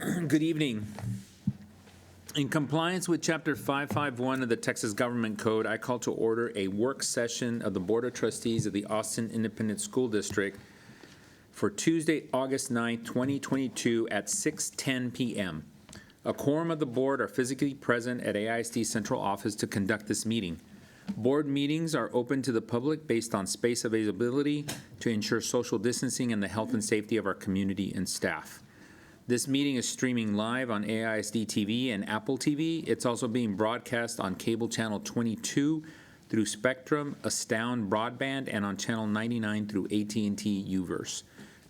Good evening. In compliance with Chapter 551 of the Texas Government Code, I call to order a work session of the Board of Trustees of the Austin Independent School District for Tuesday, August 9th, 2022 at 6:10 p.m. A quorum of the board are physically present at AISD Central Office to conduct this meeting. Board meetings are open to the public based on space availability to ensure social distancing and the health and safety of our community and staff. This meeting is streaming live on AISD TV and Apple TV. It's also being broadcast on cable channel 22 through Spectrum, Astound Broadband, and on channel 99 through AT&T UVerse.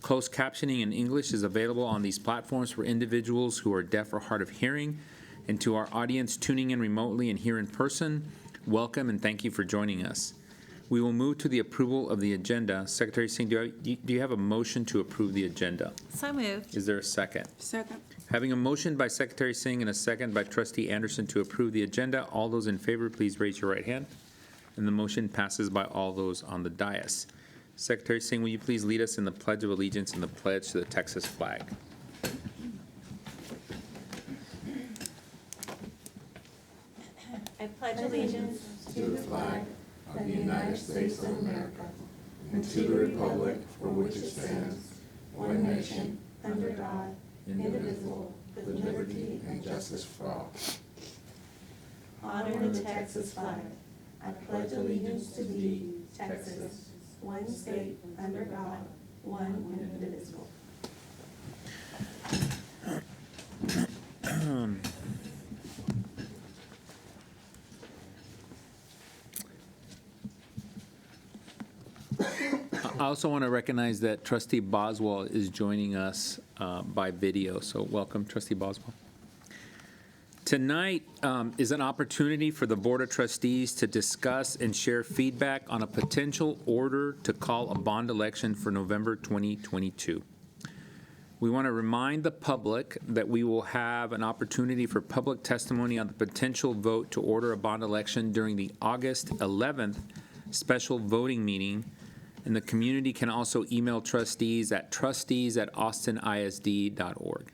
Closed captioning in English is available on these platforms for individuals who are deaf or hard of hearing. And to our audience tuning in remotely and here in person, welcome and thank you for joining us. We will move to the approval of the agenda. Secretary Singh, do you have a motion to approve the agenda? So moved. Is there a second? Second. Having a motion by Secretary Singh and a second by Trustee Anderson to approve the agenda, all those in favor, please raise your right hand. And the motion passes by all those on the dais. Secretary Singh, will you please lead us in the Pledge of Allegiance and the pledge to the Texas flag? I pledge allegiance to the flag of the United States of America and to the republic for which it stands, one nation, under God, indivisible, with liberty and justice for all. Honor the Texas flag. I pledge allegiance to thee, Texas, one state, under God, one indivisible. I also want to recognize that Trustee Boswell is joining us by video, so welcome, Trustee Boswell. Tonight is an opportunity for the Board of Trustees to discuss and share feedback on a potential order to call a bond election for November 2022. We want to remind the public that we will have an opportunity for public testimony on the potential vote to order a bond election during the August 11th special voting meeting. And the community can also email trustees at trustees@austinisd.org.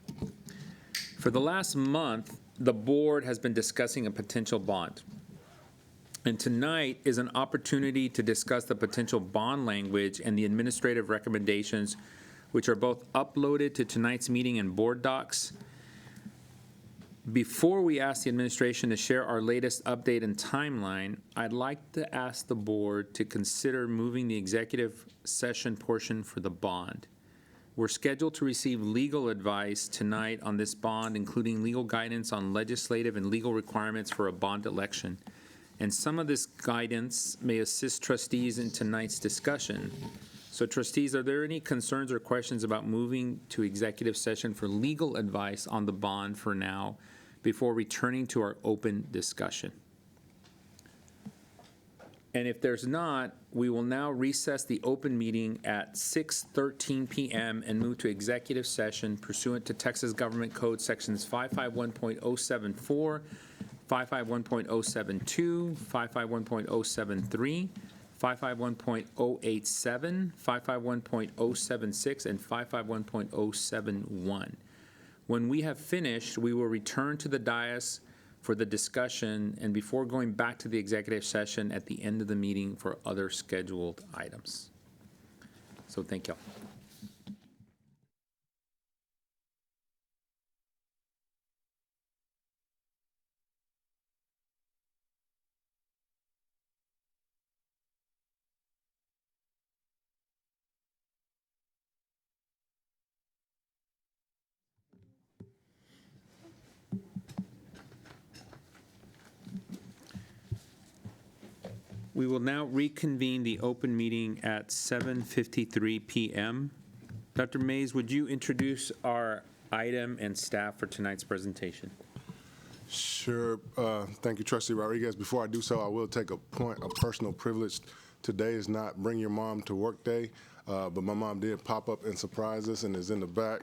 For the last month, the board has been discussing a potential bond. And tonight is an opportunity to discuss the potential bond language and the administrative recommendations, which are both uploaded to tonight's meeting in board docs. Before we ask the administration to share our latest update and timeline, I'd like to ask the board to consider moving the executive session portion for the bond. We're scheduled to receive legal advice tonight on this bond, including legal guidance on legislative and legal requirements for a bond election. And some of this guidance may assist trustees in tonight's discussion. So trustees, are there any concerns or questions about moving to executive session for legal advice on the bond for now, before returning to our open discussion? And if there's not, we will now recess the open meeting at 6:13 p.m. and move to executive session pursuant to Texas Government Code sections 551.074, 551.072, 551.073, 551.087, 551.076, and 551.071. When we have finished, we will return to the dais for the discussion and before going back to the executive session at the end of the meeting for other scheduled items. So thank you. We will now reconvene the open meeting at 7:53 p.m. Dr. Mays, would you introduce our item and staff for tonight's presentation? Sure. Thank you, Trustee Rodriguez. Before I do so, I will take a point of personal privilege. Today is not Bring Your Mom to Work Day, but my mom did pop up and surprise us and is in the back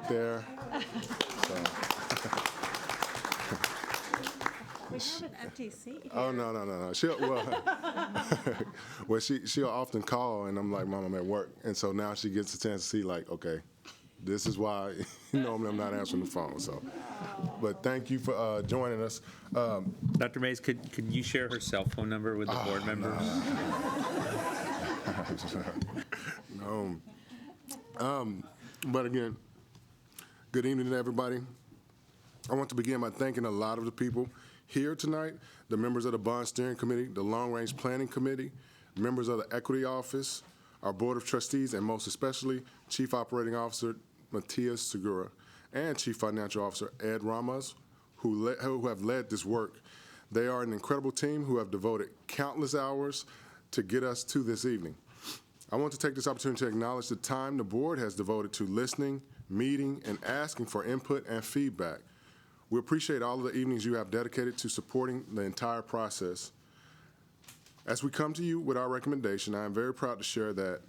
there. So. We have an empty seat here. Oh, no. She'll often call, and I'm like, Mom, I'm at work. And so now she gets a chance to see, like, okay, This is why normally I'm not answering the phone. So, but thank you for joining us. Dr. Mays, could you share her cell phone number with the board members? No. But again, good evening to everybody. I want to begin by thanking a lot of the people here tonight, the members of the Bond Steering Committee, the Long Range Planning Committee, members of the Equity Office, our Board of Trustees, and most especially Chief Operating Officer Matias Segura and Chief Financial Officer Ed Ramos, who have led this work. They are an incredible team who have devoted countless hours to get us to this evening. I want to take this opportunity to acknowledge the time the board has devoted to listening, meeting, and asking for input and feedback. We appreciate all of the evenings you have dedicated to supporting the entire process. As we come to you with our recommendation, I am very proud to share that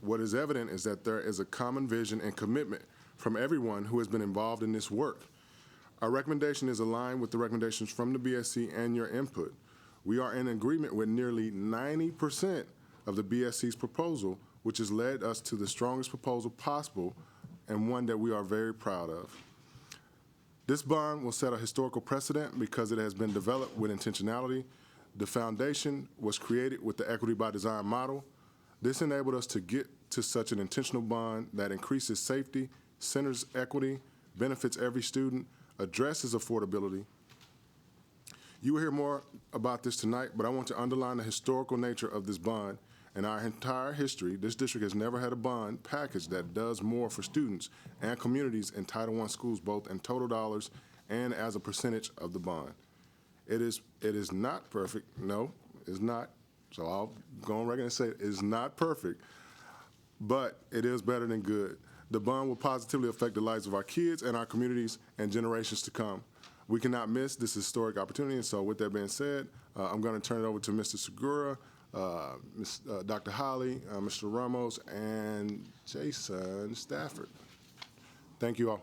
what is evident is that there is a common vision and commitment from everyone who has been involved in this work. Our recommendation is aligned with the recommendations from the BSC and your input. We are in agreement with nearly 90% of the BSC's proposal, which has led us to the strongest proposal possible and one that we are very proud of. This bond will set a historical precedent because it has been developed with intentionality. The foundation was created with the Equity by Design model. This enabled us to get to such an intentional bond that increases safety, centers equity, benefits every student, addresses affordability. You will hear more about this tonight, but I want to underline the historical nature of this bond. In our entire history, this district has never had a bond package that does more for students and communities in Title I schools, both in total dollars and as a percentage of the bond. It is not perfect. No, it's not. So I'll go on record and say it is not perfect, but it is better than good. The bond will positively affect the lives of our kids and our communities and generations to come. We cannot miss this historic opportunity, and so with that being said, I'm going to turn it over to Mr. Segura, Dr. Holly, Mr. Ramos, and Jason Stafford. Thank you all.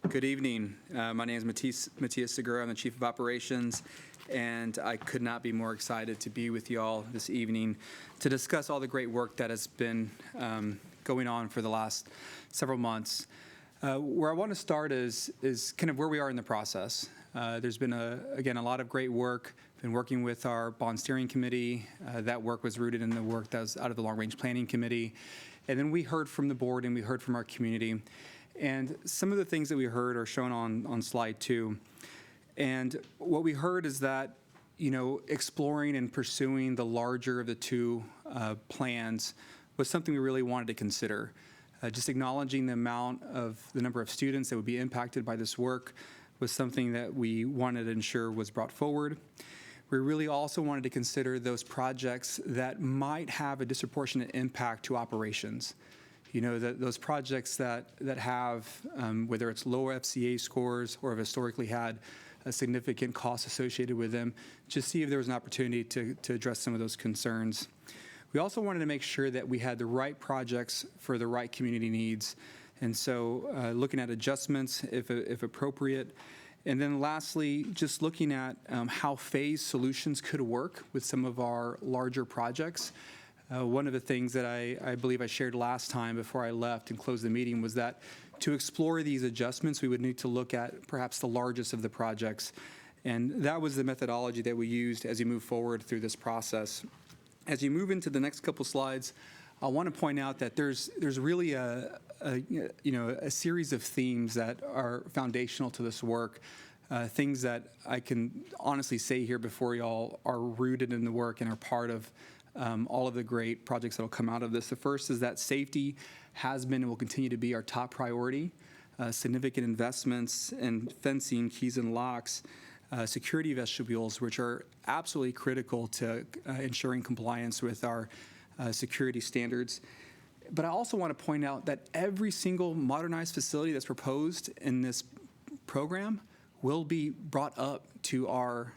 Good evening. My name is Matias Segura. I'm the Chief of Operations, and I could not be more excited to be with you all this evening to discuss all the great work that has been going on for the last several months. Where I want to start is kind of where we are in the process. There's been, again, a lot of great work. Been working with our Bond Steering Committee. That work was rooted in the work that was out of the Long Range Planning Committee. And then we heard from the board and we heard from our community. And some of the things that we heard are shown on slide 2. And what we heard is that, exploring and pursuing the larger of the two plans was something we really wanted to consider. Just acknowledging the number of students that would be impacted by this work was something that we wanted to ensure was brought forward. We really also wanted to consider those projects that might have a disproportionate impact to operations. Those projects that have, whether it's low FCA scores or have historically had a significant cost associated with them, just see if there was an opportunity to address some of those concerns. We also wanted to make sure that we had the right projects for the right community needs. And so looking at adjustments if appropriate. And then lastly, just looking at how phased solutions could work with some of our larger projects. One of the things that I believe I shared last time before I left and closed the meeting was that to explore these adjustments, we would need to look at perhaps the largest of the projects. And that was the methodology that we used as we move forward through this process. As you move into the next couple slides, I want to point out that there's really a series of themes that are foundational to this work. Things that I can honestly say here before y'all are rooted in the work and are part of all of the great projects that will come out of this. The first is that safety has been and will continue to be our top priority. Significant investments in fencing, keys and locks, security vestibules, which are absolutely critical to ensuring compliance with our security standards. But I also want to point out that every single modernized facility that's proposed in this program will be brought up to our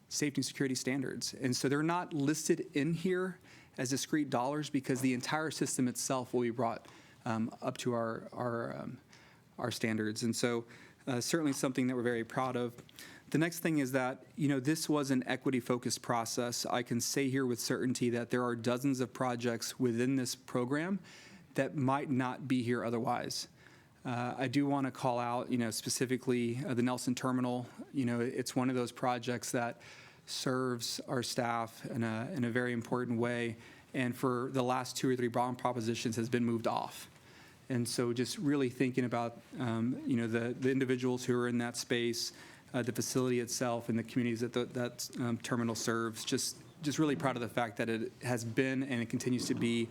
safety and security standards. And so they're not listed in here as discrete dollars because the entire system itself will be brought up to our our standards. And so certainly something that we're very proud of. The next thing is that, this was an equity-focused process. I can say here with certainty that there are dozens of projects within this program that might not be here otherwise. I do want to call out, specifically the Nelson Terminal. It's one of those projects that serves our staff in a very important way, and for the last 2 or 3 bond propositions has been moved off. And so just really thinking about, the individuals who are in that space, the facility itself, and the communities that terminal serves, just really proud of the fact that it has been and it continues to be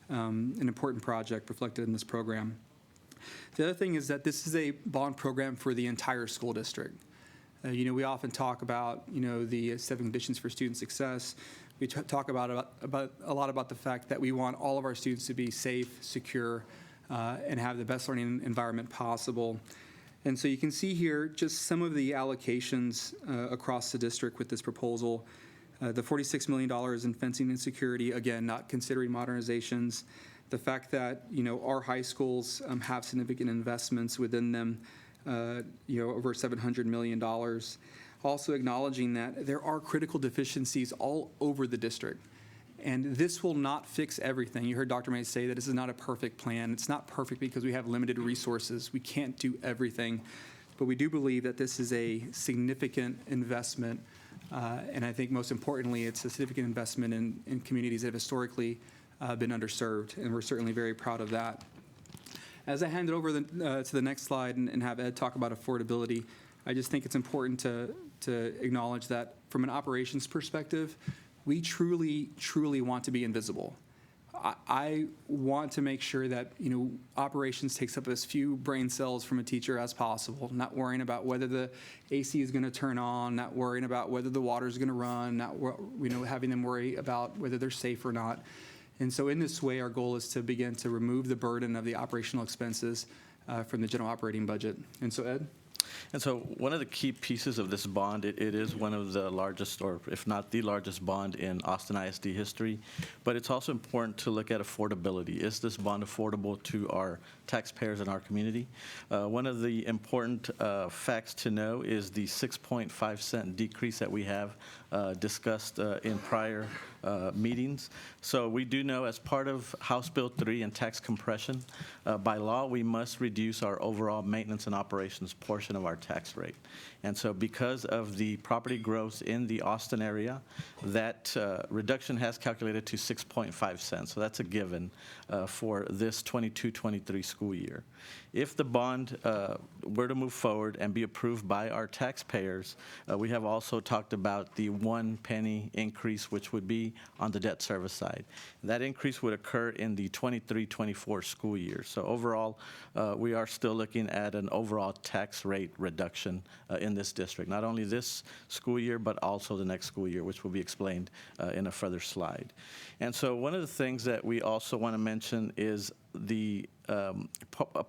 an important project reflected in this program. The other thing is that this is a bond program for the entire school district. We often talk about, the 7 conditions for student success. We talk about a lot about the fact that we want all of our students to be safe, secure, and have the best learning environment possible. And so you can see here just some of the allocations across the district with this proposal. The $46 million in fencing and security, again, not considering modernizations. The fact that, our high schools have significant investments within them, over $700 million. Also acknowledging that there are critical deficiencies all over the district. And this will not fix everything. You heard Dr. May say that this is not a perfect plan. It's not perfect because we have limited resources. We can't do everything. But we do believe that this is a significant investment. And I think most importantly, it's a significant investment in communities that have historically been underserved. And we're certainly very proud of that. As I hand it over to the next slide and have Ed talk about affordability, I just think it's important to acknowledge that from an operations perspective, we truly, truly want to be invisible. I want to make sure that, operations takes up as few brain cells from a teacher as possible, not worrying about whether the AC is going to turn on, not worrying about whether the water is going to run, not having them worry about whether they're safe or not. And so in this way, our goal is to begin to remove the burden of the operational expenses from the general operating budget. And so, Ed? And so one of the key pieces of this bond, it is one of the largest, or if not the largest bond in Austin ISD history, but it's also important to look at affordability. Is this bond affordable to our taxpayers in our community? One of the important facts to know is the 6.5-cent decrease that we have discussed in prior meetings. So we do know, as part of House Bill 3 and tax compression, by law, we must reduce our overall maintenance and operations portion of our tax rate. And so because of the property growth in the Austin area, that reduction has calculated to 6.5 cents. So that's a given for this 22-23 school year. If the bond were to move forward and be approved by our taxpayers, we have also talked about the 1 penny increase, which would be on the debt service side. That increase would occur in the 23-24 school year. So overall, we are still looking at an overall tax rate reduction in this district, not only this school year, but also the next school year, which will be explained in a further slide. And so one of the things that we also want to mention is a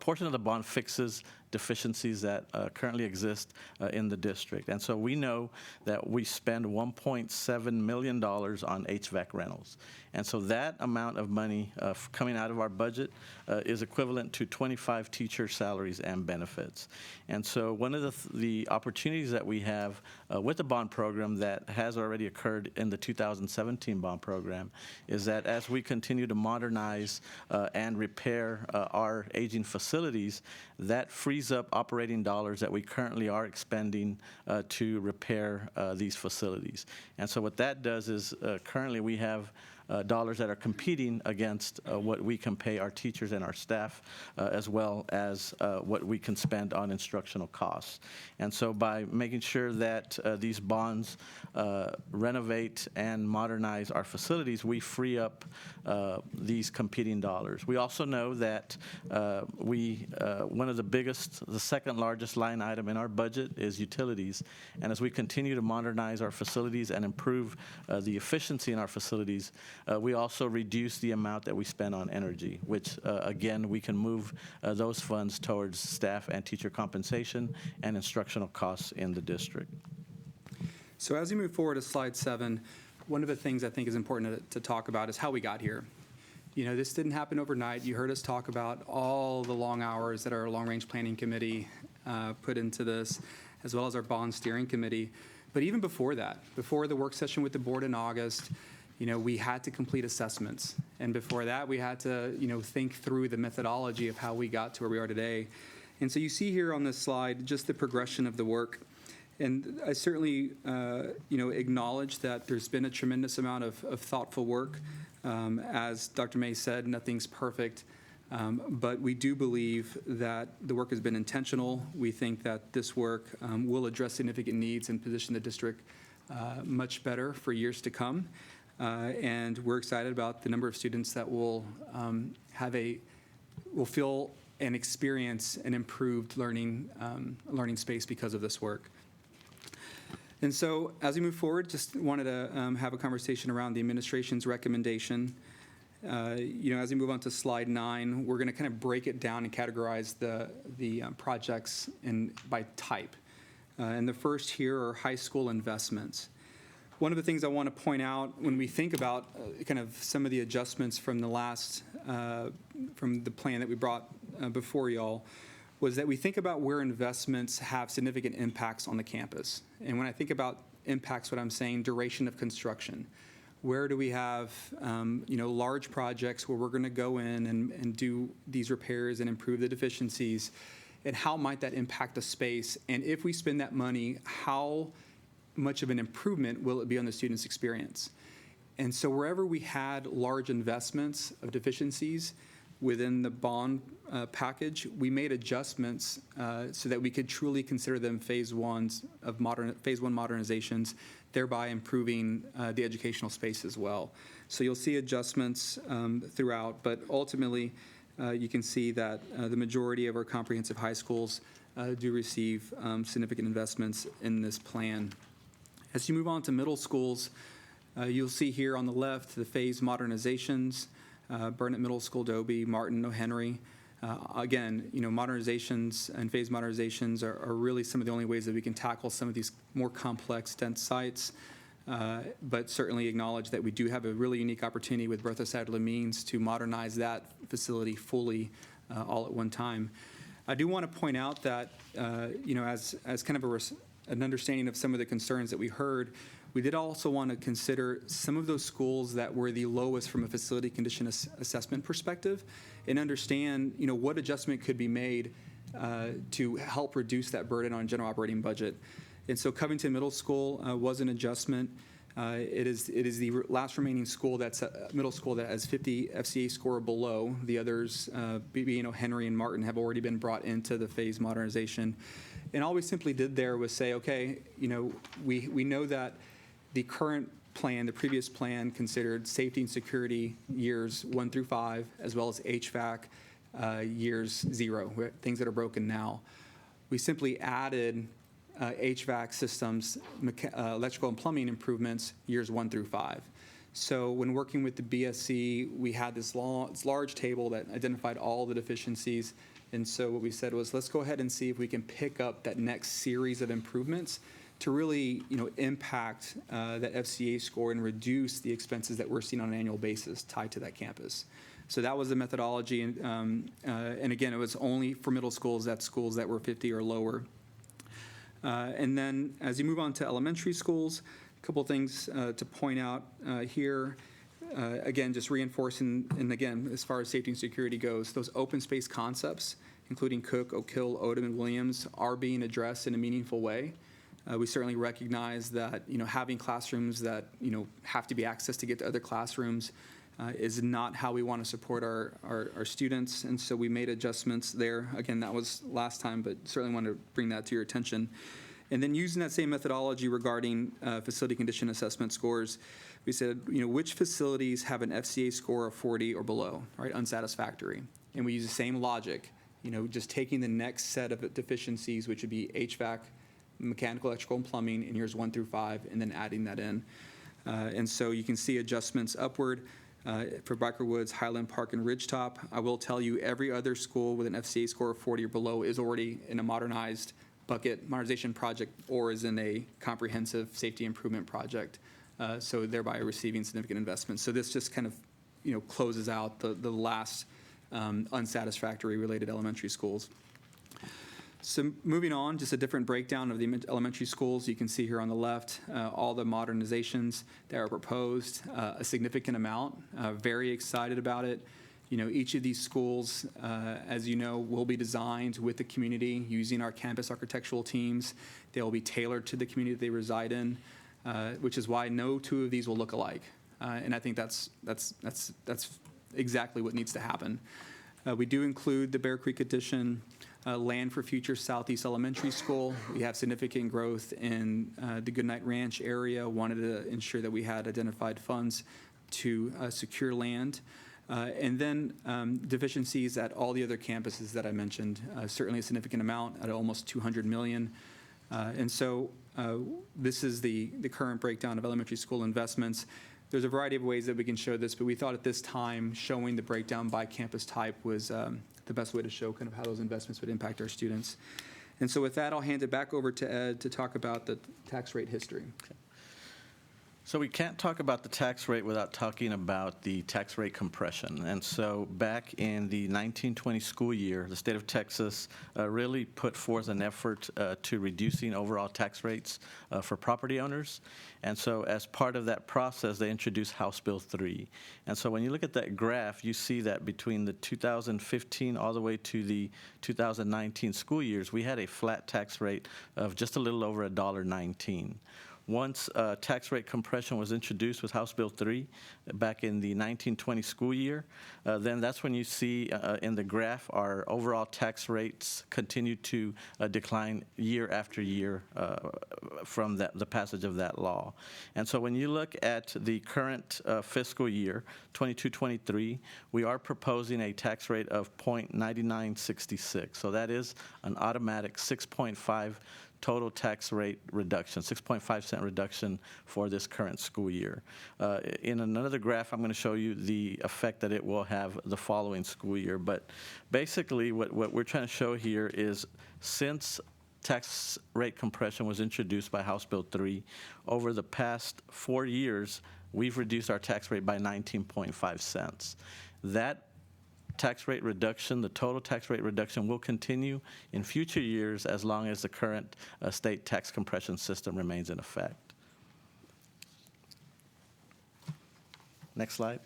portion of the bond fixes deficiencies that currently exist in the district. And so we know that we spend $1.7 million on HVAC rentals. And so that amount of money coming out of our budget is equivalent to 25 teacher salaries and benefits. And so one of the opportunities that we have with the bond program that has already occurred in the 2017 bond program is that as we continue to modernize and repair our aging facilities, that frees up operating dollars that we currently are expending to repair these facilities. And so what that does is currently we have dollars that are competing against what we can pay our teachers and our staff, as well as what we can spend on instructional costs. And so by making sure that these bonds renovate and modernize our facilities, we free up these competing dollars. We also know that one of the second largest line item in our budget is utilities. And as we continue to modernize our facilities and improve the efficiency in our facilities, we also reduce the amount that we spend on energy, which, again, we can move those funds towards staff and teacher compensation and instructional costs in the district. So as we move forward to slide 7, one of the things I think is important to talk about is how we got here. This didn't happen overnight. You heard us talk about all the long hours that our long-range planning committee put into this, as well as our bond steering committee. But even before that, before the work session with the board in August, we had to complete assessments. And before that, we had to, think through the methodology of how we got to where we are today. And so you see here on this slide just the progression of the work. And I certainly, acknowledge that there's been a tremendous amount of thoughtful work. As Dr. May said, nothing's perfect. But we do believe that the work has been intentional. We think that this work will address significant needs and position the district much better for years to come. And we're excited about the number of students that will feel and experience an improved learning space because of this work. And so as we move forward, just wanted to have a conversation around the administration's recommendation. As we move on to slide 9, we're going to kind of break it down and categorize the projects by type. And the first here are high school investments. One of the things I want to point out when we think about kind of some of the adjustments from the last, from the plan that we brought before y'all, was that we think about where investments have significant impacts on the campus. And when I think about impacts, what I'm saying, duration of construction. Where do we have, large projects where we're going to go in and do these repairs and improve the deficiencies? And how might that impact the space? And if we spend that money, how much of an improvement will it be on the student's experience? And so wherever we had large investments of deficiencies within the bond package, we made adjustments so that we could truly consider them phase one modernizations, thereby improving the educational space as well. So you'll see adjustments throughout, but ultimately you can see that the majority of our comprehensive high schools do receive significant investments in this plan. As you move on to middle schools, you'll see here on the left the phase modernizations, Burnett Middle School, Dobie, Martin, O'Henry. Again, modernizations and phase modernizations are really some of the only ways that we can tackle some of these more complex, dense sites, but certainly acknowledge that we do have a really unique opportunity with Bertha Sadler Means to modernize that facility fully all at one time. I do want to point out that, as kind of an understanding of some of the concerns that we heard, we did also want to consider some of those schools that were the lowest from a facility condition assessment perspective and understand, what adjustment could be made to help reduce that burden on general operating budget. And so Covington Middle School was an adjustment. It is the last remaining school middle school that has 50 FCA score or below. The others, being O'Henry and Martin, have already been brought into the phase modernization. And all we simply did there was say, okay, we know that the current plan, the previous plan, considered safety and security years 1 through 5, as well as HVAC years 0, things that are broken now. We simply added HVAC systems, electrical and plumbing improvements, years 1 through 5. So when working with the BSC, we had this large table that identified all the deficiencies. And so what we said was, let's go ahead and see if we can pick up that next series of improvements to really, impact that FCA score and reduce the expenses that we're seeing on an annual basis tied to that campus. So that was the methodology, and again, it was only for middle schools, that's schools that were 50 or lower. And then as you move on to elementary schools, a couple things to point out here. Again, just reinforcing, and again, as far as safety and security goes, those open space concepts, including Cook, Oak Hill, Odom, and Williams, are being addressed in a meaningful way. We certainly recognize that, having classrooms that, have to be accessed to get to other classrooms is not how we want to support our students. And so we made adjustments there. Again, that was last time, but certainly want to bring that to your attention. And then using that same methodology regarding facility condition assessment scores, we said, which facilities have an FCA score of 40 or below, right, unsatisfactory. And we use the same logic, just taking the next set of deficiencies, which would be HVAC, mechanical, electrical, and plumbing in years 1 through 5, and then adding that in. And so you can see adjustments upward for Biker Woods, Highland Park, and Ridgetop. I will tell you, every other school with an FCA score of 40 or below is already in a modernized bucket modernization project or is in a comprehensive safety improvement project, so thereby receiving significant investments. So this just kind of, closes out the last unsatisfactory related elementary schools. So moving on, just a different breakdown of the elementary schools. You can see here on the left all the modernizations that are proposed, a significant amount. Very excited about it. Each of these schools, as you know, will be designed with the community using our campus architectural teams. They will be tailored to the community they reside in, which is why no two of these will look alike. And I think that's exactly what needs to happen. We do include the Bear Creek addition, land for future Southeast Elementary School. We have significant growth in the Goodnight Ranch area. Wanted to ensure that we had identified funds to secure land. And then deficiencies at all the other campuses that I mentioned, certainly a significant amount at almost $200 million. And so this is the current breakdown of elementary school investments. There's a variety of ways that we can show this, but we thought at this time showing the breakdown by campus type was the best way to show kind of how those investments would impact our students. And so with that, I'll hand it back over to Ed to talk about the tax rate history. Okay. So we can't talk about the tax rate without talking about the tax rate compression. And so back in the 1920 school year, the state of Texas really put forth an effort to reducing overall tax rates for property owners. And so as part of that process, they introduced House Bill 3. And so when you look at that graph, you see that between the 2015 all the way to the 2019 school years, we had a flat tax rate of just a little over $1.19. Once tax rate compression was introduced with House Bill 3 back in the 1920 school year, then that's when you see in the graph our overall tax rates continue to decline year after year from the passage of that law. And so when you look at the current fiscal year, 22-23, we are proposing a tax rate of 0.9966. So that is an automatic 6.5 total tax rate reduction, 6.5-cent reduction for this current school year. In another graph, I'm going to show you the effect that it will have the following school year. But basically, what we're trying to show here is since tax rate compression was introduced by House Bill 3, over the past 4 years, we've reduced our tax rate by 19.5 cents. That tax rate reduction, the total tax rate reduction, will continue in future years as long as the current state tax compression system remains in effect. Next slide.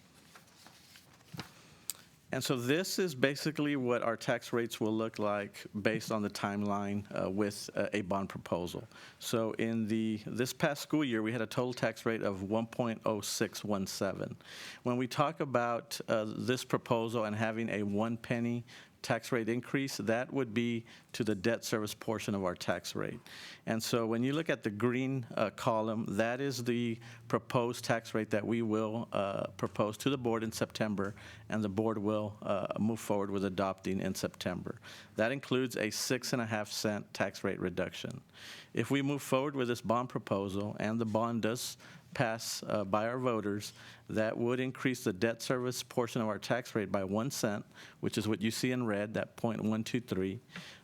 And so this is basically what our tax rates will look like based on the timeline with a bond proposal. So in this past school year, we had a total tax rate of 1.0617. When we talk about this proposal and having a 1 penny tax rate increase, that would be to the debt service portion of our tax rate. And so when you look at the green column, that is the proposed tax rate that we will propose to the board in September, and the board will move forward with adopting in September. That includes a 6.5-cent tax rate reduction. If we move forward with this bond proposal and the bond does pass by our voters, that would increase the debt service portion of our tax rate by 1 cent, which is what you see in red, that 0.123.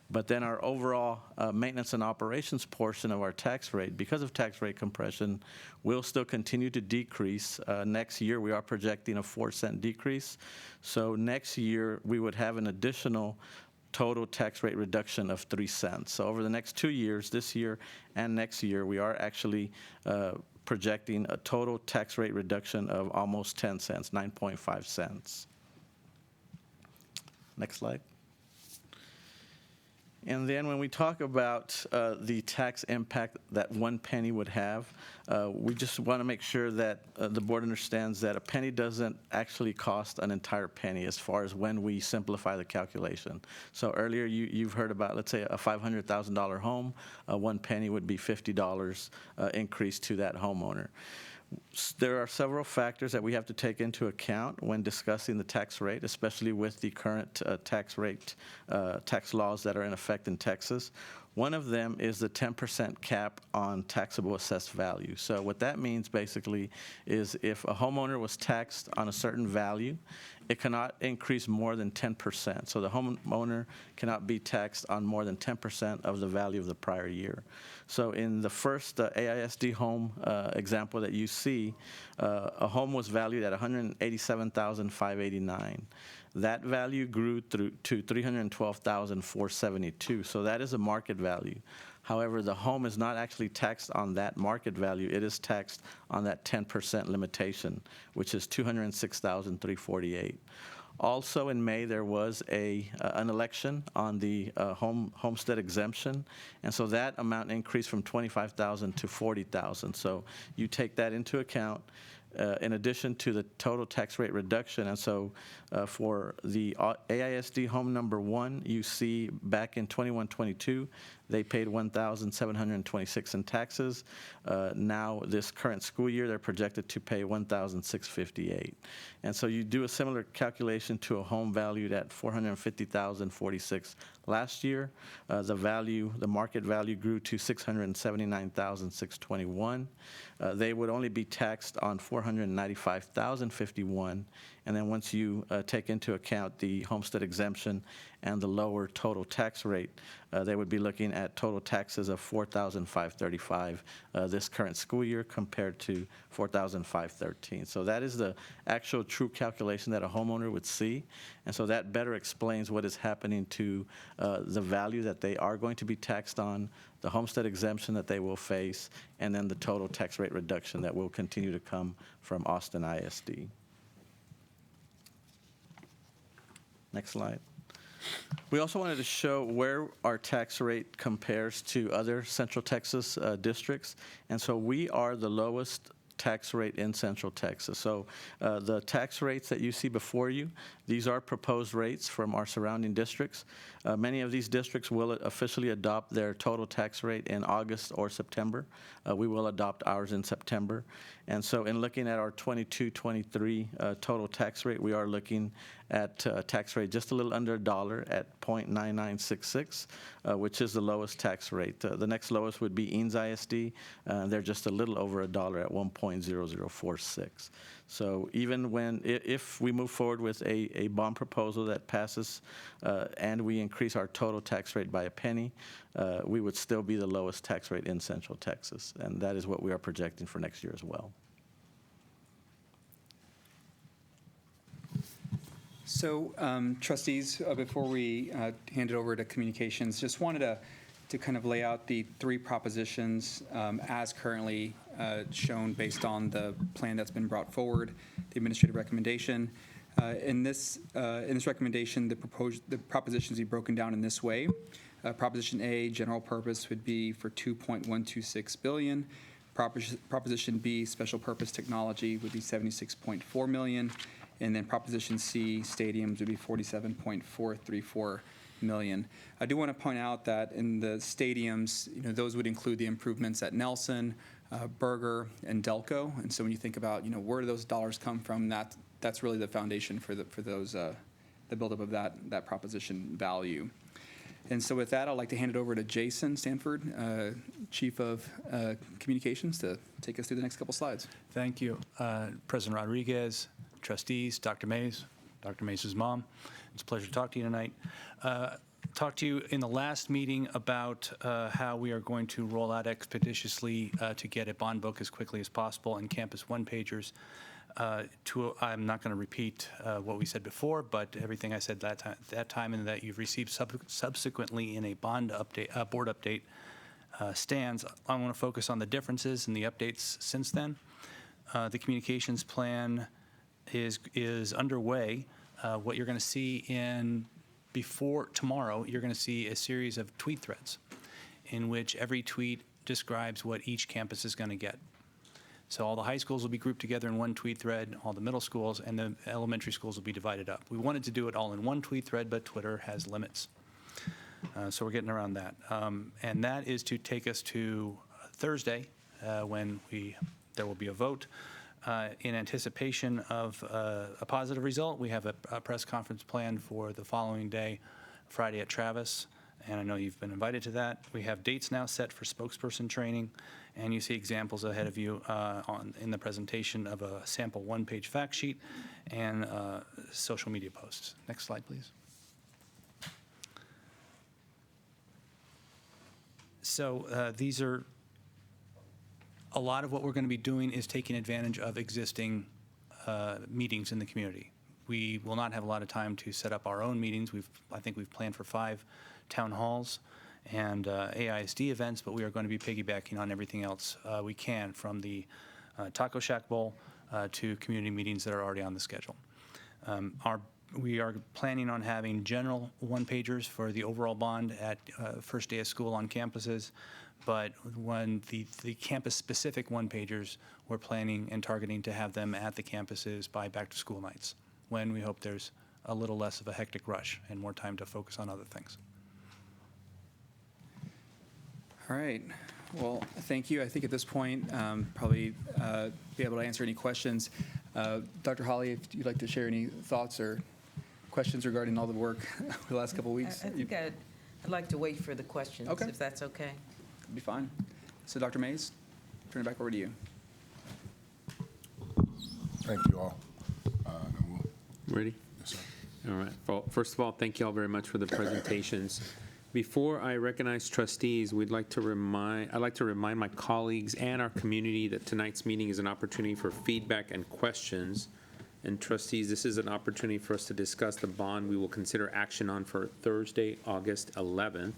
But then our overall maintenance and operations portion of our tax rate, because of tax rate compression, will still continue to decrease. Next year, we are projecting a 4-cent decrease. So next year, we would have an additional total tax rate reduction of 3 cents. So over the next 2 years, this year and next year, we are actually projecting a total tax rate reduction of almost 10 cents, 9.5 cents. Next slide. And then when we talk about the tax impact that 1 penny would have, we just want to make sure that the board understands that a penny doesn't actually cost an entire penny as far as when we simplify the calculation. So earlier you've heard about, let's say, a $500,000 home, 1 penny would be $50 increase to that homeowner. There are several factors that we have to take into account when discussing the tax rate, especially with the current tax laws that are in effect in Texas. One of them is the 10% cap on taxable assessed value. So what that means basically is if a homeowner was taxed on a certain value, it cannot increase more than 10%. So the homeowner cannot be taxed on more than 10% of the value of the prior year. So in the first AISD home example that you see, a home was valued at $187,589. That value grew to $312,472. So that is a market value. However, the home is not actually taxed on that market value. It is taxed on that 10% limitation, which is $206,348. Also in May, there was an election on the homestead exemption, and so that amount increased from $25,000 to $40,000. So you take that into account. In addition to the total tax rate reduction. And so for the AISD home number 1, you see back in 21-22, they paid $1,726 in taxes. Now, this current school year, they're projected to pay $1,658. And so you do a similar calculation to a home valued at $450,046 last year. The market value grew to $679,621. They would only be taxed on $495,051. And then once you take into account the homestead exemption and the lower total tax rate, they would be looking at total taxes of $4,535 this current school year compared to $4,513. So that is the actual true calculation that a homeowner would see. And so that better explains what is happening to the value that they are going to be taxed on, the homestead exemption that they will face, and then the total tax rate reduction that will continue to come from Austin ISD. Next slide. We also wanted to show where our tax rate compares to other Central Texas districts. And so we are the lowest tax rate in Central Texas. So the tax rates that you see before you, these are proposed rates from our surrounding districts. Many of these districts will officially adopt their total tax rate in August or September. We will adopt ours in September. And so in looking at our 22-23 total tax rate, we are looking at a tax rate just a little under $1 at 0.9966, which is the lowest tax rate. The next lowest would be Eanes ISD. They're just a little over $1 at 1.0046. So even if we move forward with a bond proposal that passes and we increase our total tax rate by a penny, we would still be the lowest tax rate in Central Texas. And that is what we are projecting for next year as well. So, trustees, before we hand it over to communications, just wanted to kind of lay out the 3 propositions as currently shown based on the plan that's been brought forward, the administrative recommendation. In this recommendation, the propositions be broken down in this way. Proposition A, general purpose, would be for $2.126 billion. Proposition B, special purpose technology, would be $76.4 million. And then Proposition C, stadiums, would be $47.434 million. I do want to point out that in the stadiums, those would include the improvements at Nelson, Berger, and Delco. And so when you think about, where do those dollars come from, that's really the foundation for those the buildup of that proposition value. And so with that, I'd like to hand it over to Jason Stanford, Chief of Communications, to take us through the next couple slides. Thank you, President Rodriguez, trustees, Dr. Mays' mom. It's a pleasure to talk to you tonight. Talked to you in the last meeting about how we are going to roll out expeditiously to get a bond book as quickly as possible and campus one-pagers. I'm not going to repeat what we said before, but everything I said that time and that you've received subsequently in a bond update, board update stands. I want to focus on the differences and the updates since then. The communications plan is underway. What you're going to see before tomorrow, you're going to see a series of tweet threads in which every tweet describes what each campus is going to get. So all the high schools will be grouped together in one tweet thread, all the middle schools, and the elementary schools will be divided up. We wanted to do it all in one tweet thread, but Twitter has limits. So we're getting around that. And that is to take us to Thursday when there will be a vote. In anticipation of a positive result, we have a press conference planned for the following day, Friday at Travis, and I know you've been invited to that. We have dates now set for spokesperson training, and you see examples ahead of you in the presentation of a sample one-page fact sheet and social media posts. Next slide, please. So these are, a lot of what we're going to be doing is taking advantage of existing meetings in the community. We will not have a lot of time to set up our own meetings. I think we've planned for 5 town halls and AISD events, but we are going to be piggybacking on everything else we can, from the Taco Shack Bowl to community meetings that are already on the schedule. We are planning on having general one-pagers for the overall bond at first day of school on campuses, but when the campus-specific one-pagers, we're planning and targeting to have them at the campuses by back-to-school nights, when we hope there's a little less of a hectic rush and more time to focus on other things. All right. Well, thank you. I think at this point, probably be able to answer any questions. Dr. Holly, if you'd like to share any thoughts or questions regarding all the work the last couple of weeks. I think I'd like to wait for the questions, Okay. if that's okay. Be fine. So, Dr. Mays, turn it back over to you. Thank you all. Ready? Yes, sir. All right. Well, first of all, thank you all very much for the presentations. Before I recognize trustees, I'd like to remind my colleagues and our community that tonight's meeting is an opportunity for feedback and questions. And trustees, this is an opportunity for us to discuss the bond we will consider action on for Thursday, August 11th.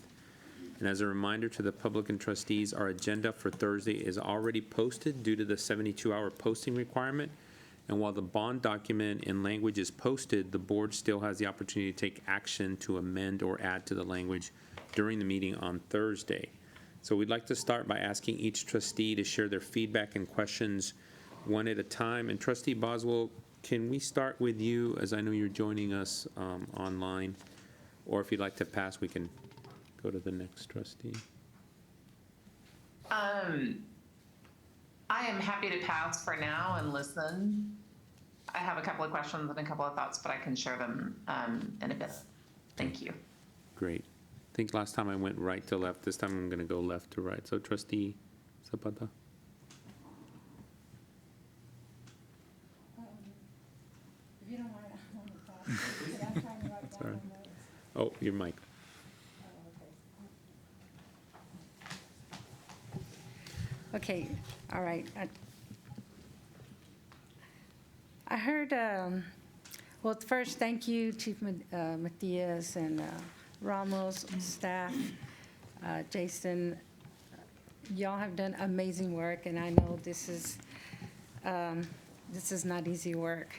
And as a reminder to the public and trustees, our agenda for Thursday is already posted due to the 72-hour posting requirement. And while the bond document in language is posted, the board still has the opportunity to take action to amend or add to the language during the meeting on Thursday. So we'd like to start by asking each trustee to share their feedback and questions one at a time. And Trustee Boswell, can we start with you, as I know you're joining us online? Or if you'd like to pass, we can go to the next trustee. I am happy to pass for now and listen. I have a couple of questions and a couple of thoughts, but I can share them in a bit. Thank you. Great. I think last time I went right to left. This time I'm going to go left to right. So Trustee Zapata. If you don't mind, I want to talk. I'm trying to write Sorry. down my notes. Oh, your mic. Okay, all right. I heard, well, first, thank you, Chief Matias and Ramos, staff, Jason. Y'all have done amazing work, and I know this is not easy work,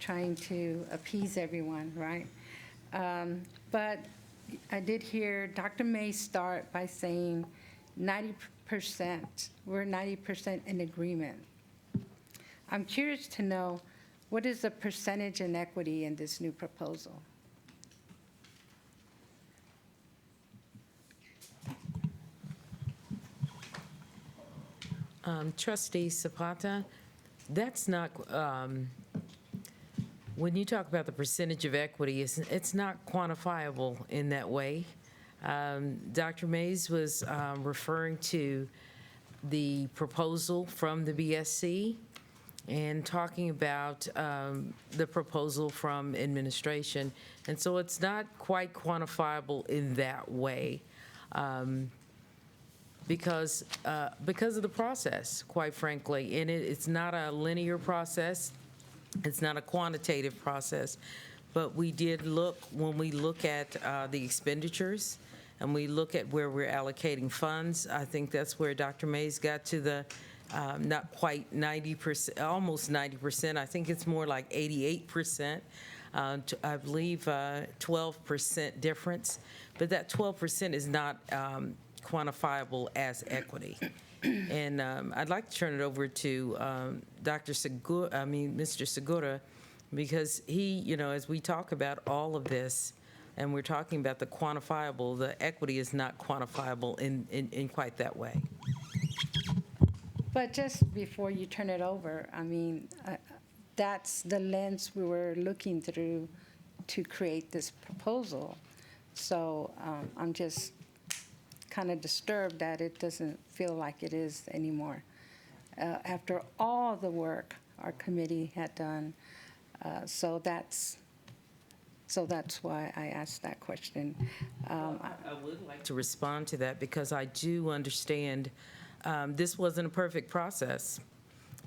trying to appease everyone, right? But I did hear Dr. May start by saying 90%, we're 90% in agreement. I'm curious to know, what is the percentage inequity in this new proposal? Trustee Zapata, that's not, when you talk about the percentage of equity, it's not quantifiable in that way. Dr. Mays was referring to the proposal from the BSC and talking about the proposal from administration. And so it's not quite quantifiable in that way because of the process, quite frankly. And it's not a linear process. It's not a quantitative process. But we did look, when we look at the expenditures, and we look at where we're allocating funds, I think that's where Dr. Mays got to the not quite 90%, almost 90%. I think it's more like 88%. I believe 12% difference. But that 12% is not quantifiable as equity. And I'd like to turn it over to Mr. Segura, because he, as we talk about all of this, and we're talking about the quantifiable, the equity is not quantifiable in quite that way. But just before you turn it over, that's the lens we were looking through to create this proposal. So I'm just kind of disturbed that it doesn't feel like it is anymore. After all the work our committee had done, so that's why I asked that question. I would like to respond to that because I do understand this wasn't a perfect process.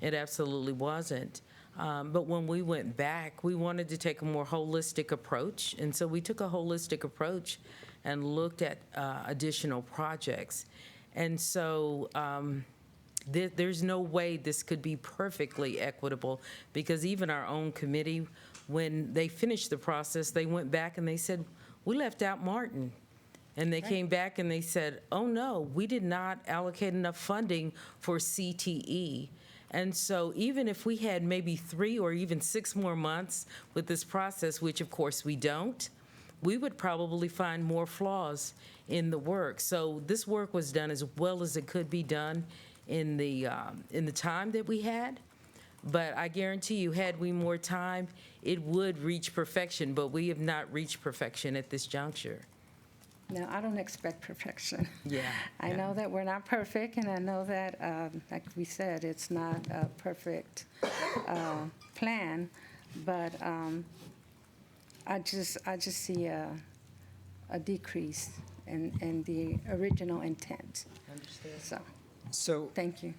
It absolutely wasn't. But when we went back, we wanted to take a more holistic approach. And so we took a holistic approach and looked at additional projects. And so there's no way this could be perfectly equitable because even our own committee, when they finished the process, they went back and they said, we left out Martin. And they came back and they said, oh no, we did not allocate enough funding for CTE. And so even if we had maybe 3 or even 6 more months with this process, which of course we don't, we would probably find more flaws in the work. So this work was done as well as it could be done in the time that we had. But I guarantee you, had we more time, it would reach perfection, but we have not reached perfection at this juncture. No, I don't expect perfection. Yeah. I know that we're not perfect, and I know that, like we said, it's not a perfect plan, but I just see a decrease in the original intent. Understand. So Thank you.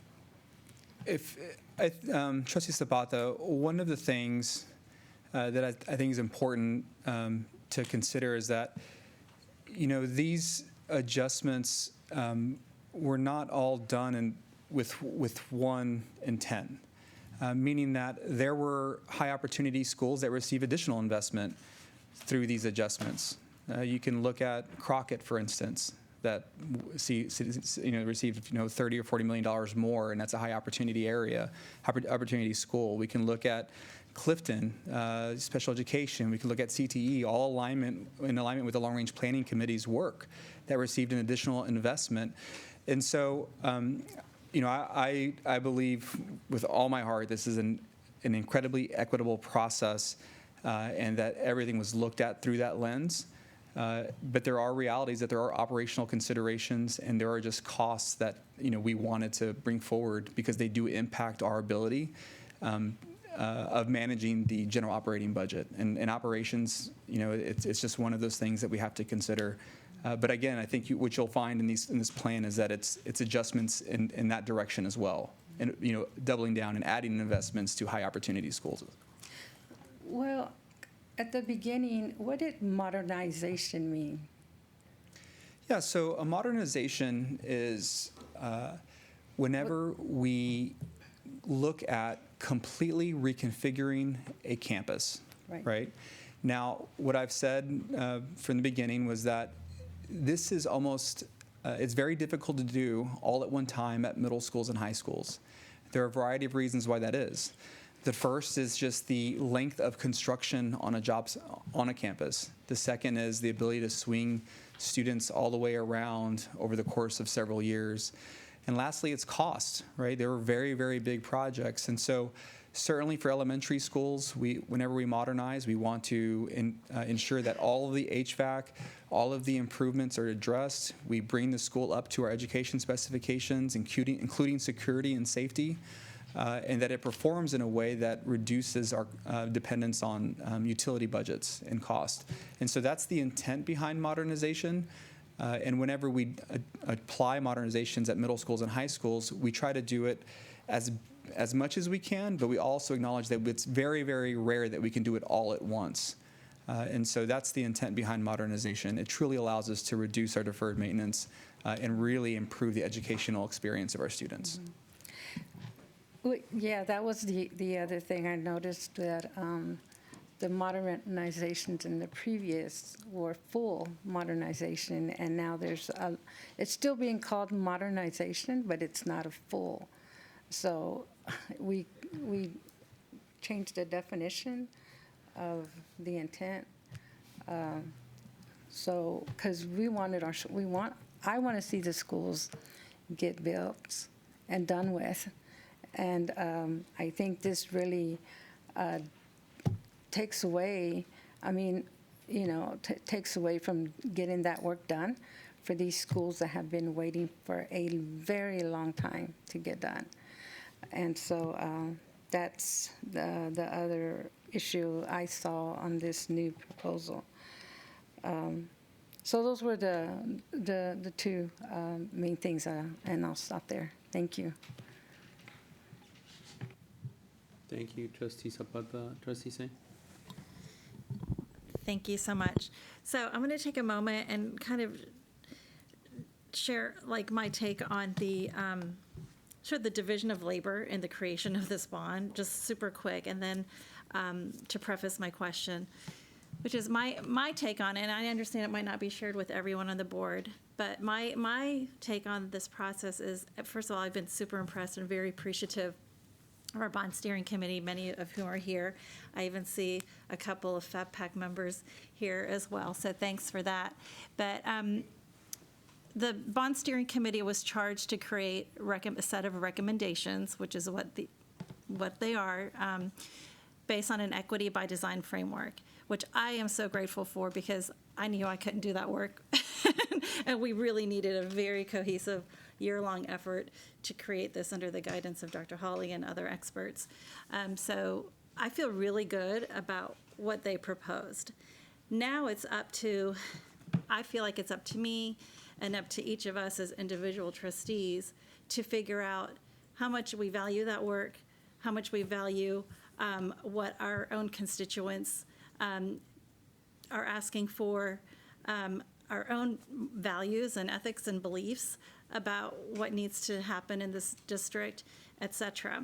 if, Trustee Sabata, one of the things that I think is important to consider is that, these adjustments were not all done with one intent, meaning that there were high opportunity schools that receive additional investment through these adjustments. You can look at Crockett, for instance, that received $30 or $40 million more, and that's a high opportunity area, opportunity school. We can look at Clifton, special education. We can look at CTE, all in alignment with the long range planning committee's work that received an additional investment. And so, I believe with all my heart this is an incredibly equitable process, and that everything was looked at through that lens. But there are realities that there are operational considerations, and there are just costs that we wanted to bring forward because they do impact our ability of managing the general operating budget. And operations, it's just one of those things that we have to consider. But again, I think what you'll find in this plan is that it's adjustments in that direction as well, and doubling down and adding investments to high opportunity schools. Well, at the beginning, what did modernization mean? Yeah, so a modernization is whenever we look at completely reconfiguring a campus, right? Now, what I've said from the beginning was that this is almost, it's very difficult to do all at one time at middle schools and high schools. There are a variety of reasons why that is. The first is just the length of construction on a campus. The second is the ability to swing students all the way around over the course of several years. And lastly, it's cost, right? They were very, very big projects. And so certainly for elementary schools, whenever we modernize, we want to ensure that all of the HVAC, all of the improvements are addressed. We bring the school up to our education specifications, including security and safety, and that it performs in a way that reduces our dependence on utility budgets and cost. And so that's the intent behind modernization. And whenever we apply modernizations at middle schools and high schools, we try to do it as much as we can, but we also acknowledge that it's very, very rare that we can do it all at once. And so that's the intent behind modernization. It truly allows us to reduce our deferred maintenance and really improve the educational experience of our students. Well, yeah, that was the other thing I noticed, that the modernizations in the previous were full modernization, and now it's still being called modernization, but it's not a full. So we changed the definition of the intent. So, because I want to see the schools get built and done with, and I think this really takes away. I mean, takes away from getting that work done for these schools that have been waiting for a very long time to get done. And so that's the other issue I saw on this new proposal. So those were the two main things, and I'll stop there. Thank you. Thank you, Trustee Zapata. Trustee Singh? Thank you so much. So I'm going to take a moment and kind of share like my take on the sort of the division of labor in the creation of this bond, just super quick, and then to preface my question, which is my take on it. And I understand it might not be shared with everyone on the board, but my take on this process is, first of all, I've been super impressed and very appreciative of our bond steering committee, many of whom are here. I even see a couple of FabPAC members here as well, so thanks for that. But the bond steering committee was charged to create a set of recommendations, which is what they are, based on an equity by design framework, which I am so grateful for because I knew I couldn't do that work. And we really needed a very cohesive year-long effort to create this under the guidance of Dr. Hawley and other experts. So I feel really good about what they proposed. Now it's up to, I feel like it's up to me and up to each of us as individual trustees to figure out how much we value that work, how much we value what our own constituents are asking for, our own values and ethics and beliefs about what needs to happen in this district, et cetera.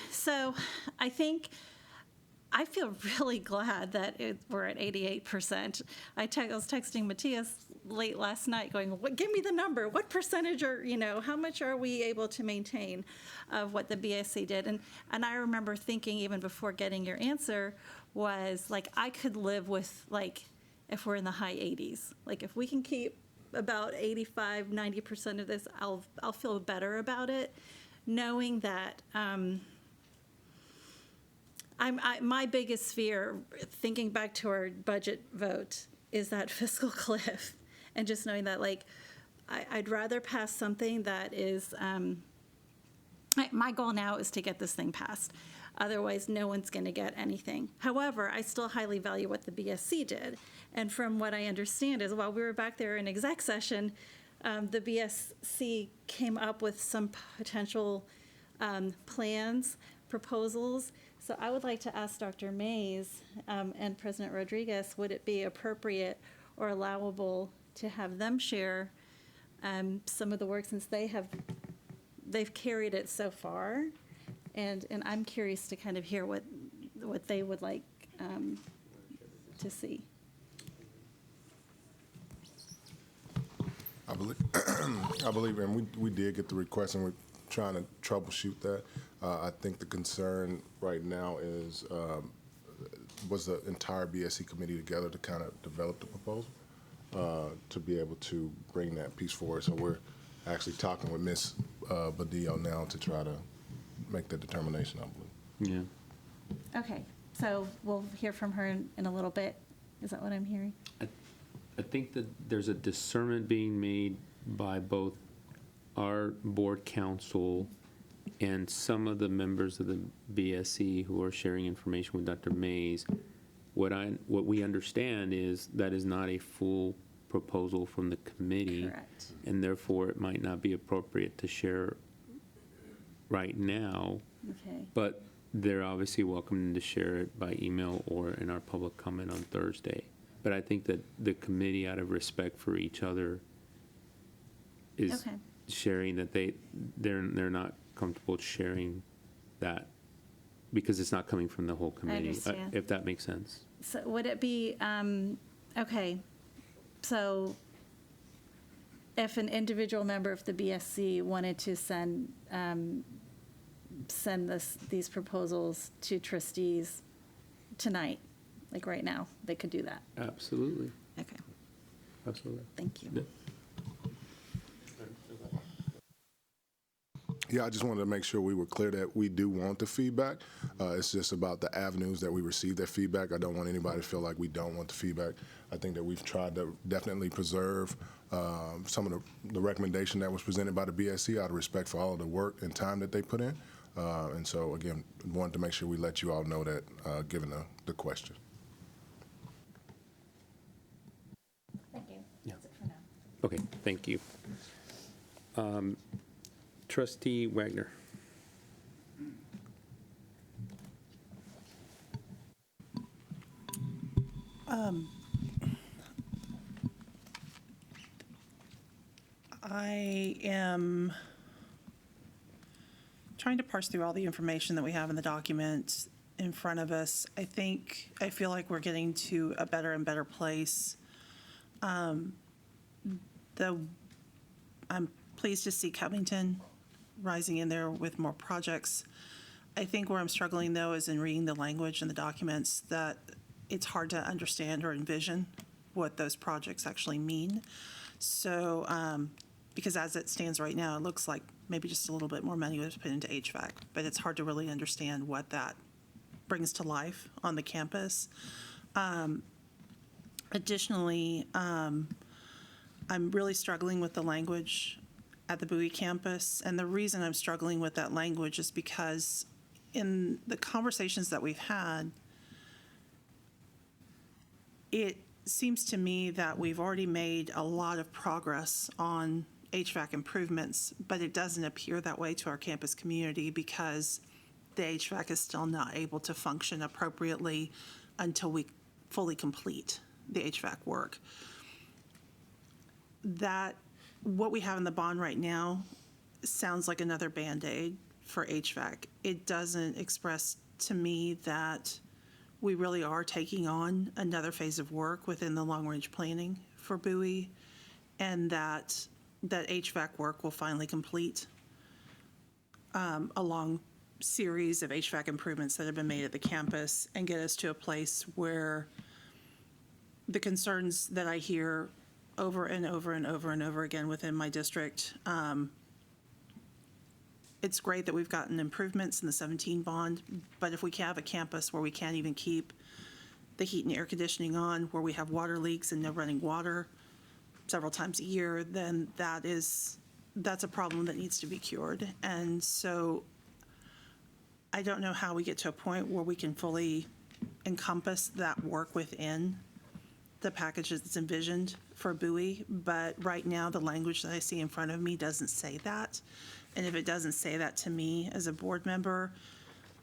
So I feel really glad that we're at 88%. I was texting Matthias late last night going, give me the number. What percentage how much are we able to maintain of what the BSC did? And I remember thinking even before getting your answer was like, I could live with if we're in the high 80s. Like if we can keep about 85, 90% of this, I'll feel better about it, knowing that my biggest fear, thinking back to our budget vote, is that fiscal cliff, and just knowing that I'd rather pass something that is. My goal now is to get this thing passed. Otherwise, no one's going to get anything. However, I still highly value what the BSC did. And from what I understand is while we were back there in exec session, the BSC came up with some potential plans, proposals. So I would like to ask Dr. Mays and President Rodriguez, would it be appropriate or allowable to have them share some of the work since they've carried it so far? And I'm curious to kind of hear what they would like to see. I believe, and we did get the request, and we're trying to troubleshoot that. I think the concern right now is was the entire BSC committee together to kind of develop the proposal to be able to bring that piece forward. So we're actually talking with Ms. Badillo now to try to make that determination, I believe. Yeah. Okay, so we'll hear from her in a little bit. Is that what I'm hearing? I think that there's a discernment being made by both our board council and some of the members of the BSC who are sharing information with Dr. Mays. What we understand is that is not a full proposal from the committee. Correct. And therefore it might not be appropriate to share right now. Okay. But they're obviously welcome to share it by email or in our public comment on Thursday. But I think that the committee, out of respect for each other, is Okay. sharing that they're not comfortable sharing that because it's not coming from the whole committee. understand. If that makes sense. So would it be, okay, so if an individual member of the BSC wanted to send these proposals to trustees tonight, like right now, they could do that? Absolutely. Okay, Absolutely. thank you. Yeah. Yeah, I just wanted to make sure we were clear that we do want the feedback. It's just about the avenues that we receive that feedback. I don't want anybody to feel like we don't want the feedback. I think that we've tried to definitely preserve some of the recommendation that was presented by the BSC out of respect for all of the work and time that they put in. And so, again, wanted to make sure we let you all know that, given the question. Thank you. Yeah. That's it for now. Okay, thank you. Trustee Wagner. I am trying to parse through all the information that we have in the document in front of us. I feel like we're getting to a better and better place. I'm pleased to see Covington rising in there with more projects. I think where I'm struggling, though, is in reading the language in the documents, that it's hard to understand or envision what those projects actually mean. So, because as it stands right now, it looks like maybe just a little bit more money was put into HVAC, but it's hard to really understand what that brings to life on the campus. Additionally, I'm really struggling with the language at the Bowie campus, and the reason I'm struggling with that language is because in the conversations that we've had, it seems to me that we've already made a lot of progress on HVAC improvements, but it doesn't appear that way to our campus community because the HVAC is still not able to function appropriately until we fully complete the HVAC work. That, what we have in the bond right now sounds like another Band-Aid for HVAC. It doesn't express to me that we really are taking on another phase of work within the long-range planning for Bowie, and that HVAC work will finally complete a long series of HVAC improvements that have been made at the campus and get us to a place where the concerns that I hear over and over and over and over again within my district, it's great that we've gotten improvements in the 17 bond, but if we have a campus where we can't even keep the heat and air conditioning on, where we have water leaks and no running water several times a year, then that's a problem that needs to be cured. And so I don't know how we get to a point where we can fully encompass that work within the package that's envisioned for Bowie, but right now the language that I see in front of me doesn't say that. And if it doesn't say that to me as a board member,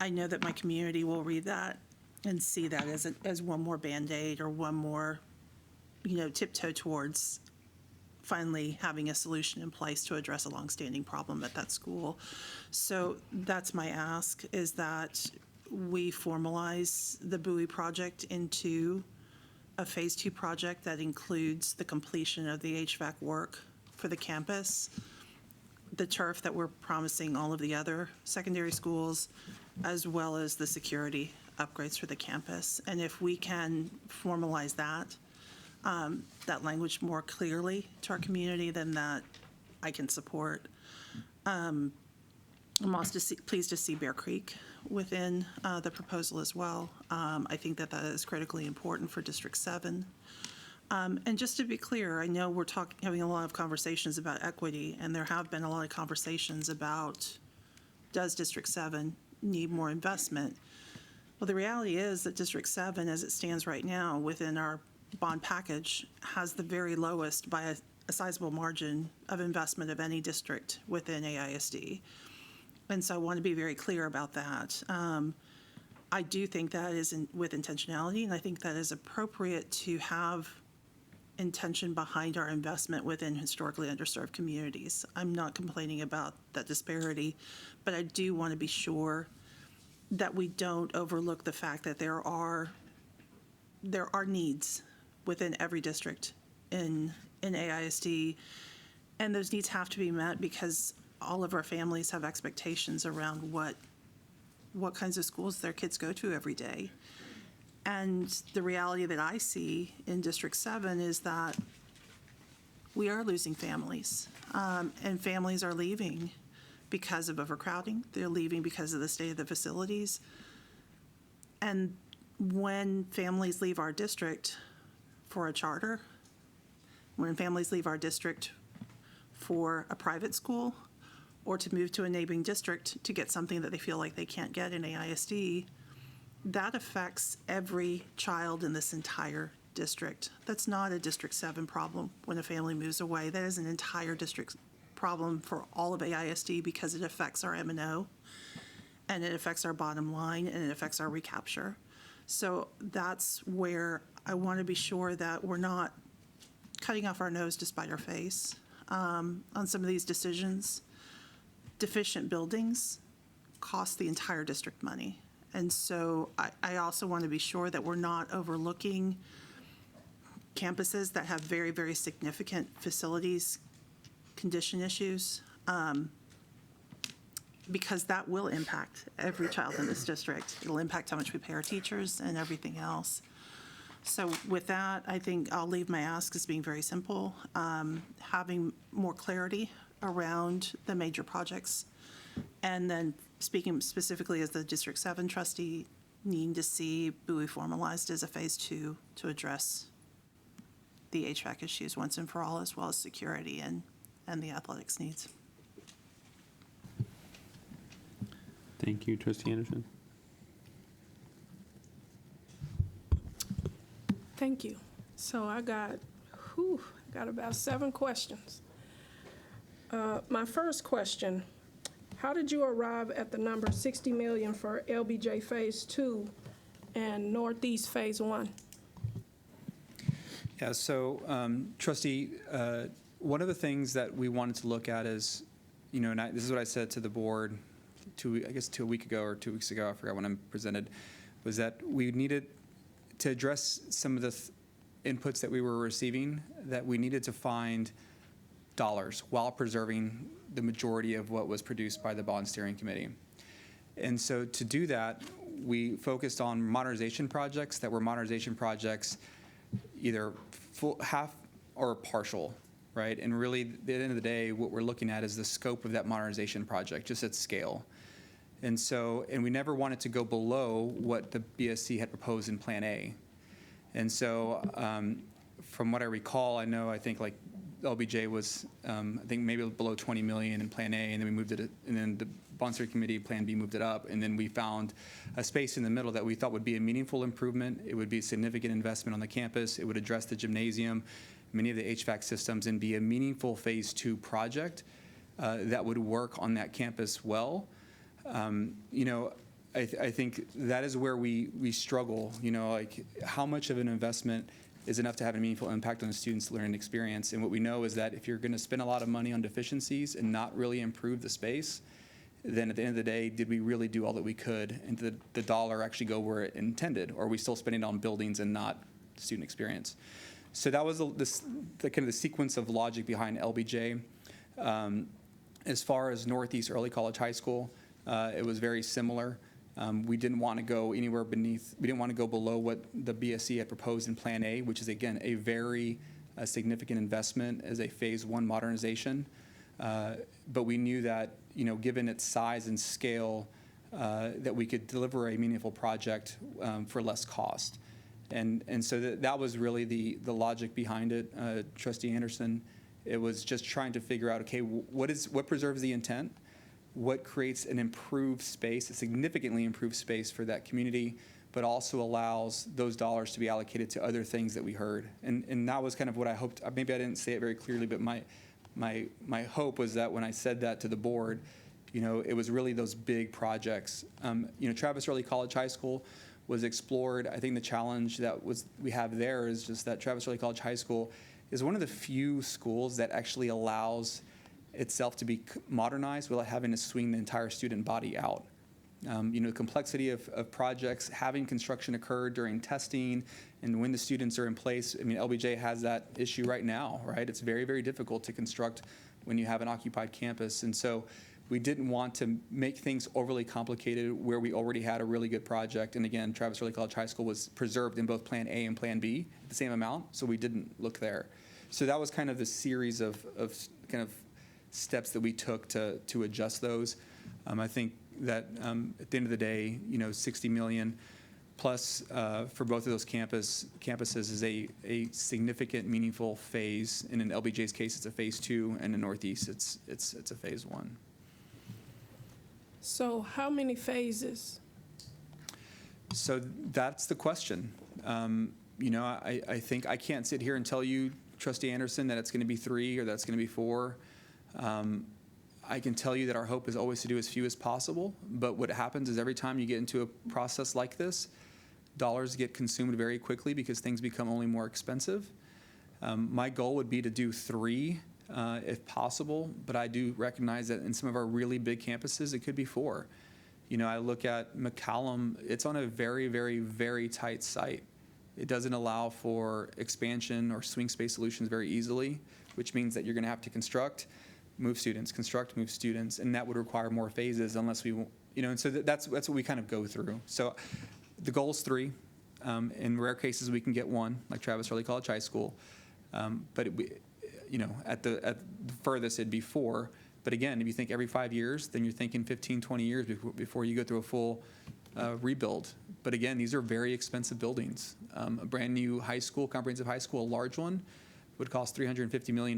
I know that my community will read that and see that as one more Band-Aid or one more, tiptoe towards finally having a solution in place to address a longstanding problem at that school. So that's my ask, is that we formalize the Bowie project into a Phase 2 project that includes the completion of the HVAC work for the campus, the turf that we're promising all of the other secondary schools, as well as the security upgrades for the campus. And if we can formalize that language more clearly to our community, then that I can support. I'm also pleased to see Bear Creek within the proposal as well. I think that is critically important for District 7. And just to be clear, I know we're having a lot of conversations about equity, and there have been a lot of conversations about, does District 7 need more investment? Well, the reality is that District 7, as it stands right now within our bond package, has the very lowest by a sizable margin of investment of any district within AISD. And so I want to be very clear about that. I do think that is with intentionality, and I think that is appropriate to have intention behind our investment within historically underserved communities. I'm not complaining about that disparity, but I do want to be sure that we don't overlook the fact that there are needs within every district in AISD, and those needs have to be met because all of our families have expectations around what kinds of schools their kids go to every day. And the reality that I see in District 7 is that we are losing families, and families are leaving because of overcrowding. They're leaving because of the state of the facilities. And when families leave our district for a charter, when families leave our district for a private school, or to move to a neighboring district to get something that they feel like they can't get in AISD, that affects every child in this entire district. That's not a District 7 problem when a family moves away. That is an entire district problem for all of AISD because it affects our M&O, and it affects our bottom line, and it affects our recapture. So that's where I want to be sure that we're not cutting off our nose to spite our face on some of these decisions. Deficient buildings cost the entire district money. And so I also want to be sure that we're not overlooking campuses that have very, very significant facilities condition issues, because that will impact every child in this district. It'll impact how much we pay our teachers and everything else. So with that, I think I'll leave my ask as being very simple, having more clarity around the major projects, and then speaking specifically as the District 7 trustee, needing to see Bowie formalized as a phase 2 to address the HVAC issues once and for all, as well as security and the athletics needs. Thank you, Trustee Anderson. Thank you. So I got about 7 questions. My first question, how did you arrive at the number 60 million for LBJ Phase 2 and Northeast Phase 1? Yeah, so Trustee, one of the things that we wanted to look at is, and this is what I said to the board 2 weeks ago or 2 weeks ago, I forgot when I presented, was that we needed to address some of the inputs that we were receiving, that we needed to find dollars while preserving the majority of what was produced by the bond steering committee. And so to do that, we focused on modernization projects that were modernization projects either full, half or partial, right? And really, at the end of the day, what we're looking at is the scope of that modernization project, just at scale. And so, and we never wanted to go below what the BSC had proposed in Plan A. And so, from what I recall, I think like LBJ was, I think maybe below 20 million in Plan A, and then we moved it, and then the Bond Steering Committee, Plan B, moved it up, and then we found a space in the middle that we thought would be a meaningful improvement. It would be a significant investment on the campus. It would address the gymnasium, many of the HVAC systems, and be a meaningful Phase 2 project that would work on that campus well. I think that is where we struggle, like how much of an investment is enough to have a meaningful impact on the students' learning experience. And what we know is that if you're going to spend a lot of money on deficiencies and not really improve the space, then at the end of the day, did we really do all that we could? And did the dollar actually go where it intended? Or are we still spending it on buildings and not student experience? So that was the kind of the sequence of logic behind LBJ. As far as Northeast Early College High School, it was very similar. We didn't want to go anywhere beneath, we didn't want to go below what the BSC had proposed in Plan A, which is, again, a very significant investment as a Phase 1 modernization. But we knew that, given its size and scale, that we could deliver a meaningful project for less cost. And so that was really the logic behind it, Trustee Anderson. It was just trying to figure out, okay, what preserves the intent? What creates an improved space, a significantly improved space for that community, but also allows those dollars to be allocated to other things that we heard. And that was kind of what I hoped. Maybe I didn't say it very clearly, but my hope was that when I said that to the board, it was really those big projects. Travis Early College High School was explored. I think the challenge that we have there is just that Travis Early College High School is one of the few schools that actually allows itself to be modernized without having to swing the entire student body out. The complexity of projects, having construction occur during testing and when the students are in place. LBJ has that issue right now, right? It's very, very difficult to construct when you have an occupied campus. And so we didn't want to make things overly complicated where we already had a really good project. And again, Travis Early College High School was preserved in both Plan A and Plan B at the same amount, so we didn't look there. So that was kind of the series of kind of steps that we took to adjust those. I think that at the end of the day, 60 million plus for both of those campuses is a significant, meaningful phase. And in LBJ's case, it's a phase 2, and in Northeast, it's a phase 1. So how many phases? So that's the question. I think I can't sit here and tell you, Trustee Anderson, that it's going to be 3 or that's going to be 4. I can tell you that our hope is always to do as few as possible, but what happens is every time you get into a process like this, dollars get consumed very quickly because things become only more expensive. My goal would be to do 3 if possible, but I do recognize that in some of our really big campuses, it could be 4. I look at McCallum, it's on a very, very, very tight site. It doesn't allow for expansion or swing space solutions very easily, which means that you're going to have to construct, move students, construct, move students, and that would require more phases unless we, and so that's what we kind of go through. So the goal is 3. In rare cases, we can get 1, like Travis Early College High School. But at the furthest, it'd be 4. But again, if you think every 5 years, then you're thinking 15, 20 years before you go through a full rebuild. But again, these are very expensive buildings. A brand new high school, comprehensive high school, a large one, would cost $350 million.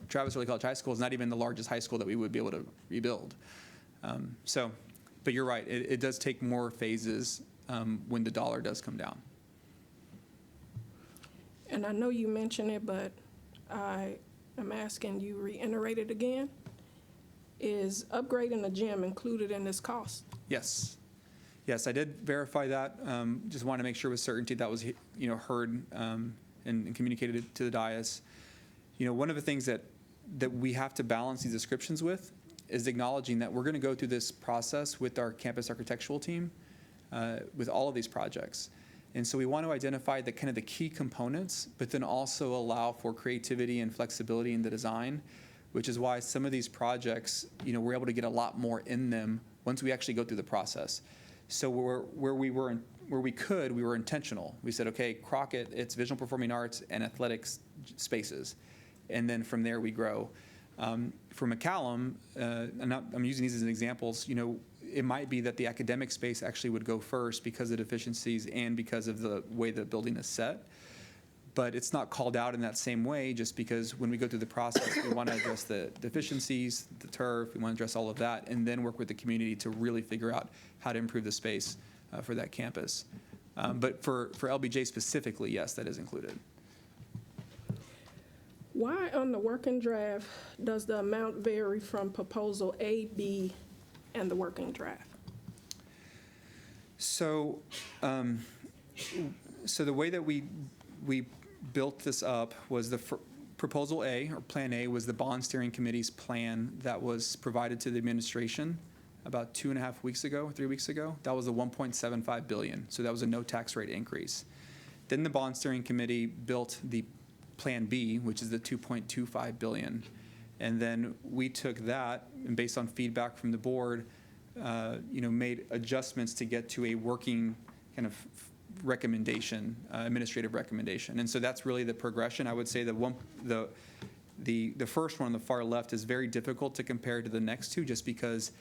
Travis Early College High School is not even the largest high school that we would be able to rebuild. But you're right, it does take more phases when the dollar does come down. And I know you mentioned it, but I am asking you reiterate it again. Is upgrading the gym included in this cost? Yes. Yes, I did verify that. Just want to make sure with certainty that was heard and communicated to the dais. One of the things that we have to balance these descriptions with is acknowledging that we're going to go through this process with our campus architectural team with all of these projects. And so we want to identify the kind of the key components, but then also allow for creativity and flexibility in the design, which is why some of these projects, we're able to get a lot more in them once we actually go through the process. So where we were intentional. We said, okay, Crockett, it's visual performing arts and athletics spaces. And then from there we grow. For McCallum, I'm using these as examples, it might be that the academic space actually would go first because of deficiencies and because of the way the building is set. But it's not called out in that same way just because when we go through the process, we want to address the deficiencies, the turf, we want to address all of that, and then work with the community to really figure out how to improve the space for that campus. But for LBJ specifically, yes, that is included. Why on the working draft does the amount vary from proposal A, B, and the working draft? So, so the way that we built this up was proposal A, or Plan A, was the bond steering committee's plan that was provided to the administration about 2.5 weeks ago, 3 weeks ago. That was the $1.75 billion. So that was a no tax rate increase. Then the bond steering committee built the Plan B, which is the $2.25 billion. And then we took that, and based on feedback from the board, made adjustments to get to a working kind of recommendation, administrative recommendation. And so that's really the progression. I would say the first one on the far left is very difficult to compare to the next two just because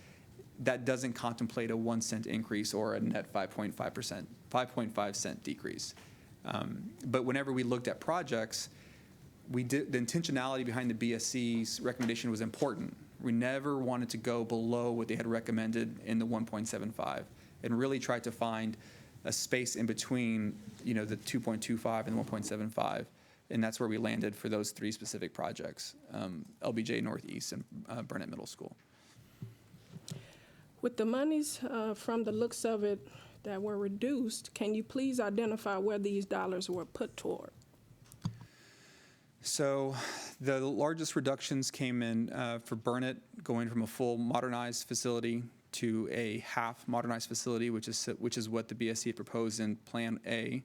that doesn't contemplate a 1 cent increase or a net 5.5 cent decrease. But whenever we looked at projects, the intentionality behind the BSC's recommendation was important. We never wanted to go below what they had recommended in the 1.75 and really tried to find a space in between, the 2.25 and the 1.75. And that's where we landed for those 3 specific projects, LBJ Northeast and Burnett Middle School. With the monies from the looks of it that were reduced, can you please identify where these dollars were put toward? So the largest reductions came in for Burnett, going from a full modernized facility to a half modernized facility, which is what the BSC had proposed in Plan A.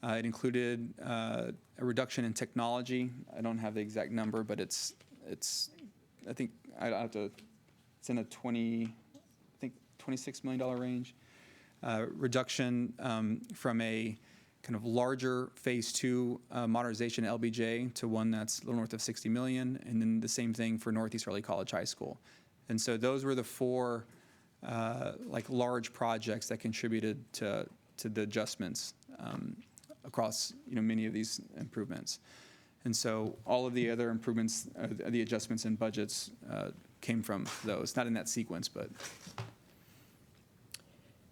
It included a reduction in technology. I don't have the exact number, but it's I think it's in a $26 million range. Reduction from a kind of larger Phase 2 modernization LBJ to one that's a little north of 60 million, and then the same thing for Northeast Early College High School. And so those were the four like large projects that contributed to the adjustments across many of these improvements. And so all of the other improvements, the adjustments in budgets came from those, not in that sequence, but.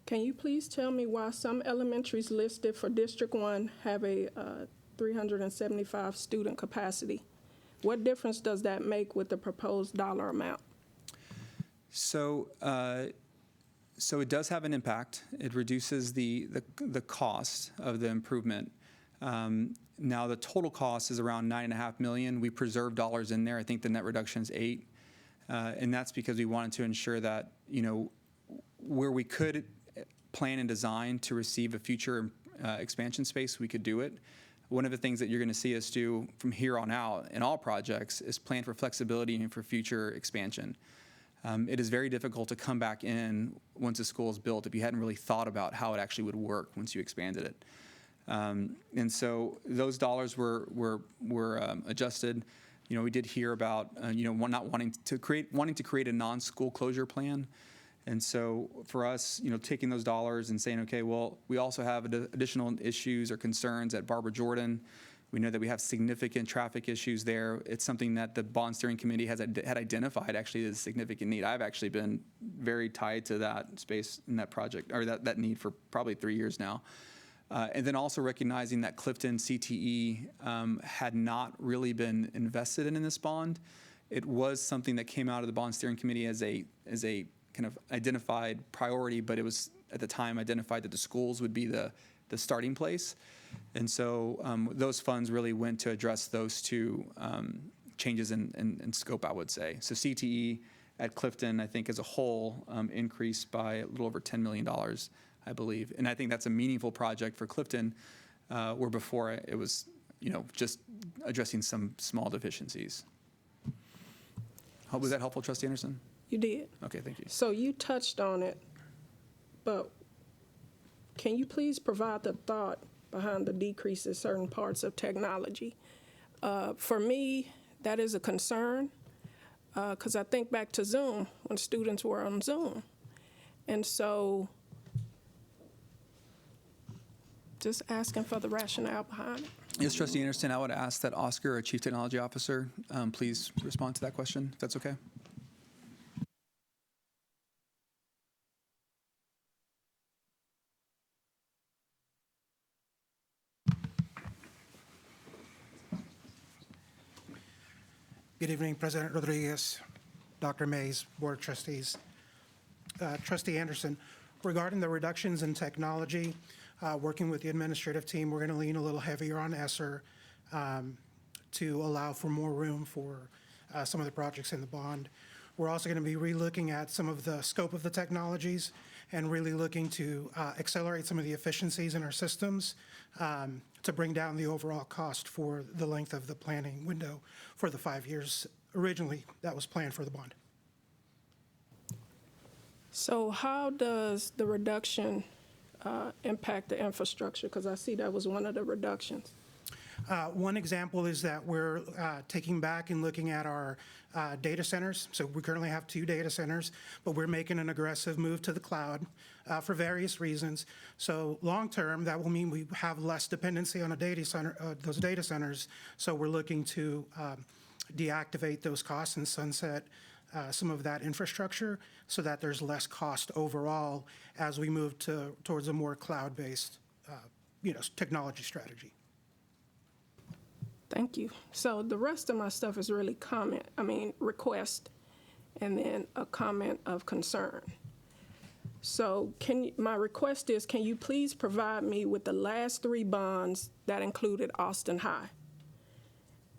Can you please tell me why some elementaries listed for District 1 have a 375 student capacity? What difference does that make with the proposed dollar amount? So it does have an impact. It reduces the cost of the improvement. Now the total cost is around $9.5 million. We preserve dollars in there. I think the net reduction is $8 million. And that's because we wanted to ensure that, where we could plan and design to receive a future expansion space, we could do it. One of the things that you're going to see us do from here on out in all projects is plan for flexibility and for future expansion. It is very difficult to come back in once a school is built if you hadn't really thought about how it actually would work once you expanded it. And so those dollars were adjusted. We did hear about not wanting to create a non-school closure plan. And so for us, taking those dollars and saying, okay, well, we also have additional issues or concerns at Barbara Jordan. We know that we have significant traffic issues there. It's something that the bond steering committee had identified actually as a significant need. I've actually been very tied to that space in that project, or that need for probably 3 years now. And then also recognizing that Clifton CTE had not really been invested in this bond. It was something that came out of the bond steering committee as a kind of identified priority, but it was at the time identified that the schools would be the starting place. And so those funds really went to address those two changes in scope, I would say. So CTE at Clifton, I think as a whole, increased by a little over $10 million, I believe. And I think that's a meaningful project for Clifton, where before it was, just addressing some small deficiencies. Was that helpful, Trustee Anderson? You did. Okay, thank you. So you touched on it, but can you please provide the thought behind the decrease in certain parts of technology? For me, that is a concern, because I think back to Zoom, when students were on Zoom. And so just asking for the rationale behind it. Yes, Trustee Anderson, I would ask that Oscar, our Chief Technology Officer, please respond to that question, if that's okay. Good evening, President Rodriguez, Dr. Mays, Board of Trustees. Trustee Anderson, regarding the reductions in technology, working with the administrative team, we're going to lean a little heavier on ESSER to allow for more room for some of the projects in the bond. We're also going to be relooking at some of the scope of the technologies and really looking to accelerate some of the efficiencies in our systems to bring down the overall cost for the length of the planning window for the 5 years originally that was planned for the bond. So how does the reduction impact the infrastructure? Because I see that was one of the reductions. One example is that we're taking back and looking at our data centers. So we currently have 2 data centers, but we're making an aggressive move to the cloud for various reasons. So long term, that will mean we have less dependency on a data center, those data centers. So we're looking to deactivate those costs and sunset some of that infrastructure so that there's less cost overall as we move towards a more cloud-based technology strategy. Thank you. So the rest of my stuff is really request, and then a comment of concern. So my request is, can you please provide me with the last 3 bonds that included Austin High?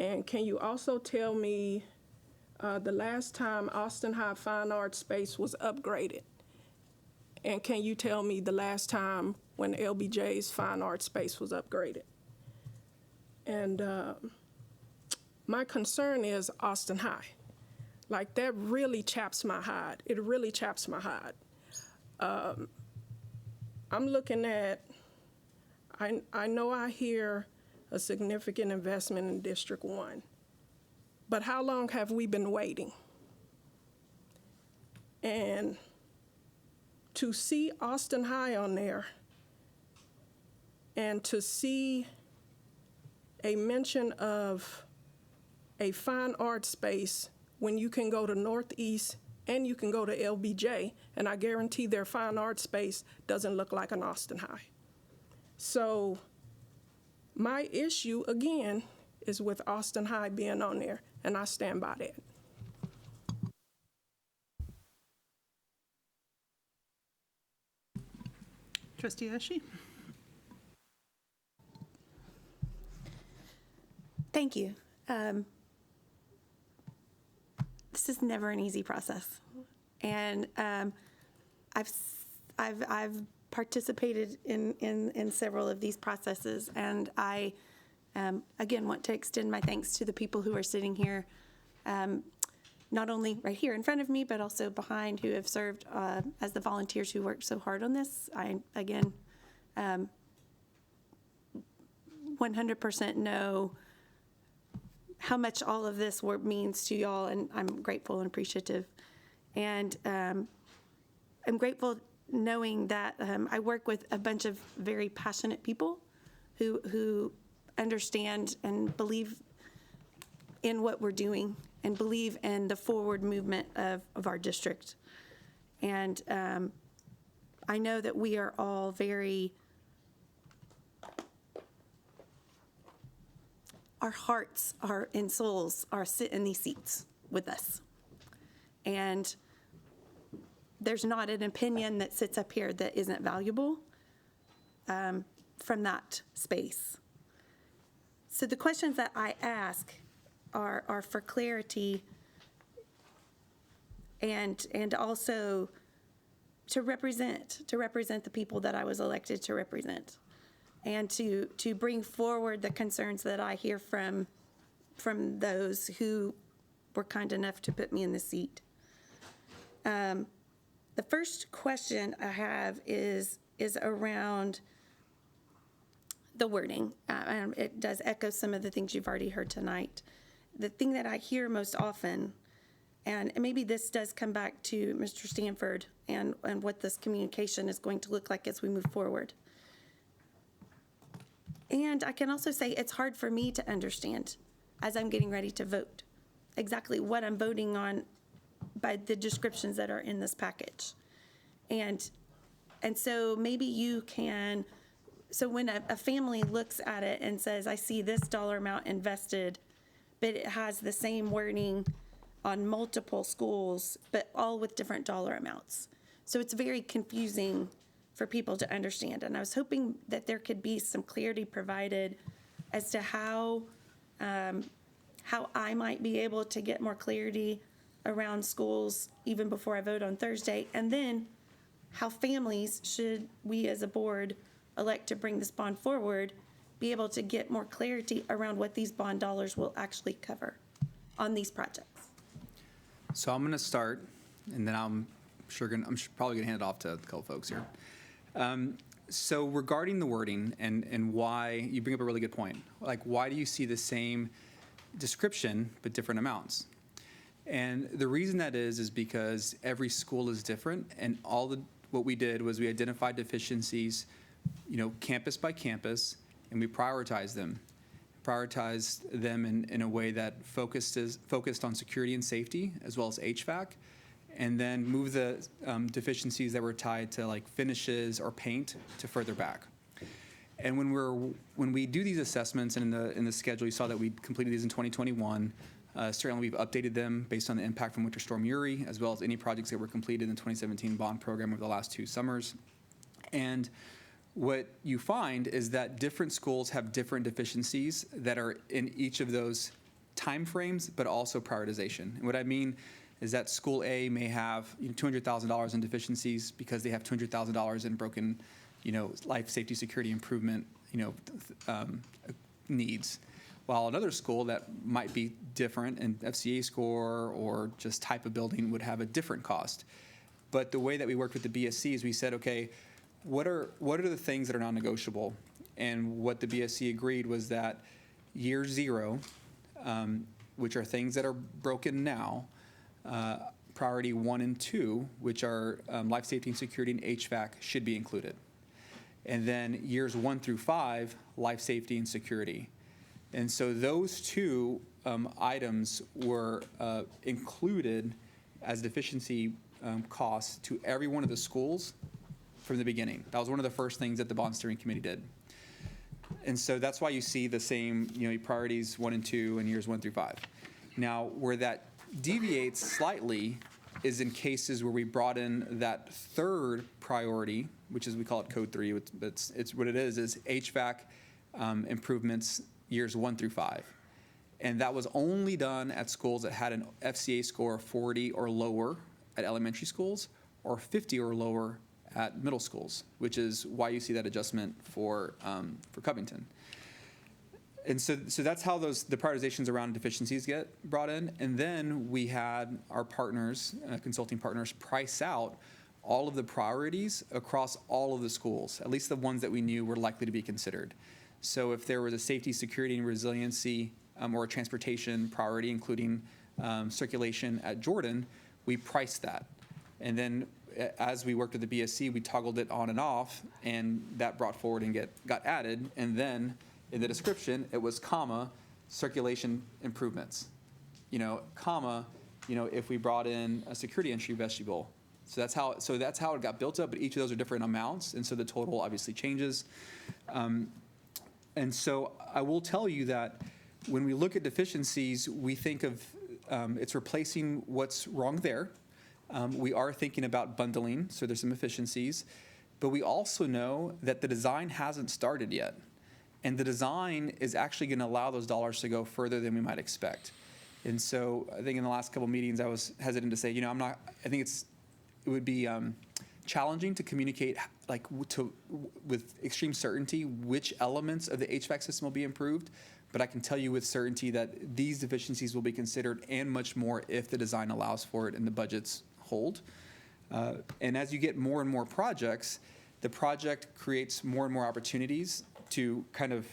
And can you also tell me the last time Austin High Fine Arts space was upgraded? And can you tell me the last time when LBJ's Fine Arts space was upgraded? And my concern is Austin High. Like, that really chaps my hide. It really chaps my hide. I'm looking at I know I hear a significant investment in District 1, but how long have we been waiting? And to see Austin High on there and to see a mention of a fine art space when you can go to Northeast and you can go to LBJ, and I guarantee their fine art space doesn't look like an Austin High. So my issue, again, is with Austin High being on there, and I stand by that. Trustee Eshy? Thank you. This is never an easy process, and I've participated in several of these processes, and I again want to extend my thanks to the people who are sitting here, not only right here in front of me, but also behind, who have served as the volunteers who worked so hard on this. I again 100% know how much all of this work means to y'all, and I'm grateful and appreciative. And I'm grateful knowing that I work with a bunch of very passionate people who understand and believe in what we're doing and believe in the forward movement of our district. And I know that we are all very, our hearts and souls are sit in these seats with us. And there's not an opinion that sits up here that isn't valuable from that space. So the questions that I ask are for clarity and also to represent the people that I was elected to represent, and to bring forward the concerns that I hear from those who were kind enough to put me in the seat. The first question I have is around the wording. It does echo some of the things you've already heard tonight. The thing that I hear most often, and maybe this does come back to Mr. Stanford and what this communication is going to look like as we move forward. And I can also say it's hard for me to understand as I'm getting ready to vote exactly what I'm voting on by the descriptions that are in this package. And so maybe you can, so when a family looks at it and says, I see this dollar amount invested, but it has the same wording on multiple schools, but all with different dollar amounts. So it's very confusing for people to understand. And I was hoping that there could be some clarity provided as to how I might be able to get more clarity around schools even before I vote on Thursday, and then how families, should we as a board elect to bring this bond forward, be able to get more clarity around what these bond dollars will actually cover on these projects. So I'm going to start, and then I'm probably going to hand it off to a couple folks here. So regarding the wording and why, you bring up a really good point. Like, why do you see the same description but different amounts? And the reason that is because every school is different, and what we did was we identified deficiencies, campus by campus, and we prioritized them in a way that focused on security and safety as well as HVAC, and then move the deficiencies that were tied to like finishes or paint to further back. And when we do these assessments, and in the schedule you saw that we completed these in 2021. Certainly we've updated them based on the impact from Winter Storm Uri, as well as any projects that were completed in the 2017 bond program over the last 2 summers. And what you find is that different schools have different deficiencies that are in each of those timeframes, but also prioritization. And what I mean is that school A may have $200,000 in deficiencies because they have $200,000 in broken, life safety security improvement, needs. While another school that might be different in FCA score or just type of building would have a different cost. But the way that we worked with the BSC is we said, okay, what are the things that are non-negotiable? And what the BSC agreed was that year 0, which are things that are broken now, priority 1 and 2, which are life safety and security and HVAC, should be included. And then years 1 through 5, life safety and security. And so those two items were included as deficiency costs to every one of the schools from the beginning. That was one of the first things that the bond steering committee did. And so that's why you see the same, priorities 1 and 2 and years 1 through 5. Now, where that deviates slightly is in cases where we brought in that third priority, which is, we call it code 3, but it's what it is HVAC improvements years 1 through 5. And that was only done at schools that had an FCA score of 40 or lower at elementary schools, or 50 or lower at middle schools, which is why you see that adjustment for Covington. And so that's how the prioritizations around deficiencies get brought in. And then we had our partners, consulting partners, price out all of the priorities across all of the schools, at least the ones that we knew were likely to be considered. So if there was a safety, security, and resiliency or a transportation priority, including circulation at Jordan, we priced that. And then as we worked with the BSC, we toggled it on and off, and that brought forward and got added. And then in the description, it was comma, circulation improvements, comma, if we brought in a security entry vestibule. So that's how it got built up, but each of those are different amounts, and so the total obviously changes. And so I will tell you that when we look at deficiencies, we think of it's replacing what's wrong there. We are thinking about bundling, so there's some efficiencies, but we also know that the design hasn't started yet. And the design is actually going to allow those dollars to go further than we might expect. And so I think in the last couple of meetings, I was hesitant to say, I think it would be challenging to communicate with extreme certainty which elements of the HVAC system will be improved. But I can tell you with certainty that these deficiencies will be considered, and much more if the design allows for it and the budgets hold. And as you get more and more projects, the project creates more and more opportunities to kind of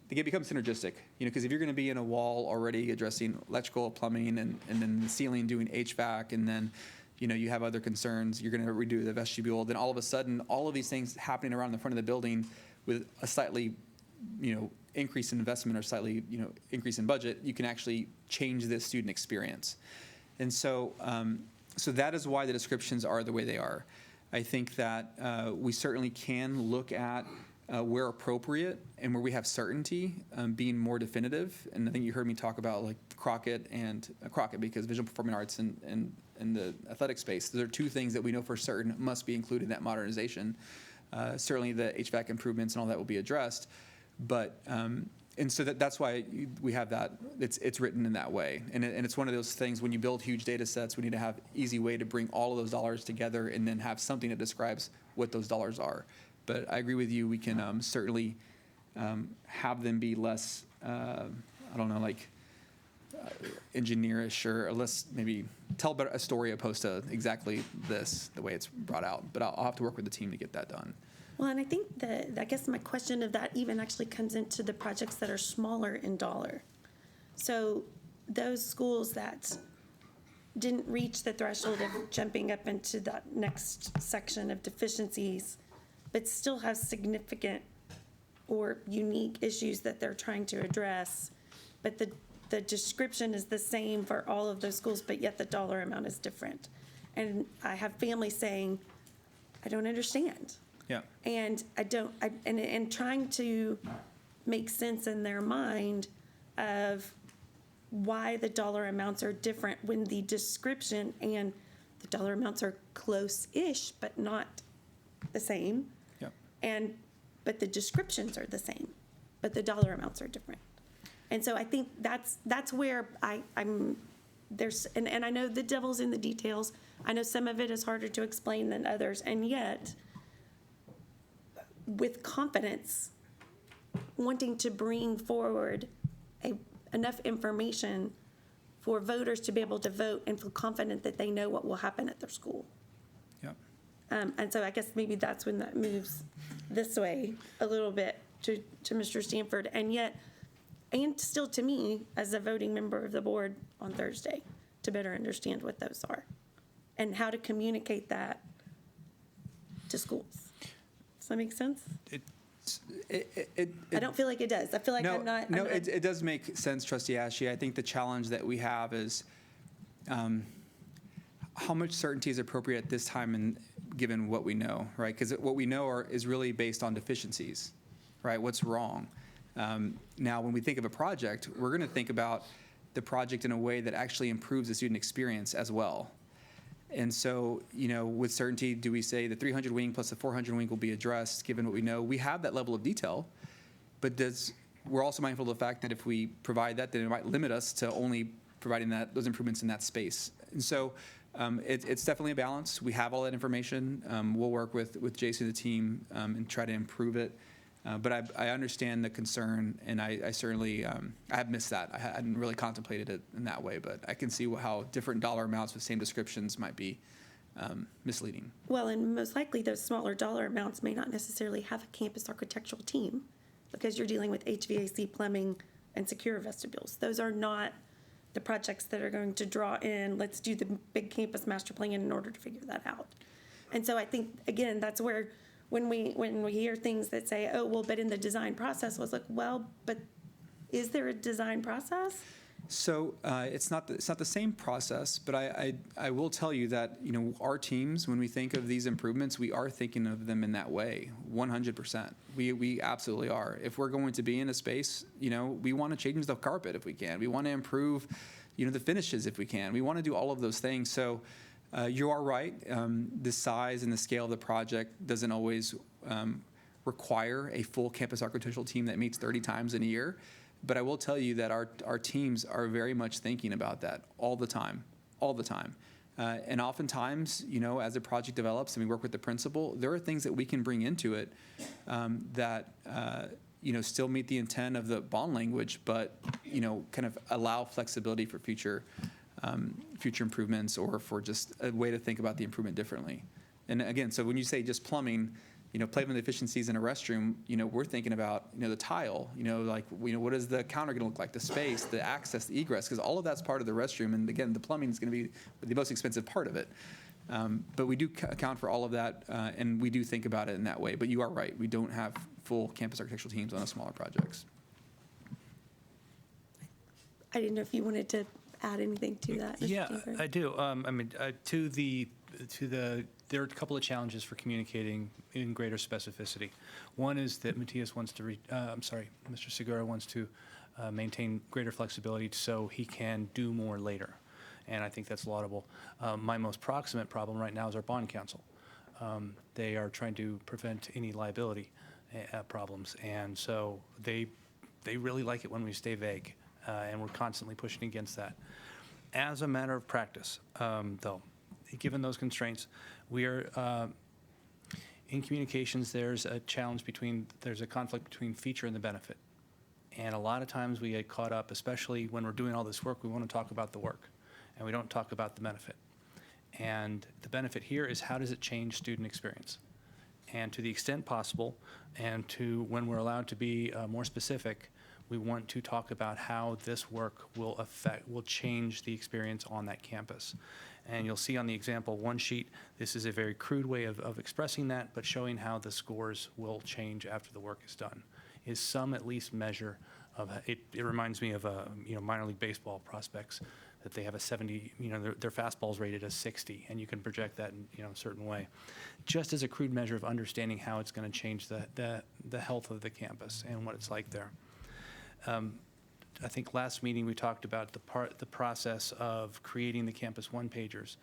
become synergistic. Because if you're going to be in a wall already addressing electrical, plumbing, and then the ceiling doing HVAC, and then you have other concerns, you're going to redo the vestibule, then all of a sudden, all of these things happening around the front of the building with a slightly, increase in investment or slightly, increase in budget, you can actually change the student experience. And so, so that is why the descriptions are the way they are. I think that we certainly can look at where appropriate and where we have certainty being more definitive. And I think you heard me talk about like Crockett because visual performing arts and the athletic space, those are two things that we know for certain must be included in that modernization. Certainly the HVAC improvements and all that will be addressed. But and so that's why we have that. It's written in that way, and it's one of those things when you build huge data sets, we need to have easy way to bring all of those dollars together and then have something that describes what those dollars are. But I agree with you. We can certainly have them be less, engineerish or less maybe tell a story opposed to exactly the way it's brought out. But I'll have to work with the team to get that done. Well, and I think I guess my question of that even actually comes into the projects that are smaller in dollar. So those schools that didn't reach the threshold of jumping up into that next section of deficiencies, but still have significant or unique issues that they're trying to address, but the description is the same for all of those schools, but yet the dollar amount is different. And I have families saying, I don't understand. Yeah. And and trying to make sense in their mind of why the dollar amounts are different when the description and the dollar amounts are close-ish, but not the same. Yeah. But the descriptions are the same, but the dollar amounts are different. And so I think that's where I'm there's and I know the devil's in the details. I know some of it is harder to explain than others, and yet with confidence, wanting to bring forward enough information for voters to be able to vote and feel confident that they know what will happen at their school. Yep. And so I guess maybe that's when that moves this way a little bit to Mr. Stanford, and yet, and still to me, as a voting member of the board on Thursday, to better understand what those are and how to communicate that to schools. Does that make sense? I don't feel like it does. I feel like I'm not. It does make sense, Trustee Ashe. I think the challenge that we have is how much certainty is appropriate at this time, and given what we know, right? Because what we know is really based on deficiencies, right? What's wrong? Now, when we think of a project, we're going to think about the project in a way that actually improves the student experience as well. And so, with certainty, do we say the 300 wing plus the 400 wing will be addressed, given what we know? We have that level of detail, but we're also mindful of the fact that if we provide that, then it might limit us to only providing those improvements in that space. And so it's definitely a balance. We have all that information. We'll work with Jason and the team and try to improve it. But I understand the concern, and I certainly I have missed that. I hadn't really contemplated it in that way, but I can see how different dollar amounts with same descriptions might be misleading. Well, and most likely those smaller dollar amounts may not necessarily have a campus architectural team, because you're dealing with HVAC, plumbing, and secure vestibules. Those are not the projects that are going to draw in, let's do the big campus master plan in order to figure that out. And so I think, again, that's where when we hear things that say, oh, well, but in the design process, I was like, well, but is there a design process? So it's not the same process, but I will tell you that our teams, when we think of these improvements, we are thinking of them in that way, 100%. We absolutely are. If we're going to be in a space, we want to change the carpet if we can. We want to improve, the finishes if we can. We want to do all of those things. So you are right. The size and the scale of the project doesn't always require a full campus architectural team that meets 30 times in a year. But I will tell you that our teams are very much thinking about that all the time. And oftentimes, as a project develops and we work with the principal, there are things that we can bring into it that, still meet the intent of the bond language, but, kind of allow flexibility for future improvements, or for just a way to think about the improvement differently. And again, so when you say just plumbing, pavement efficiencies in a restroom, we're thinking about, the tile, what is the counter going to look like, the space, the access, the egress, because all of that's part of the restroom. And again, the plumbing is going to be the most expensive part of it. But we do account for all of that, and we do think about it in that way. But you are right. We don't have full campus architectural teams on the smaller projects. I didn't know if you wanted to add anything to that, Mr. Yeah, Stanford. I do. There are a couple of challenges for communicating in greater specificity. One is that Mr. Segura wants to maintain greater flexibility so he can do more later. And I think that's laudable. My most proximate problem right now is our bond counsel. They are trying to prevent any liability problems. And so they really like it when we stay vague, and we're constantly pushing against that. As a matter of practice, though, given those constraints, we are in communications. There's a conflict between feature and the benefit, and a lot of times we get caught up, especially when we're doing all this work. We want to talk about the work, and we don't talk about the benefit. And the benefit here is, how does it change student experience? And to the extent possible, and to when we're allowed to be more specific, we want to talk about how this work will change the experience on that campus. And you'll see on the example one sheet, this is a very crude way of expressing that, but showing how the scores will change after the work is done. Is some at least measure of it. It reminds me of minor league baseball prospects, that they have a 70, their fastball's rated as 60, and you can project that in a certain way. Just as a crude measure of understanding how it's going to change the health of the campus and what it's like there. I think last meeting we talked about the process of creating the campus one-pagers.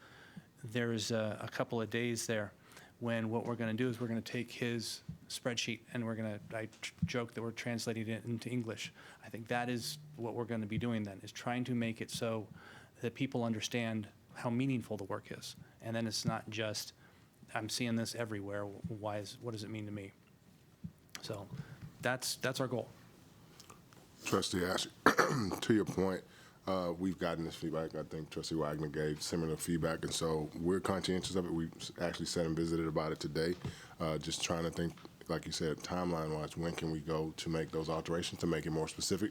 There's a couple of days there when what we're going to do is we're going to take his spreadsheet and I joke that we're translating it into English. I think that is what we're going to be doing then, is trying to make it so that people understand how meaningful the work is. And then it's not just, I'm seeing this everywhere, what does it mean to me? So that's our goal. Trustee Ashe, to your point, we've gotten this feedback. I think Trustee Wagner gave similar feedback, and so we're conscientious of it. We actually sat and visited about it today, just trying to think like you said, timeline-wise, when can we go to make those alterations to make it more specific,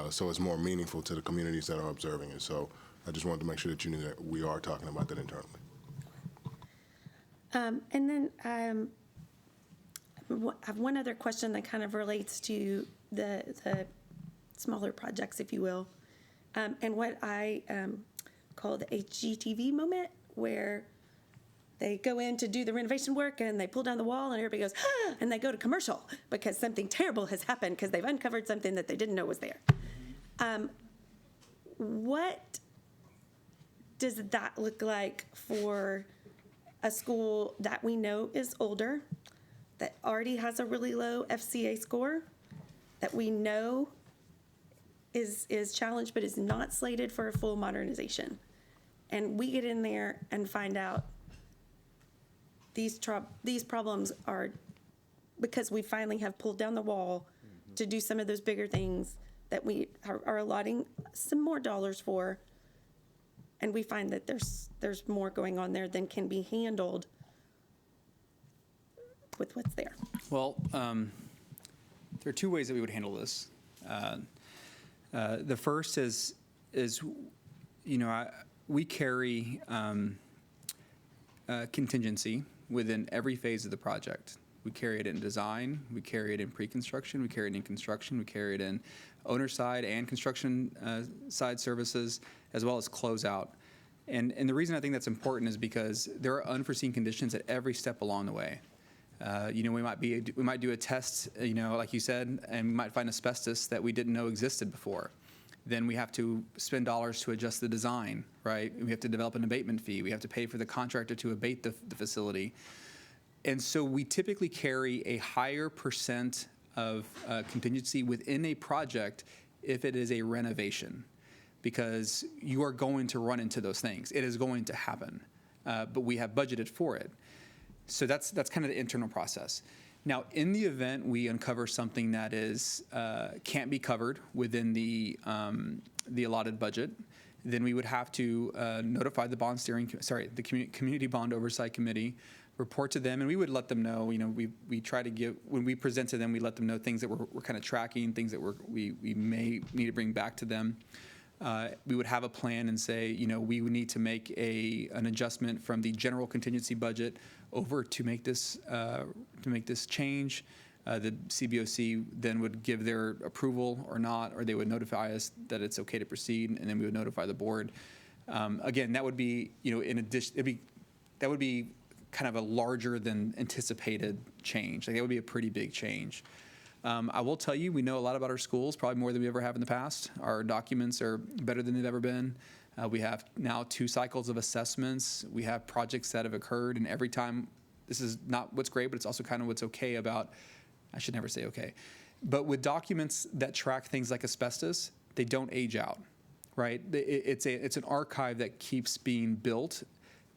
so it's more meaningful to the communities that are observing it. So I just wanted to make sure that you knew that we are talking about that internally. And then I have one other question that kind of relates to the smaller projects, if you will, and what I call the HGTV moment, where they go in to do the renovation work and they pull down the wall and everybody goes, ah, and they go to commercial because something terrible has happened because they've uncovered something that they didn't know was there. What does that look like for a school that we know is older, that already has a really low FCA score, that we know is challenged but is not slated for a full modernization? And we get in there and find out these problems are because we finally have pulled down the wall to do some of those bigger things that we are allotting some more dollars for, and we find that there's more going on there than can be handled with what's there. Well, there are two ways that we would handle this. The first is we carry contingency within every phase of the project. We carry it in design, we carry it in pre-construction, we carry it in construction, we carry it in owner side and construction side services, as well as closeout. And the reason I think that's important is because there are unforeseen conditions at every step along the way. We might do a test, like you said, and we might find asbestos that we didn't know existed before. Then we have to spend dollars to adjust the design, right? We have to develop an abatement fee. We have to pay for the contractor to abate the facility. And so we typically carry a higher percent of contingency within a project if it is a renovation, because you are going to run into those things. It is going to happen, but we have budgeted for it. So that's kind of the internal process. Now, in the event we uncover something that is can't be covered within the allotted budget, then we would have to notify the the Community Bond Oversight Committee, report to them, and we would let them know. We try to give, when we present to them, we let them know things that we're kind of tracking, things that we may need to bring back to them. We would have a plan and say, we would need to make an adjustment from the general contingency budget over to make this change. The CBOC then would give their approval or not, or they would notify us that it's okay to proceed, and then we would notify the board. Again, that would be, in addition, that would be kind of a larger than anticipated change. Like, that would be a pretty big change. I will tell you, we know a lot about our schools, probably more than we ever have in the past. Our documents are better than they've ever been. We have now 2 cycles of assessments. We have projects that have occurred, and every time, this is not what's great, but it's also kind of what's okay about, I should never say okay, but with documents that track things like asbestos, they don't age out, right? It's an archive that keeps being built,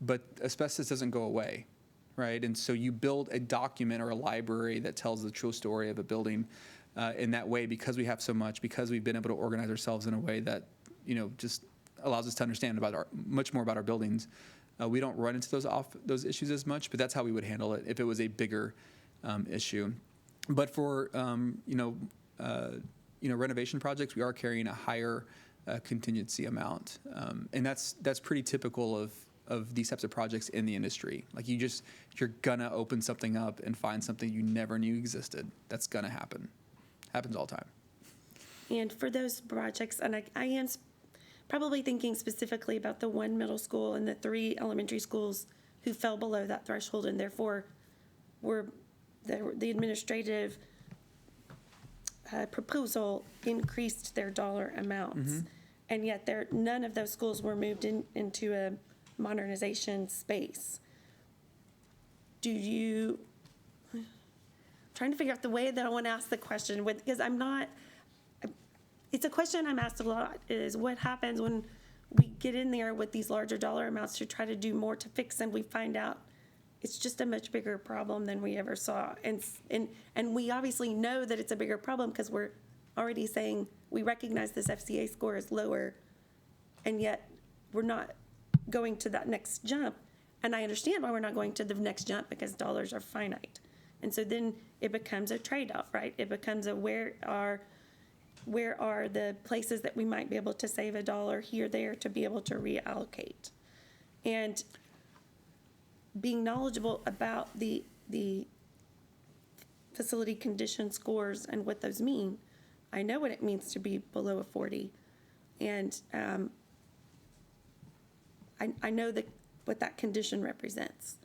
but asbestos doesn't go away. Right, and so you build a document or a library that tells the true story of a building in that way, because we have so much, because we've been able to organize ourselves in a way that just allows us to understand much more about our buildings. We don't run into those issues as much, but that's how we would handle it if it was a bigger issue. But for renovation projects, we are carrying a higher contingency amount, and that's pretty typical of these types of projects in the industry. Like, you're gonna open something up and find something you never knew existed. That's gonna happen. Happens all the time. And for those projects, and I am probably thinking specifically about the 1 middle school and the 3 elementary schools who fell below that threshold, and therefore the administrative proposal increased their dollar amounts. Mm-hmm. And yet none of those schools were moved into a modernization space. Trying to figure out the way that I want to ask the question, because it's a question I'm asked a lot, is what happens when we get in there with these larger dollar amounts to try to do more to fix, and we find out it's just a much bigger problem than we ever saw. And we obviously know that it's a bigger problem because we're already saying we recognize this FCA score is lower, and yet we're not going to that next jump. And I understand why we're not going to the next jump, because dollars are finite. And so then it becomes a trade-off, right? It becomes a where are the places that we might be able to save $1 here, there to be able to reallocate? And being knowledgeable about the facility condition scores and what those mean, I know what it means to be below a 40. And I know what that condition represents.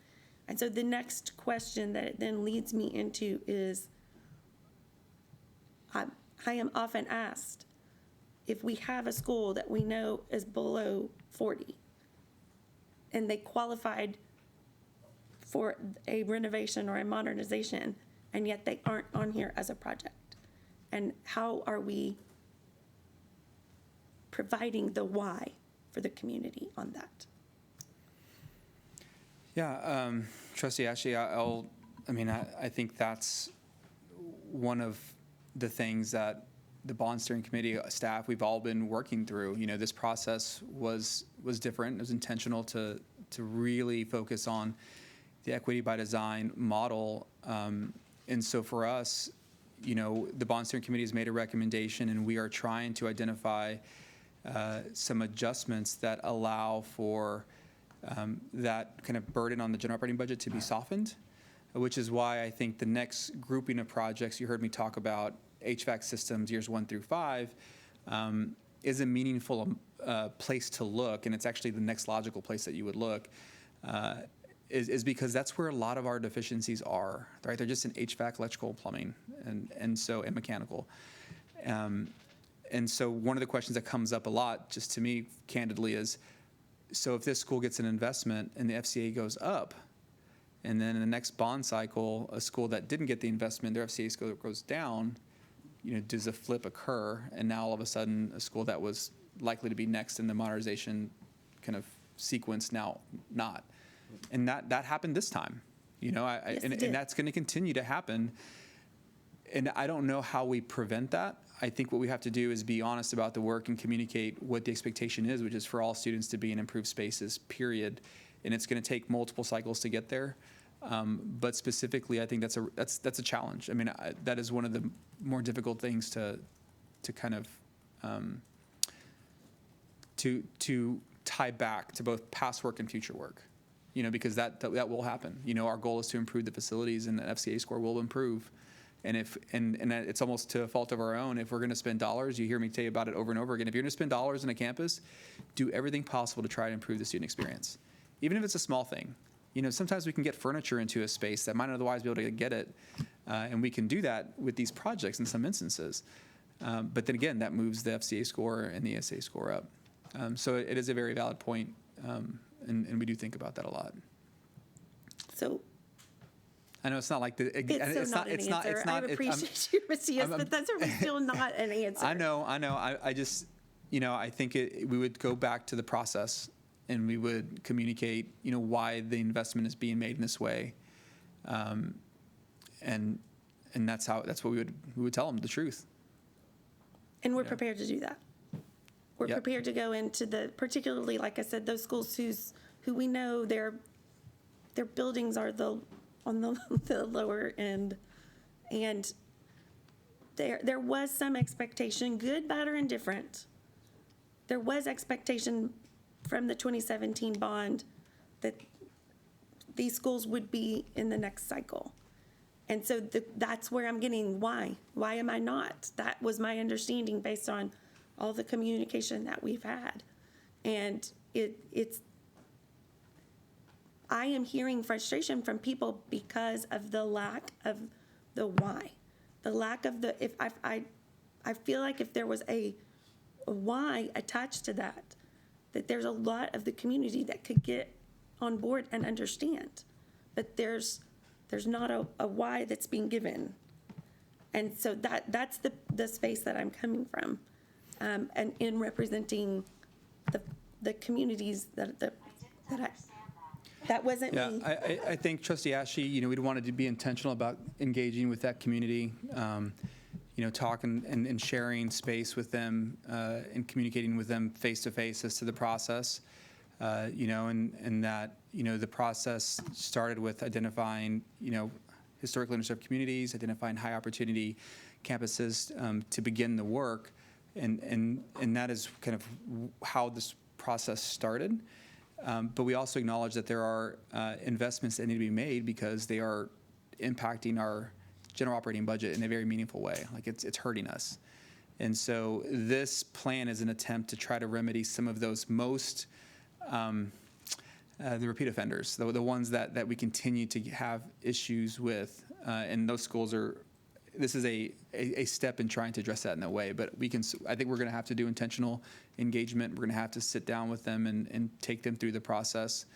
And so the next question that it then leads me into is, I am often asked if we have a school that we know is below 40 and they qualified for a renovation or a modernization, and yet they aren't on here as a project. And how are we providing the why for the community on that? Yeah, Trustee Ashley, I think that's one of the things that the bond steering committee staff, we've all been working through. You know, this process was different. It was intentional to really focus on the equity by design model. And so for us, you know, the bond steering committee has made a recommendation, and we are trying to identify some adjustments that allow for that kind of burden on the general operating budget to be softened, which is why I think the next grouping of projects you heard me talk about, HVAC systems years 1 through 5, is a meaningful place to look, and it's actually the next logical place that you would look, is because that's where a lot of our deficiencies are, right? They're just in HVAC, electrical, plumbing, and mechanical. And so one of the questions that comes up a lot, just to me, candidly, is, so if this school gets an investment and the FCA goes up, and then in the next bond cycle, a school that didn't get the investment, their FCA score goes down, you know, does a flip occur? And now all of a sudden, a school that was likely to be next in the modernization kind of sequence now not. And that happened this time, you know, and that's going to continue to happen. And I don't know how we prevent that. I think what we have to do is be honest about the work and communicate what the expectation is, which is for all students to be in improved spaces, period. And it's going to take multiple cycles to get there. But specifically, I think that's a challenge. I mean, that is one of the more difficult things to kind of to tie back to both past work and future work. You know, because that will happen. You know, our goal is to improve the facilities, and the FCA score will improve. And it's almost to a fault of our own. If we're going to spend dollars, you hear me tell you about it over and over again. If you're going to spend dollars in a campus, do everything possible to try to improve the student experience, even if it's a small thing. You know, sometimes we can get furniture into a space that might not otherwise be able to get it, and we can do that with these projects in some instances. But then again, that moves the FCA score and the ESA score up. So it is a very valid point, and we do think about that a lot. So I know it's not like the. it's not an answer. I appreciate you, Matthias, but that's still not an answer. I know. I just, you know, I think we would go back to the process, and we would communicate, you know, why the investment is being made in this way, and that's what we would tell them the truth. And we're prepared to do that. We're prepared to go into particularly, like I said, those schools who we know their buildings are on the lower end, and there was some expectation, good, bad, or indifferent. There was expectation from the 2017 bond that these schools would be in the next cycle. And so that's where I'm getting why. Why am I not? That was my understanding based on all the communication that we've had. And I am hearing frustration from people because of the lack of the why. The lack of I feel like if there was a why attached to that there's a lot of the community that could get on board and understand. But there's not a why that's being given. And so that's the space that I'm coming from. And in representing the communities that wasn't me. I think, Trustee Ashley, you know, we'd wanted to be intentional about engaging with that community, you know, talking and sharing space with them and communicating with them face to face as to the process, you know, and that, you know, the process started with identifying, you know, historically underserved communities, identifying high opportunity campuses to begin the work. And that is kind of how this process started. But we also acknowledge that there are investments that need to be made because they are impacting our general operating budget in a very meaningful way. Like it's hurting us. And so this plan is an attempt to try to remedy some of those most, the repeat offenders, the ones that we continue to have issues with. And those schools this is a step in trying to address that in that way. But I think we're going to have to do intentional engagement. We're going to have to sit down with them and take them through the process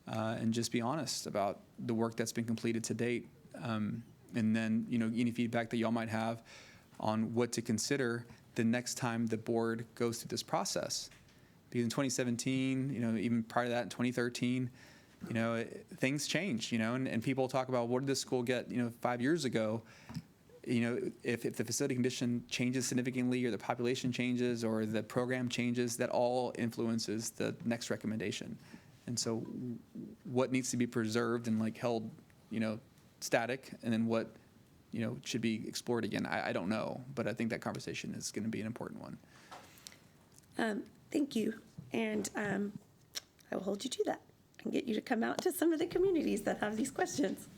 and just be honest about the work that's been completed to date. And then, any feedback that y'all might have on what to consider the next time the board goes through this process. Because in 2017, even prior to that in 2013, things change, and people talk about what did this school get, 5 years ago. If the facility condition changes significantly or the population changes or the program changes, that all influences the next recommendation. And so what needs to be preserved and held, static, and then what, should be explored again, I don't know. But I think that conversation is going to be an important one. Thank you. And I will hold you to that and get you to come out to some of the communities that have these questions.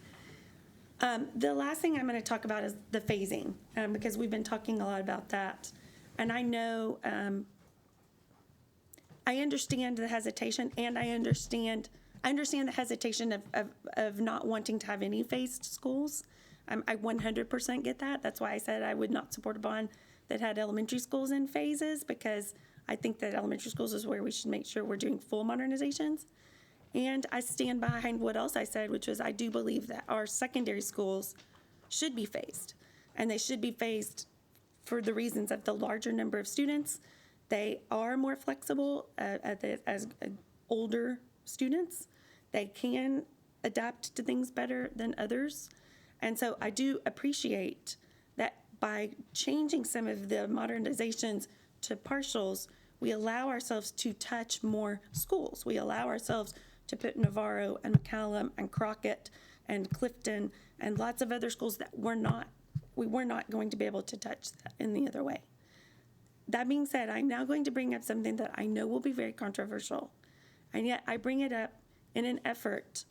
The last thing I'm going to talk about is the phasing, because we've been talking a lot about that. And I know, I understand the hesitation, and I understand the hesitation of not wanting to have any phased schools. I 100% get that. That's why I said I would not support a bond that had elementary schools in phases, because I think that elementary schools is where we should make sure we're doing full modernizations. And I stand behind what else I said, which was I do believe that our secondary schools should be phased. And they should be phased for the reasons of the larger number of students. They are more flexible as older students. They can adapt to things better than others. And so I do appreciate that by changing some of the modernizations to partials, we allow ourselves to touch more schools. We allow ourselves to put Navarro and McCallum and Crockett and Clifton and lots of other schools that we were not going to be able to touch that in the other way. That being said, I'm now going to bring up something that I know will be very controversial, and yet I bring it up in an effort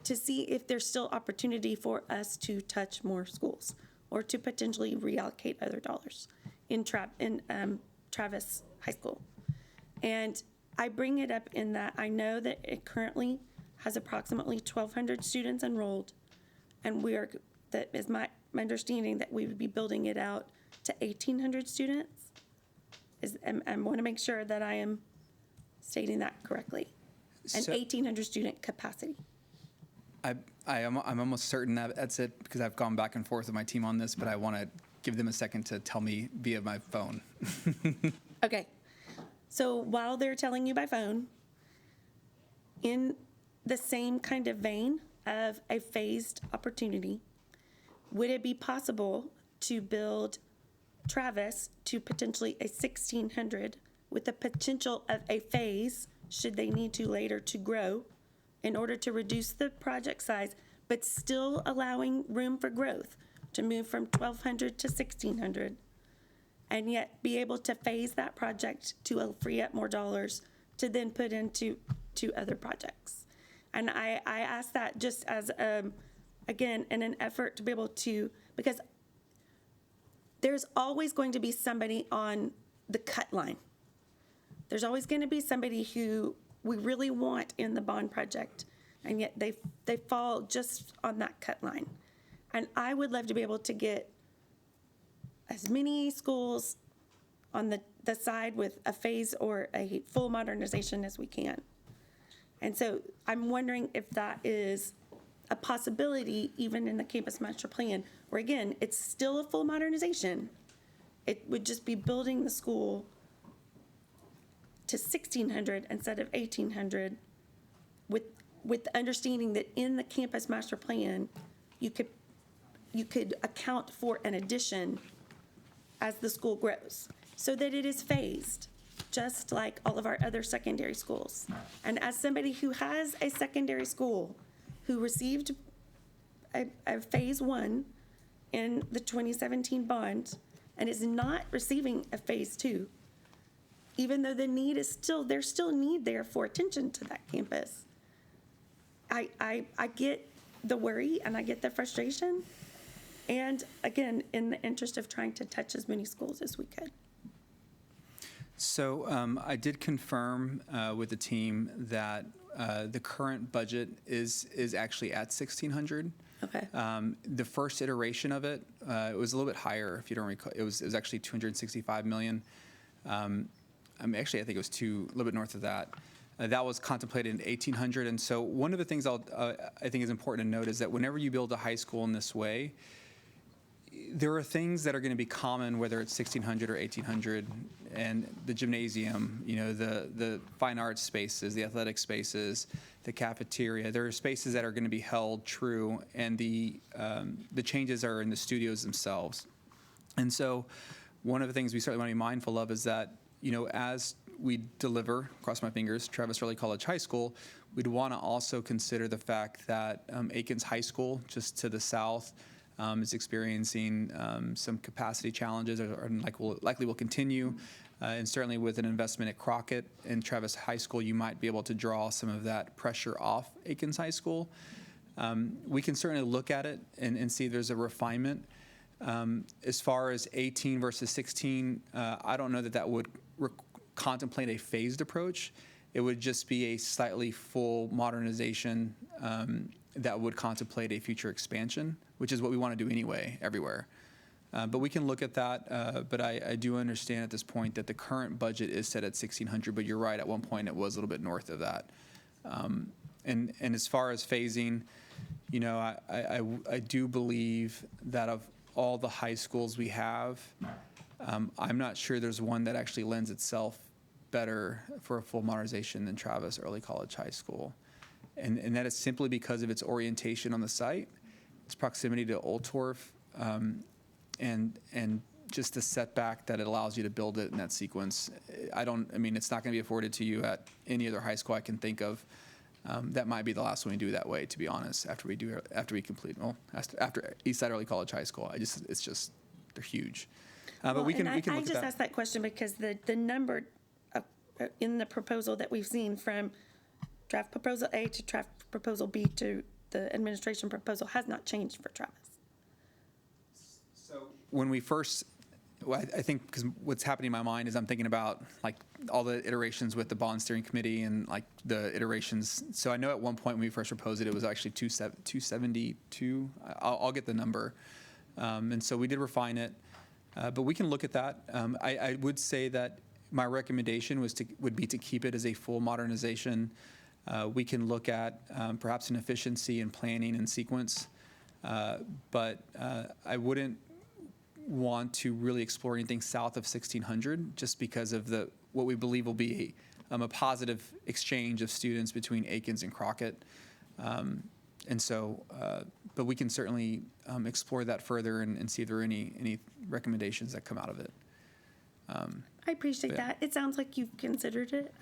to see if there's still opportunity for us to touch more schools or to potentially reallocate other dollars in Travis High School. And I bring it up in that I know that it currently has approximately 1,200 students enrolled, and that is my understanding that we would be building it out to 1,800 students. I want to make sure that I am stating that correctly. An 1,800 student capacity. I'm almost certain that that's it, because I've gone back and forth with my team on this, but I want to give them a second to tell me via my phone. Okay. So while they're telling you by phone, in the same kind of vein of a phased opportunity, would it be possible to build Travis to potentially a 1,600 with the potential of a phase, should they need to later, to grow in order to reduce the project size, but still allowing room for growth to move from 1,200 to 1,600? And yet be able to phase that project to free up more dollars to then put into other projects. And I ask that just as, again, in an effort to be able to, because there's always going to be somebody on the cut line. There's always going to be somebody who we really want in the bond project, and yet they fall just on that cut line. And I would love to be able to get as many schools on the side with a phase or a full modernization as we can. And so I'm wondering if that is a possibility even in the campus master plan, where again, it's still a full modernization. It would just be building the school to 1,600 instead of 1,800 with the understanding that in the campus master plan, you could account for an addition as the school grows, so that it is phased, just like all of our other secondary schools. And as somebody who has a secondary school who received a phase one in the 2017 bond and is not receiving a phase two, even though the need is still, there's still need there for attention to that campus. I get the worry and I get the frustration. And again, in the interest of trying to touch as many schools as we could. So I did confirm with the team that the current budget is actually at 1,600. Okay. The first iteration of it, it was a little bit higher. If you don't recall, it was actually 265 million. Actually, I think it was a little bit north of that. That was contemplated in 1,800. And so one of the things I think is important to note is that whenever you build a high school in this way, there are things that are going to be common, whether it's 1,600 or 1,800, and the gymnasium, the fine arts spaces, the athletic spaces, the cafeteria. There are spaces that are going to be held true, and the changes are in the studios themselves. And so one of the things we certainly want to be mindful of is that, as we deliver, cross my fingers, Travis Early College High School, we'd want to also consider the fact that Aikens High School, just to the south, is experiencing some capacity challenges, or likely will continue. And certainly with an investment at Crockett and Travis High School, you might be able to draw some of that pressure off Aikens High School. We can certainly look at it and see there's a refinement. As far as 18 versus 16, I don't know that would contemplate a phased approach. It would just be a slightly full modernization that would contemplate a future expansion, which is what we want to do anyway, everywhere. But we can look at that. But I do understand at this point that the current budget is set at 1,600. But you're right. At one point, it was a little bit north of that. And as far as phasing, I do believe that of all the high schools we have, I'm not sure there's one that actually lends itself better for a full modernization than Travis Early College High School. And that is simply because of its orientation on the site, its proximity to Old Torf, and just the setback that it allows you to build it in that sequence. It's not going to be afforded to you at any other high school I can think of. That might be the last one we do that way, to be honest, after we complete Eastside Early College High School. They're huge. But we can look at that. I just asked that question because the number in the proposal that we've seen from draft proposal A to draft proposal B to the administration proposal has not changed for Travis. So when we first, I think, because what's happening in my mind is I'm thinking about like all the iterations with the bond steering committee and like the iterations. So I know at one point when we first proposed it, it was actually 272. I'll get the number. And so we did refine it. But we can look at that. I would say that my recommendation would be to keep it as a full modernization. We can look at perhaps an efficiency in planning and sequence, but I wouldn't want to really explore anything south of 1,600 just because of what we believe will be a positive exchange of students between Aikens and Crockett. And so, but we can certainly explore that further and see if there are any recommendations that come out of it. I appreciate that. It sounds like you've considered it.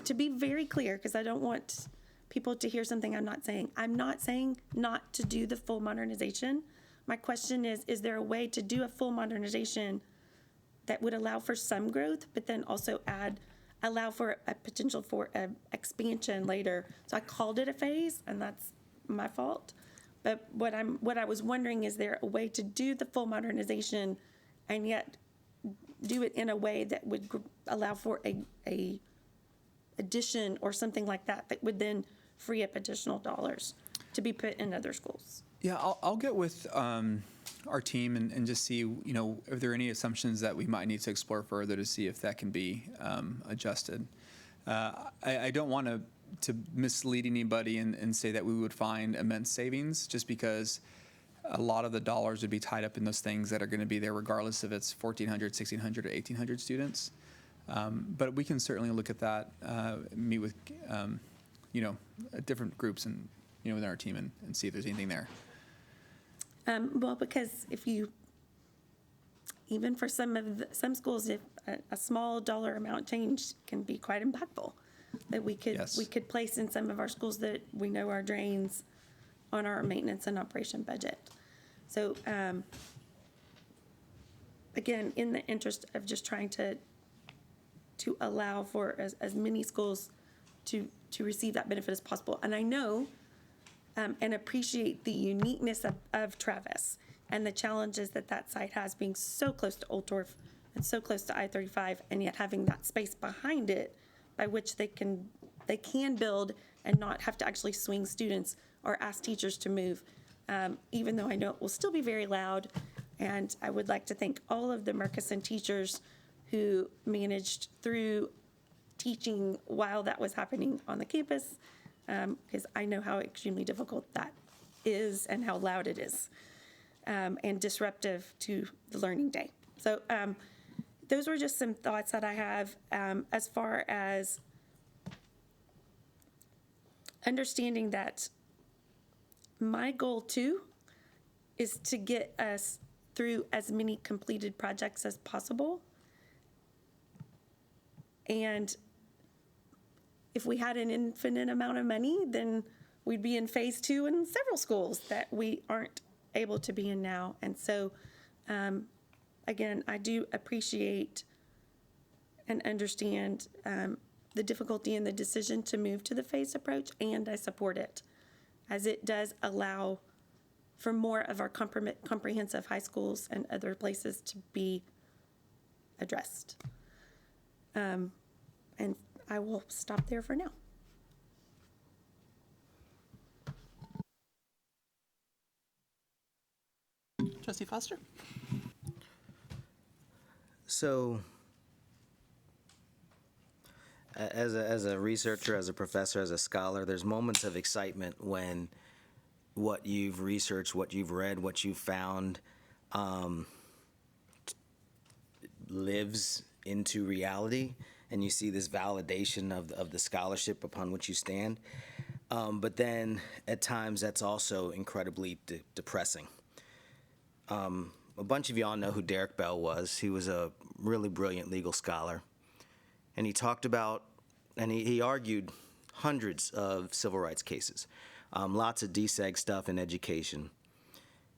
To be very clear, because I don't want people to hear something I'm not saying. I'm not saying not to do the full modernization. My question is there a way to do a full modernization that would allow for some growth, but then also allow for a potential for an expansion later? So I called it a phase, and that's my fault. But what I was wondering, is there a way to do the full modernization and yet do it in a way that would allow for a addition or something like that would then free up additional dollars to be put in other schools? Yeah, I'll get with our team and just see, if there are any assumptions that we might need to explore further to see if that can be adjusted. I don't want to mislead anybody and say that we would find immense savings, just because a lot of the dollars would be tied up in those things that are going to be there regardless if it's 1,400, 1,600, or 1,800 students. But we can certainly look at that, meet with, different groups and, within our team and see if there's anything there. Well, because even for some schools, if a small dollar amount change can be quite impactful, that we could place in some of our schools that we know are drains on our maintenance and operation budget. So, again, in the interest of just trying to allow for as many schools to receive that benefit as possible. And I know and appreciate the uniqueness of Travis and the challenges that site has, being so close to Old Torf and so close to I-35, and yet having that space behind it by which they can build and not have to actually swing students or ask teachers to move, even though I know it will still be very loud. And I would like to thank all of the Murchison teachers who managed through teaching while that was happening on the campus, because I know how extremely difficult that is and how loud it is, and disruptive to the learning day. So those were just some thoughts that I have as far as understanding that my goal too is to get us through as many completed projects as possible. And if we had an infinite amount of money, then we'd be in phase 2 in several schools that we aren't able to be in now. And so, again, I do appreciate and understand the difficulty in the decision to move to the phased approach, and I support it, as it does allow for more of our comprehensive high schools and other places to be addressed. And I will stop there for now. Trustee Foster? So, as a researcher, as a professor, as a scholar, there's moments of excitement when what you've researched, what you've read, what you've found lives into reality, and you see this validation of the scholarship upon which you stand. But then at times that's also incredibly depressing. A bunch of y'all know who Derek Bell was. He was a really brilliant legal scholar. And he talked about, and he argued hundreds of civil rights cases, lots of DSEG stuff in education.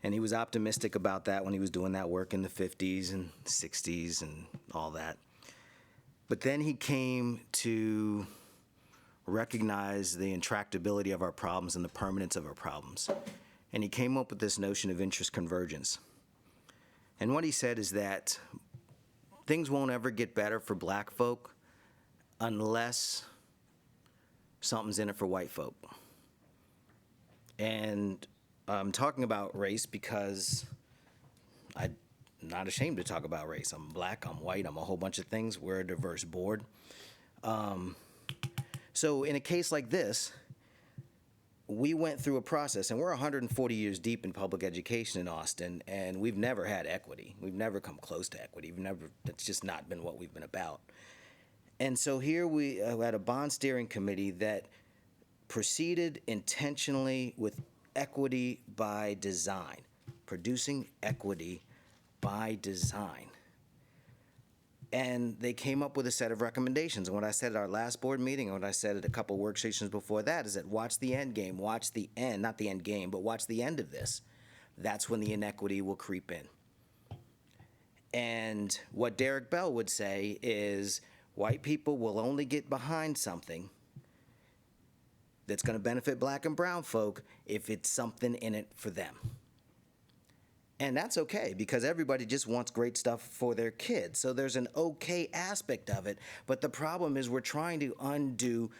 And he was optimistic about that when he was doing that work in the 50s and 60s and all that. But then he came to recognize the intractability of our problems and the permanence of our problems. And he came up with this notion of interest convergence. And what he said is that things won't ever get better for black folk unless something's in it for white folk. And I'm talking about race because I'm not ashamed to talk about race. I'm black, I'm white, I'm a whole bunch of things. We're a diverse board. So in a case like this, we went through a process, and we're 140 years deep in public education in Austin, and we've never had equity. We've never come close to equity. That's just not been what we've been about. And so here we had a bond steering committee that proceeded intentionally with equity by design, producing equity by design. And they came up with a set of recommendations. And what I said at our last board meeting, and what I said at a couple workstations before that, is that watch the end game, watch the end, not the end game, but watch the end of this. That's when the inequity will creep in. And what Derek Bell would say is white people will only get behind something that's going to benefit black and brown folk if it's something in it for them. And that's okay, because everybody just wants great stuff for their kids. So there's an okay aspect of it. But the problem is we're trying to undo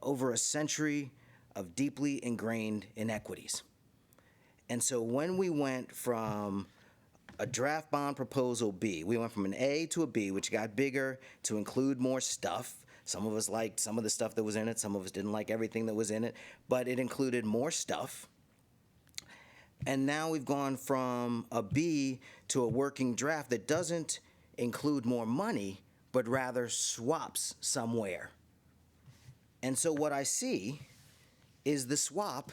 over a century of deeply ingrained inequities. And so when we went from a draft bond proposal B, we went from an A to a B, which got bigger to include more stuff. Some of us liked some of the stuff that was in it. Some of us didn't like everything that was in it. But it included more stuff. And now we've gone from a B to a working draft that doesn't include more money, but rather swaps somewhere. And so what I see is the swap,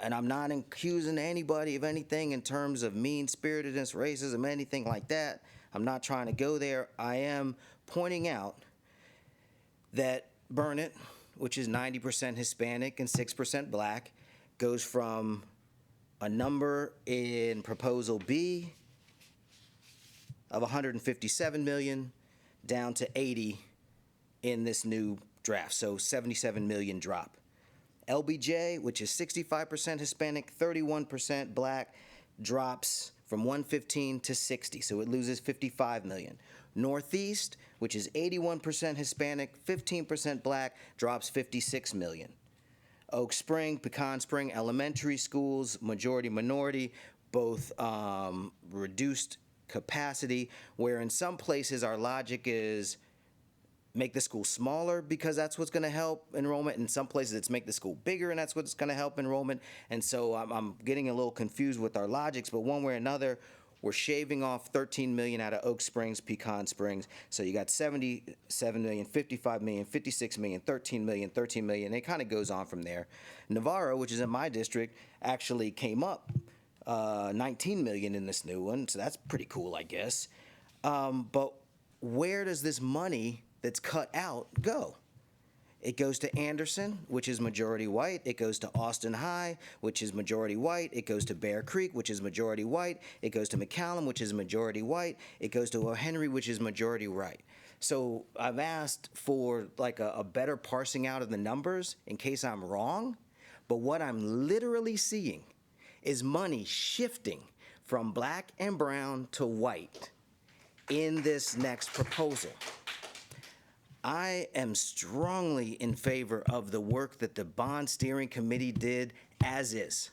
and I'm not accusing anybody of anything in terms of mean-spiritedness, racism, anything like that. I'm not trying to go there. I am pointing out that burn it which is 90% Hispanic and 6% Black, goes from a number in Proposal B of 157 million down to 80 in this new draft, so 77 million drop. LBJ, which is 65% Hispanic, 31% Black, drops from 115 to 60, so it loses 55 million. Northeast, which is 81% Hispanic, 15% Black, drops 56 million. Oak Spring, Pecan Spring Elementary Schools, majority minority, both reduced capacity, where in some places our logic is make the school smaller because that's what's going to help enrollment. In some places it's make the school bigger and that's what's going to help enrollment. And so I'm getting a little confused with our logics, but one way or another, we're shaving off 13 million out of Oak Springs, Pecan Springs. So you got 77 million, 55 million, 56 million, 13 million, 13 million. It kind of goes on from there. Navarro, which is in my district, actually came up 19 million in this new one. So that's pretty cool, I guess. But where does this money that's cut out go? It goes to Anderson, which is majority white. It goes to Austin High, which is majority white. It goes to Bear Creek, which is majority white. It goes to McCallum, which is majority white. It goes to O'Henry, which is majority white. So I've asked for like a better parsing out of the numbers in case I'm wrong, but what I'm literally seeing is money shifting from Black and brown to white in this next proposal. I am strongly in favor of the work that the bond steering committee did as is.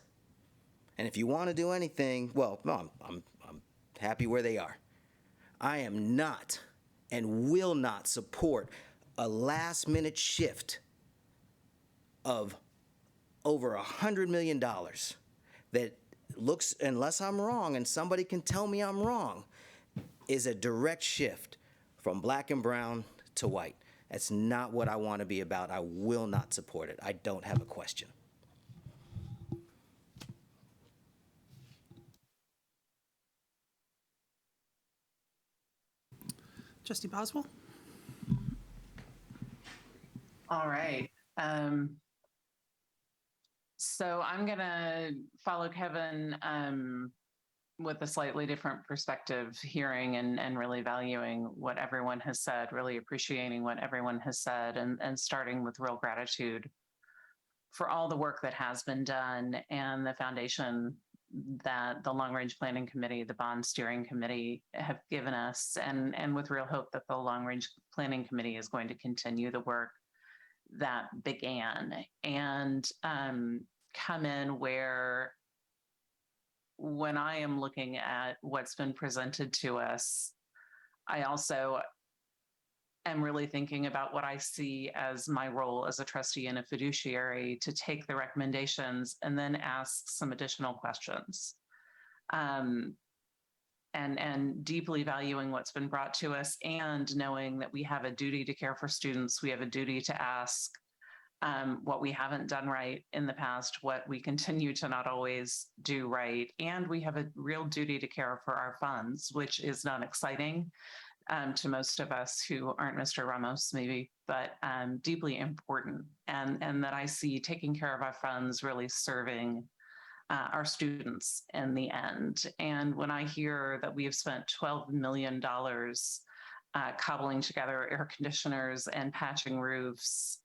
And if you want to do anything, well, no, I'm happy where they are. I am not and will not support a last minute shift of over $100 million that looks, unless I'm wrong, and somebody can tell me I'm wrong, is a direct shift from Black and brown to white. That's not what I want to be about. I will not support it. I don't have a question. Trustee Boswell? All right. So I'm going to follow Kevin with a slightly different perspective, hearing and really valuing what everyone has said, really appreciating what everyone has said, and starting with real gratitude for all the work that has been done and the foundation that the Long Range Planning Committee, the Bond Steering Committee have given us, and with real hope that the Long Range Planning Committee is going to continue the work that began and come in where, when I am looking at what's been presented to us, I also am really thinking about what I see as my role as a trustee and a fiduciary to take the recommendations and then ask some additional questions. And deeply valuing what's been brought to us and knowing that we have a duty to care for students. We have a duty to ask what we haven't done right in the past, what we continue to not always do right. And we have a real duty to care for our funds, which is not exciting to most of us who aren't Mr. Ramos, maybe, but deeply important. And that I see taking care of our funds really serving our students in the end. And when I hear that we have spent $12 million cobbling together air conditioners and patching roofs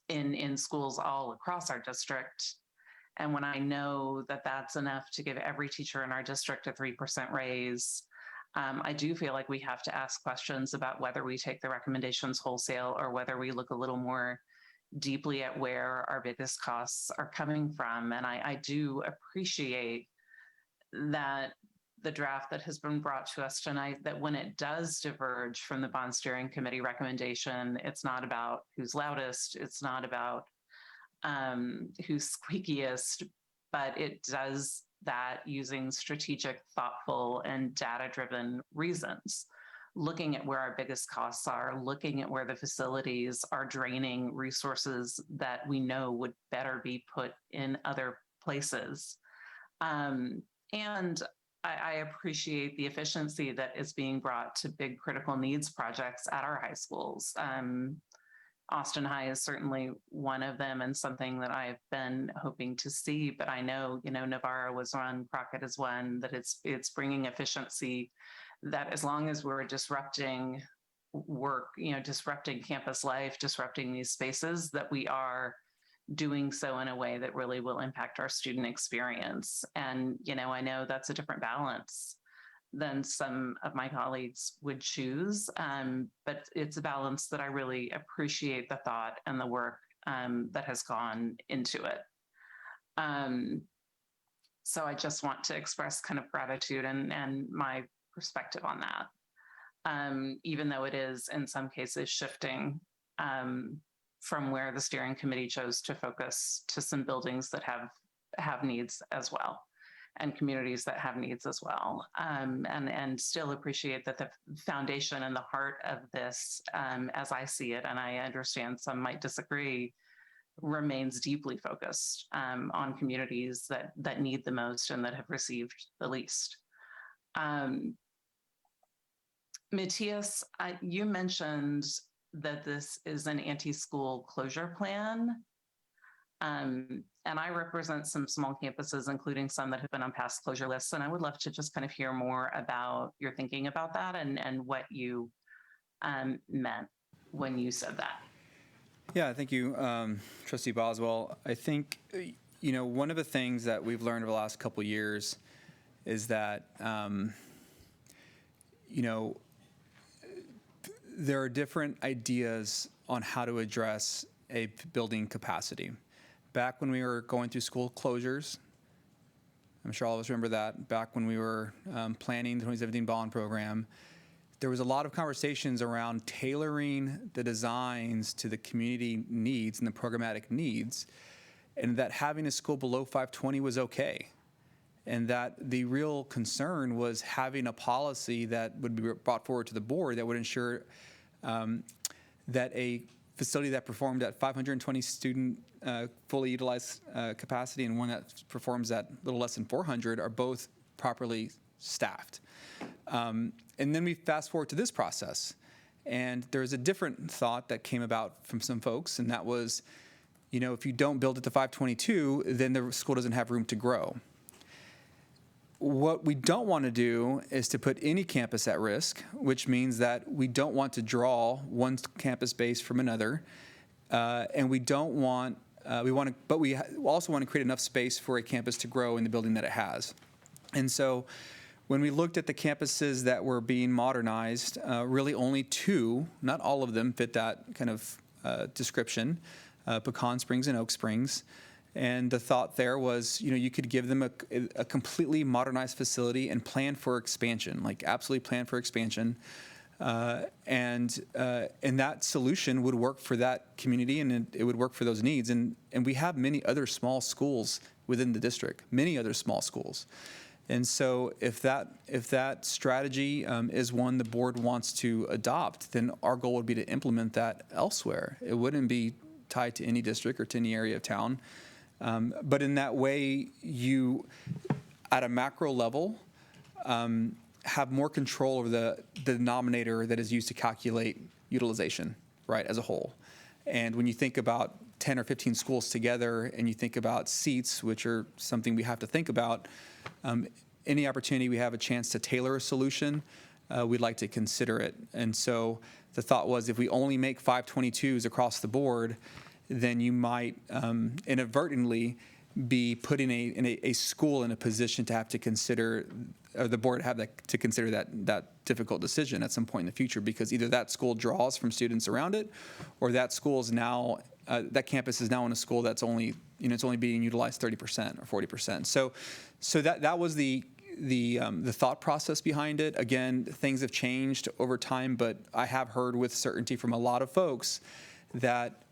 in schools all across our district, and when I know that that's enough to give every teacher in our district a 3% raise, I do feel like we have to ask questions about whether we take the recommendations wholesale or whether we look a little more deeply at where our biggest costs are coming from. And I do appreciate that the draft that has been brought to us tonight, that when it does diverge from the Bond Steering Committee recommendation, it's not about who's loudest, it's not about who's squeakiest, but it does that using strategic, thoughtful, and data-driven reasons, looking at where our biggest costs are, looking at where the facilities are draining resources that we know would better be put in other places. And I appreciate the efficiency that is being brought to big critical needs projects at our high schools. Austin High is certainly one of them and something that I've been hoping to see. But I know, Navarro was one, Crockett is one, that it's bringing efficiency. That as long as we're disrupting work, disrupting campus life, disrupting these spaces, that we are doing so in a way that really will impact our student experience. And I know that's a different balance than some of my colleagues would choose. But it's a balance that I really appreciate the thought and the work that has gone into it. So I just want to express kind of gratitude and my perspective on that. Even though it is in some cases shifting from where the steering committee chose to focus to some buildings that have needs as well, and communities that have needs as well. And still appreciate that the foundation and the heart of this, as I see it, and I understand some might disagree, remains deeply focused on communities that need the most and that have received the least. Matthias, you mentioned that this is an anti-school closure plan. And I represent some small campuses, including some that have been on past closure lists. And I would love to just kind of hear more about your thinking about that and what you meant when you said that. Yeah, thank you, Trustee Boswell. I think, one of the things that we've learned over the last couple of years is that, there are different ideas on how to address a building capacity. Back when we were going through school closures, I'm sure all of us remember that, back when we were planning the 2017 bond program, there was a lot of conversations around tailoring the designs to the community needs and the programmatic needs, and that having a school below 520 was okay. And that the real concern was having a policy that would be brought forward to the board that would ensure that a facility that performed at 520 student fully utilized capacity and one that performs at a little less than 400 are both properly staffed. And then we fast forward to this process, and there's a different thought that came about from some folks, and that was, if you don't build it to 522, then the school doesn't have room to grow. What we don't want to do is to put any campus at risk, which means that we don't want to draw one campus base from another, and we don't want, but we also want to create enough space for a campus to grow in the building that it has. And so when we looked at the campuses that were being modernized, really only two, not all of them, fit that kind of description, Pecan Springs and Oak Springs. And the thought there was, you could give them a completely modernized facility and plan for expansion, like absolutely plan for expansion. And that solution would work for that community, and it would work for those needs. And we have many other small schools within the district, many other small schools. And so if that strategy is one the board wants to adopt, then our goal would be to implement that elsewhere. It wouldn't be tied to any district or to any area of town. But in that way, you, at a macro level, have more control over the denominator that is used to calculate utilization, right, as a whole. And when you think about 10 or 15 schools together and you think about seats, which are something we have to think about, any opportunity we have a chance to tailor a solution, we'd like to consider it. And so the thought was if we only make 522s across the board, then you might inadvertently be putting a school in a position to have to consider, or the board have to consider that difficult decision at some point in the future, because either that school draws from students around it, or that school is now, that campus is now in a school that's only, it's only being utilized 30% or 40%. So that was the thought process behind it. Again, things have changed over time, but I have heard with certainty from a lot of folks that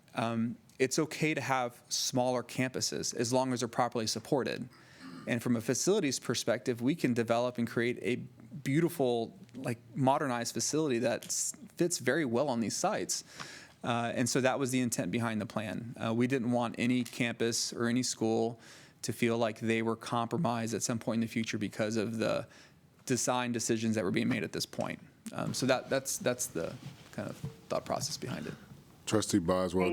it's okay to have smaller campuses as long as they're properly supported. And from a facilities perspective, we can develop and create a beautiful, modernized facility that fits very well on these sites. And so that was the intent behind the plan. We didn't want any campus or any school to feel like they were compromised at some point in the future because of the design decisions that were being made at this point. So that's the kind of thought process behind it. Trustee Boswell,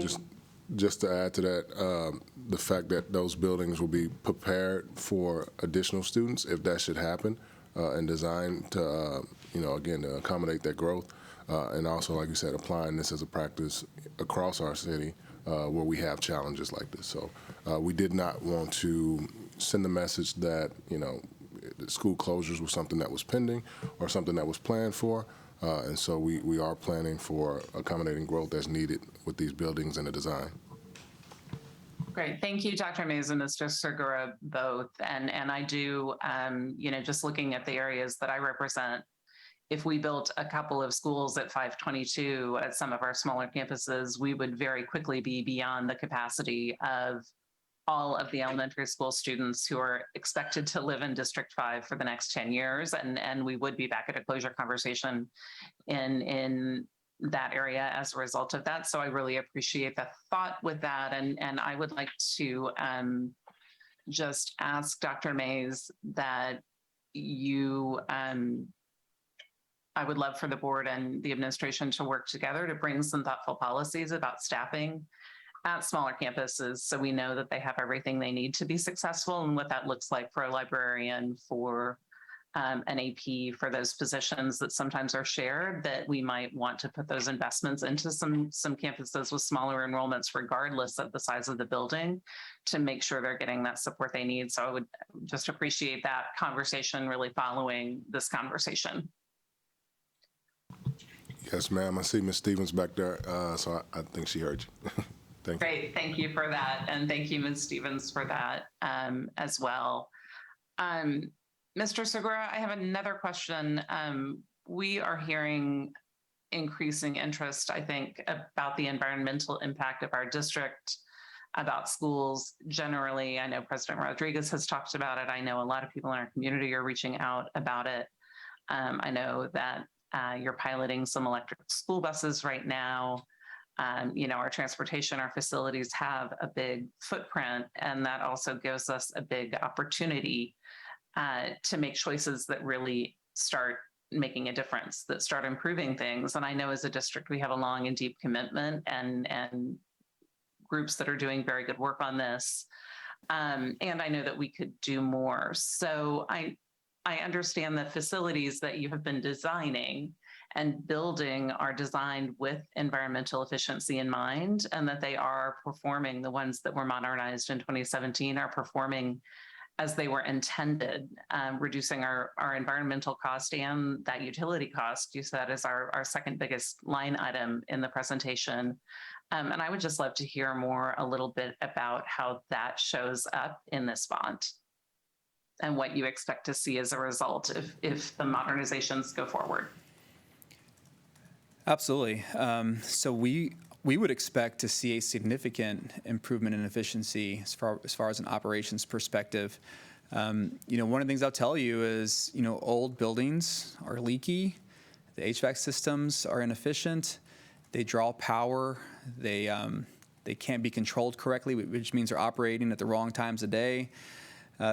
just to add to that, the fact that those buildings will be prepared for additional students if that should happen, and designed to, again, to accommodate that growth. And also, like you said, applying this as a practice across our city where we have challenges like this. So we did not want to send the message that, school closures was something that was pending or something that was planned for. And so we are planning for accommodating growth as needed with these buildings and the design. Great. Thank you, Dr. Mays and Mr. Segura, both. And I do, just looking at the areas that I represent, if we built a couple of schools at 522 at some of our smaller campuses, we would very quickly be beyond the capacity of all of the elementary school students who are expected to live in District 5 for the next 10 years. And we would be back at a closure conversation in that area as a result of that. So I really appreciate the thought with that. And I would like to just ask Dr. Mays that I would love for the board and the administration to work together to bring some thoughtful policies about staffing at smaller campuses so we know that they have everything they need to be successful and what that looks like for a librarian, for an AP, for those positions that sometimes are shared, that we might want to put those investments into some campuses with smaller enrollments, regardless of the size of the building, to make sure they're getting that support they need. So I would just appreciate that conversation really following this conversation. Yes, ma'am. I see Ms. Stevens back there, so I think she heard you. Thank you. Great. Thank you for that. And thank you, Ms. Stevens, for that as well. Mr. Segura, I have another question. We are hearing increasing interest, I think, about the environmental impact of our district, about schools generally. I know President Rodriguez has talked about it. I know a lot of people in our community are reaching out about it. I know that you're piloting some electric school buses right now. Our transportation, our facilities have a big footprint, and that also gives us a big opportunity to make choices that really start making a difference, that start improving things. And I know as a district, we have a long and deep commitment and groups that are doing very good work on this. And I know that we could do more. So I understand that facilities that you have been designing and building are designed with environmental efficiency in mind, and that they are performing, the ones that were modernized in 2017 are performing as they were intended, reducing our environmental cost and that utility cost. You said is our second biggest line item in the presentation. And I would just love to hear more a little bit about how that shows up in this bond and what you expect to see as a result if the modernizations go forward. Absolutely. So we would expect to see a significant improvement in efficiency as far as an operations perspective. One of the things I'll tell you is, old buildings are leaky, the HVAC systems are inefficient, they draw power, they can't be controlled correctly, which means they're operating at the wrong times of day.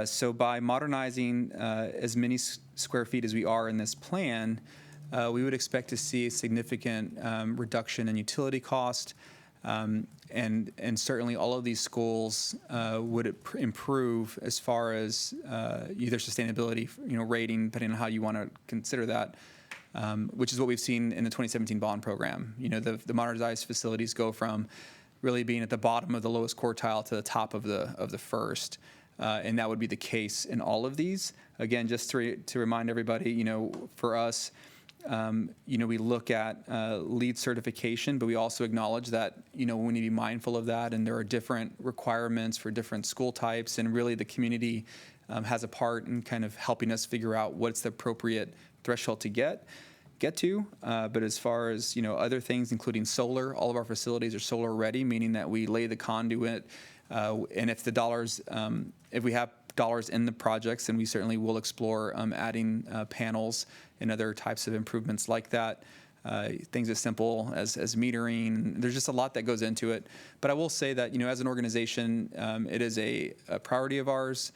So by modernizing as many square feet as we are in this plan, we would expect to see a significant reduction in utility cost, and certainly all of these schools would improve as far as either sustainability, rating, depending on how you want to consider that, which is what we've seen in the 2017 bond program. The modernized facilities go from really being at the bottom of the lowest quartile to the top of the first. And that would be the case in all of these. Again, just to remind everybody, for us, we look at LEED certification, but we also acknowledge that, we need to be mindful of that, and there are different requirements for different school types, and really the community has a part in kind of helping us figure out what's the appropriate threshold to get to. But as far as, other things, including solar, all of our facilities are solar ready, meaning that we lay the conduit, and if the dollars, if we have dollars in the projects, then we certainly will explore adding panels and other types of improvements like that. Things as simple as metering. There's just a lot that goes into it. But I will say that, as an organization, it is a priority of ours.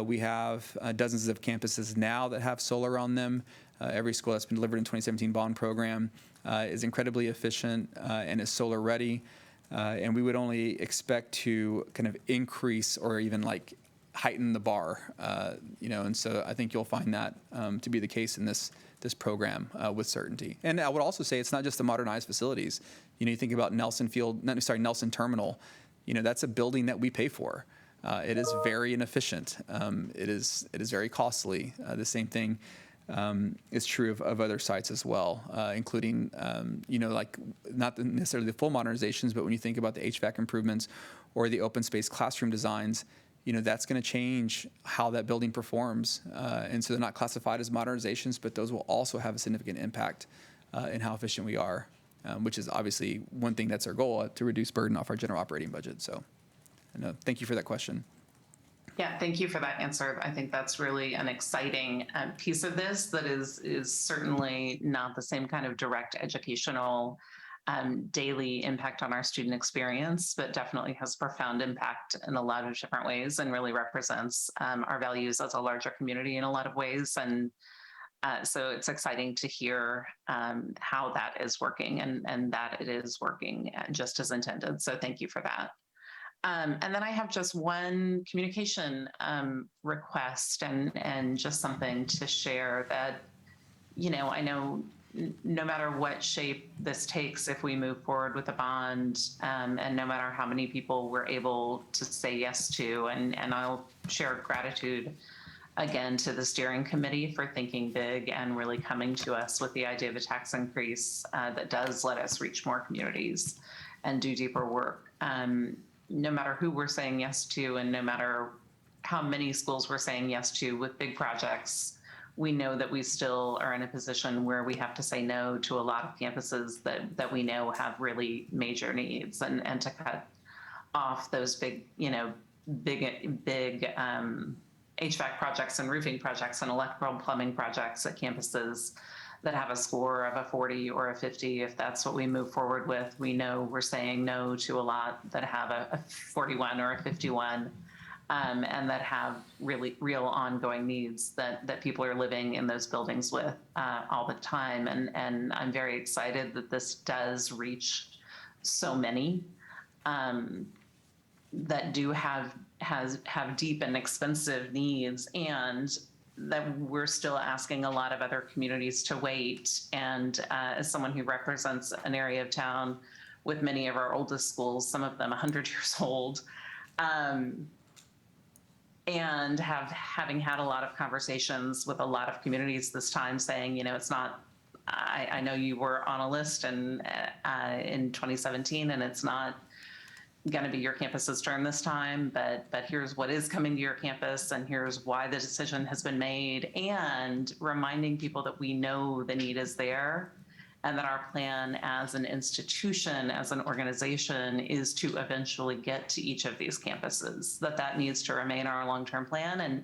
We have dozens of campuses now that have solar on them. Every school that's been delivered in 2017 bond program. is incredibly efficient and is solar ready. And we would only expect to kind of increase or even like heighten the bar, and so I think you'll find that to be the case in this program with certainty. And I would also say it's not just the modernized facilities. You think about Nelson Terminal. That's a building that we pay for. It is very inefficient. It is very costly. The same thing is true of other sites as well, including, like not necessarily the full modernizations, but when you think about the HVAC improvements or the open space classroom designs, that's going to change how that building performs. And so they're not classified as modernizations, but those will also have a significant impact in how efficient we are, which is obviously one thing that's our goal, to reduce burden off our general operating budget. So thank you for that question. Yeah, thank you for that answer. I think that's really an exciting piece of this that is certainly not the same kind of direct educational daily impact on our student experience, but definitely has profound impact in a lot of different ways and really represents our values as a larger community in a lot of ways. And so it's exciting to hear how that is working and that it is working just as intended. So thank you for that. And then I have just one communication request and just something to share that, I know no matter what shape this takes, if we move forward with a bond, and no matter how many people we're able to say yes to, and I'll share gratitude again to the steering committee for thinking big and really coming to us with the idea of a tax increase that does let us reach more communities and do deeper work. No matter who we're saying yes to, and no matter how many schools we're saying yes to with big projects, we know that we still are in a position where we have to say no to a lot of campuses that we know have really major needs, and to cut off those big HVAC projects and roofing projects and electrical plumbing projects at campuses that have a score of a 40 or a 50. If that's what we move forward with, we know we're saying no to a lot that have a 41 or a 51. And that have real ongoing needs that people are living in those buildings with all the time. And I'm very excited that this does reach so many that do have deep and expensive needs, and that we're still asking a lot of other communities to wait. And as someone who represents an area of town with many of our oldest schools, some of them 100 years old, and having had a lot of conversations with a lot of communities this time saying, it's not, I know you were on a list and in 2017, and it's not going to be your campus's turn this time, but here's what is coming to your campus, and here's why the decision has been made, and reminding people that we know the need is there, and that our plan as an institution, as an organization, is to eventually get to each of these campuses, that needs to remain our long-term plan, and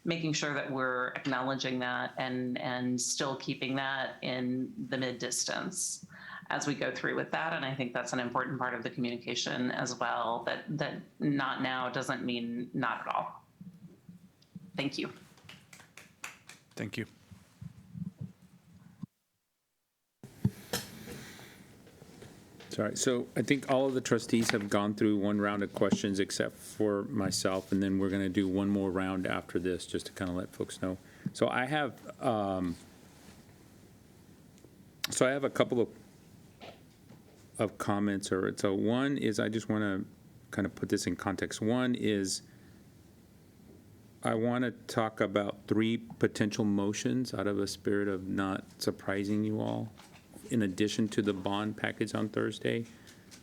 making sure that we're acknowledging that and still keeping that in the mid-distance as we go through with that. And I think that's an important part of the communication as well, that not now doesn't mean not at all. Thank you. Thank you. Sorry, so I think all of the trustees have gone through one round of questions except for myself, and then we're going to do one more round after this, just to kind of let folks know. So I have a couple of comments, so one is, I just want to kind of put this in context. One is, I want to talk about 3 potential motions out of a spirit of not surprising you all, in addition to the bond package on Thursday.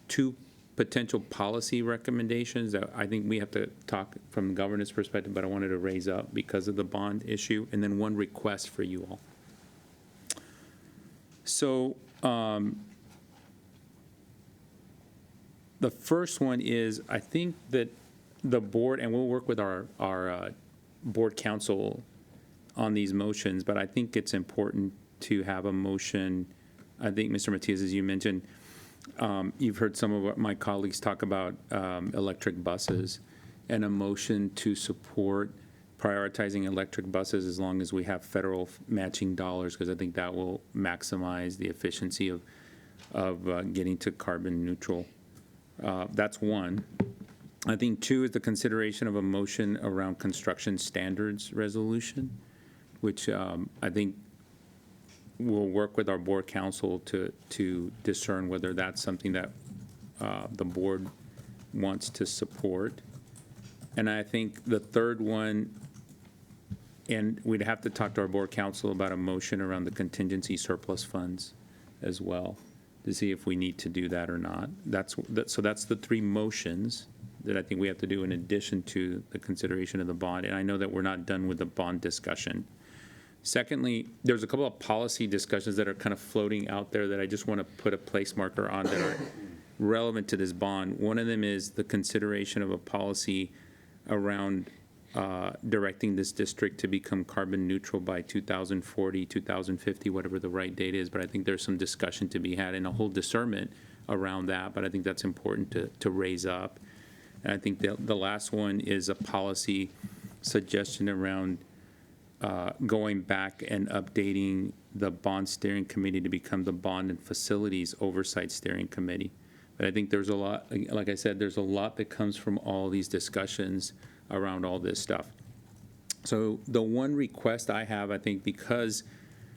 2 potential policy recommendations that I think we have to talk from the governance perspective, but I wanted to raise up because of the bond issue, and then 1 request for you all. So the first one is, I think that the board, and we'll work with our board council on these motions, but I think it's important to have a motion. I think, Mr. Matias, as you mentioned, you've heard some of my colleagues talk about electric buses, and a motion to support prioritizing electric buses as long as we have federal matching dollars, because I think that will maximize the efficiency of getting to carbon neutral. That's one. I think two is the consideration of a motion around construction standards resolution, which I think we'll work with our board council to discern whether that's something that the board wants to support. And I think the third one, and we'd have to talk to our board council about a motion around the contingency surplus funds as well, to see if we need to do that or not. So that's the three motions that I think we have to do in addition to the consideration of the bond. And I know that we're not done with the bond discussion. Secondly, there's a couple of policy discussions that are kind of floating out there that I just want to put a place marker on that are relevant to this bond. One of them is the consideration of a policy around directing this district to become carbon neutral by 2040, 2050, whatever the right date is. But I think there's some discussion to be had and a whole discernment around that. But I think that's important to raise up. And I think the last one is a policy suggestion around going back and updating the bond steering committee to become the bond and facilities oversight steering committee. But I think there's a lot, like I said, there's a lot that comes from all these discussions around all this stuff. So the one request I have, I think, because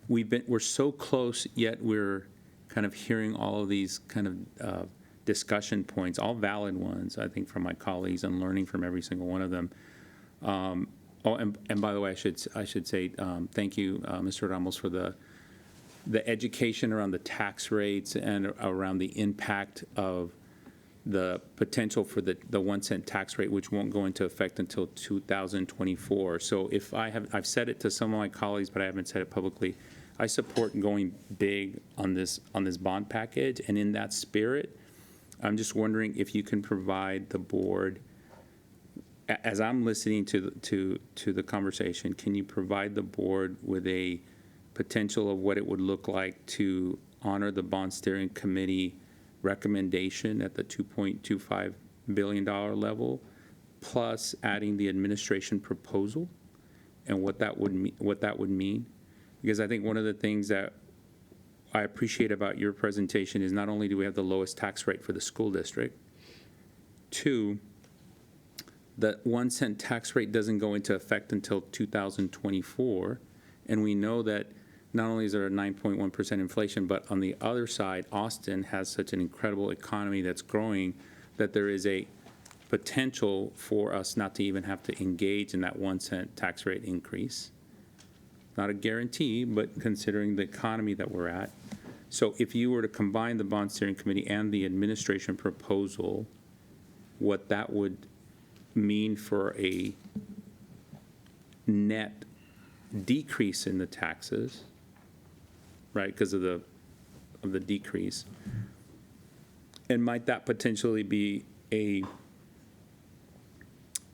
we're so close, yet we're kind of hearing all of these kind of discussion points, all valid ones, I think, from my colleagues and learning from every single one of them. Oh, and by the way, I should say thank you, Mr. Ramos, for the education around the tax rates and around the impact of the potential for the 1 cent tax rate, which won't go into effect until 2024. So if I've said it to some of my colleagues, but I haven't said it publicly, I support going big on this bond package. And in that spirit, I'm just wondering if you can provide the board, as I'm listening to the conversation, can you provide the board with a potential of what it would look like to honor the bond steering committee recommendation at the $2.25 billion level, plus adding the administration proposal and what that would mean? Because I think one of the things that I appreciate about your presentation is not only do we have the lowest tax rate for the school district, two, the 1 cent tax rate doesn't go into effect until 2024, and we know that not only is there a 9.1% inflation, but on the other side, Austin has such an incredible economy that's growing that there is a potential for us not to even have to engage in that 1 cent tax rate increase. Not a guarantee, but considering the economy that we're at. So if you were to combine the bond steering committee and the administration proposal, what that would mean for a net decrease in the taxes, right, because of the decrease, and might that potentially be a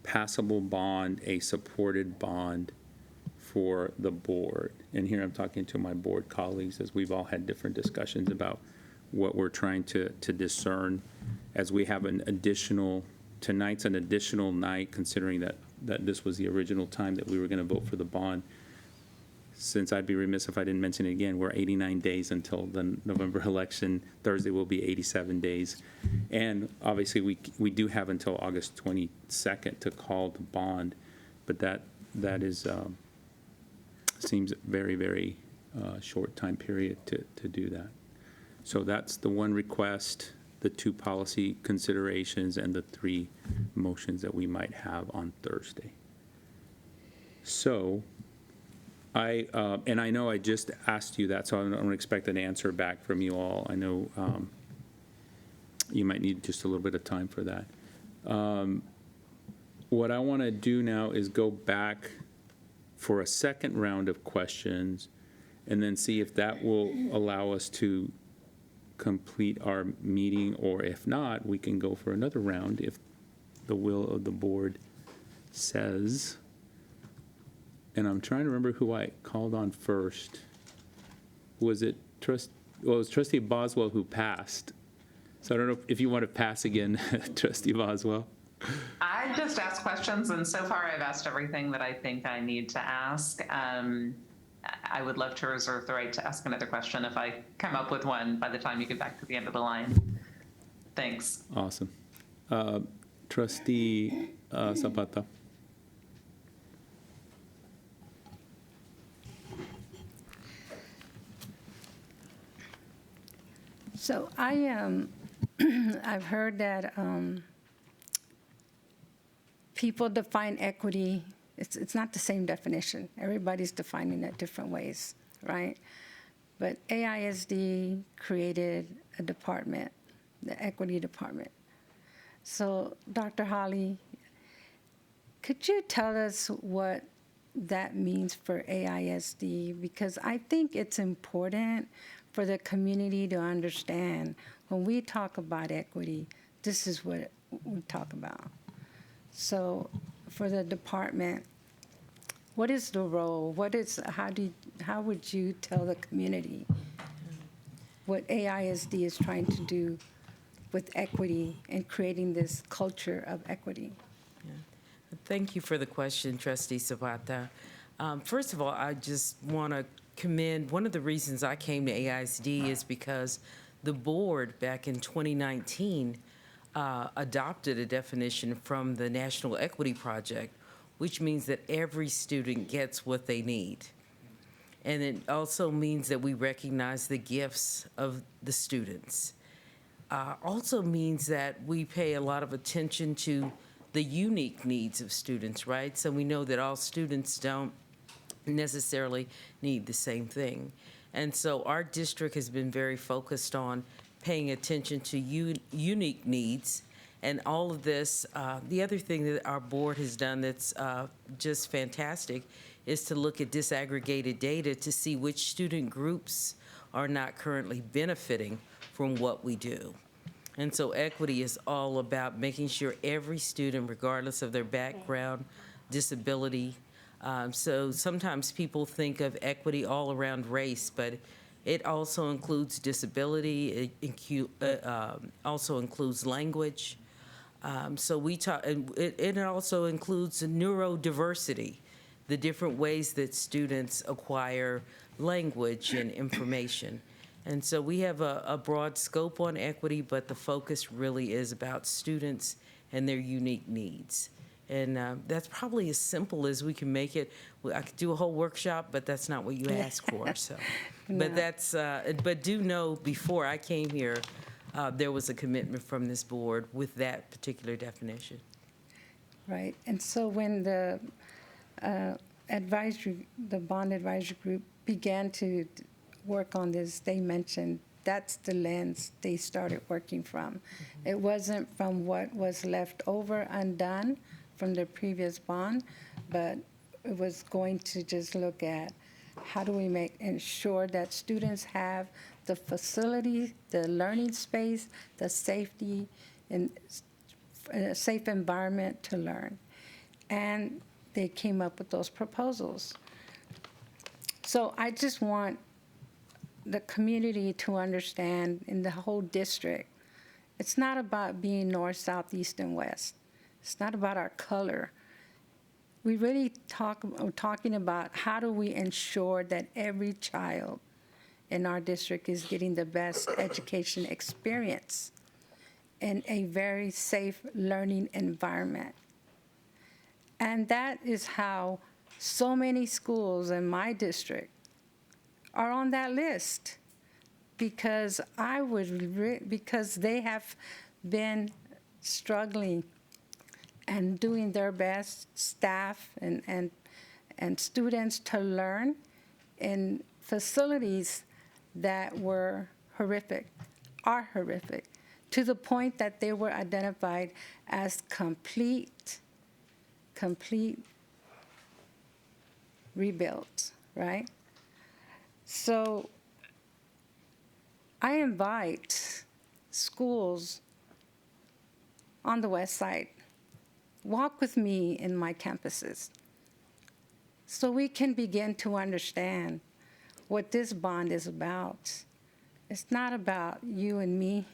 passable bond, a supported bond for the board? And here I'm talking to my board colleagues, as we've all had different discussions about what we're trying to discern, as we have an additional, tonight's an additional night, considering that this was the original time that we were going to vote for the bond. Since I'd be remiss if I didn't mention it again, we're 89 days until the November election. Thursday will be 87 days. And obviously, we do have until August 22nd to call the bond, but that is seems very, very short time period to do that. So that's the one request, the two policy considerations, and the three motions that we might have on Thursday. So and I know I just asked you that, so I don't expect an answer back from you all. I know you might need just a little bit of time for that. What I want to do now is go back for a second round of questions and then see if that will allow us to complete our meeting, or if not, we can go for another round if the will of the board says. And I'm trying to remember who I called on first. Was it it was Trustee Boswell who passed. So I don't know if you want to pass again, Trustee Boswell. I just ask questions, and so far I've asked everything that I think I need to ask. I would love to reserve the right to ask another question if I come up with one by the time you get back to the end of the line. Thanks. Awesome. Trustee Zapata. So I've heard that people define equity, it's not the same definition. Everybody's defining it different ways, right? But AISD created a department, the equity department. So Dr. Holly, could you tell us what that means for AISD? Because I think it's important for the community to understand when we talk about equity, this is what we talk about. So for the department, what is the role? How would you tell the community what AISD is trying to do with equity and creating this culture of equity? Thank you for the question, Trustee Zapata. First of all, I just want to commend, one of the reasons I came to AISD is because the board back in 2019 adopted a definition from the National Equity Project, which means that every student gets what they need. And it also means that we recognize the gifts of the students. Also means that we pay a lot of attention to the unique needs of students, right? So we know that all students don't necessarily need the same thing. And so our district has been very focused on paying attention to unique needs. And all of this, the other thing that our board has done that's just fantastic is to look at disaggregated data to see which student groups are not currently benefiting from what we do. And so equity is all about making sure every student, regardless of their background, disability. So sometimes people think of equity all around race, but it also includes disability. It also includes language. So we talk, and it also includes neurodiversity, the different ways that students acquire language and information. And so we have a broad scope on equity, but the focus really is about students and their unique needs. And that's probably as simple as we can make it. I could do a whole workshop, but that's not what you asked for. So, but that's but do know before I came here, there was a commitment from this board with that particular definition. Right. And so when the bond advisory group began to work on this, they mentioned that's the lens they started working from. Mm-hmm. It wasn't from what was left over undone from the previous bond, but it was going to just look at how do we ensure that students have the facility, the learning space, the safety, and a safe environment to learn. And they came up with those proposals. So I just want the community to understand in the whole district, it's not about being north, south, east, and west. It's not about our color. We really talking about how do we ensure that every child in our district is getting the best education experience in a very safe learning environment. And that is how so many schools in my district are on that list, because because they have been struggling and doing their best, staff and students, to learn in facilities that were horrific, are horrific, to the point that they were identified as complete rebuilds, right? So I invite schools on the west side, walk with me in my campuses so we can begin to understand what this bond is about. It's not about you and me.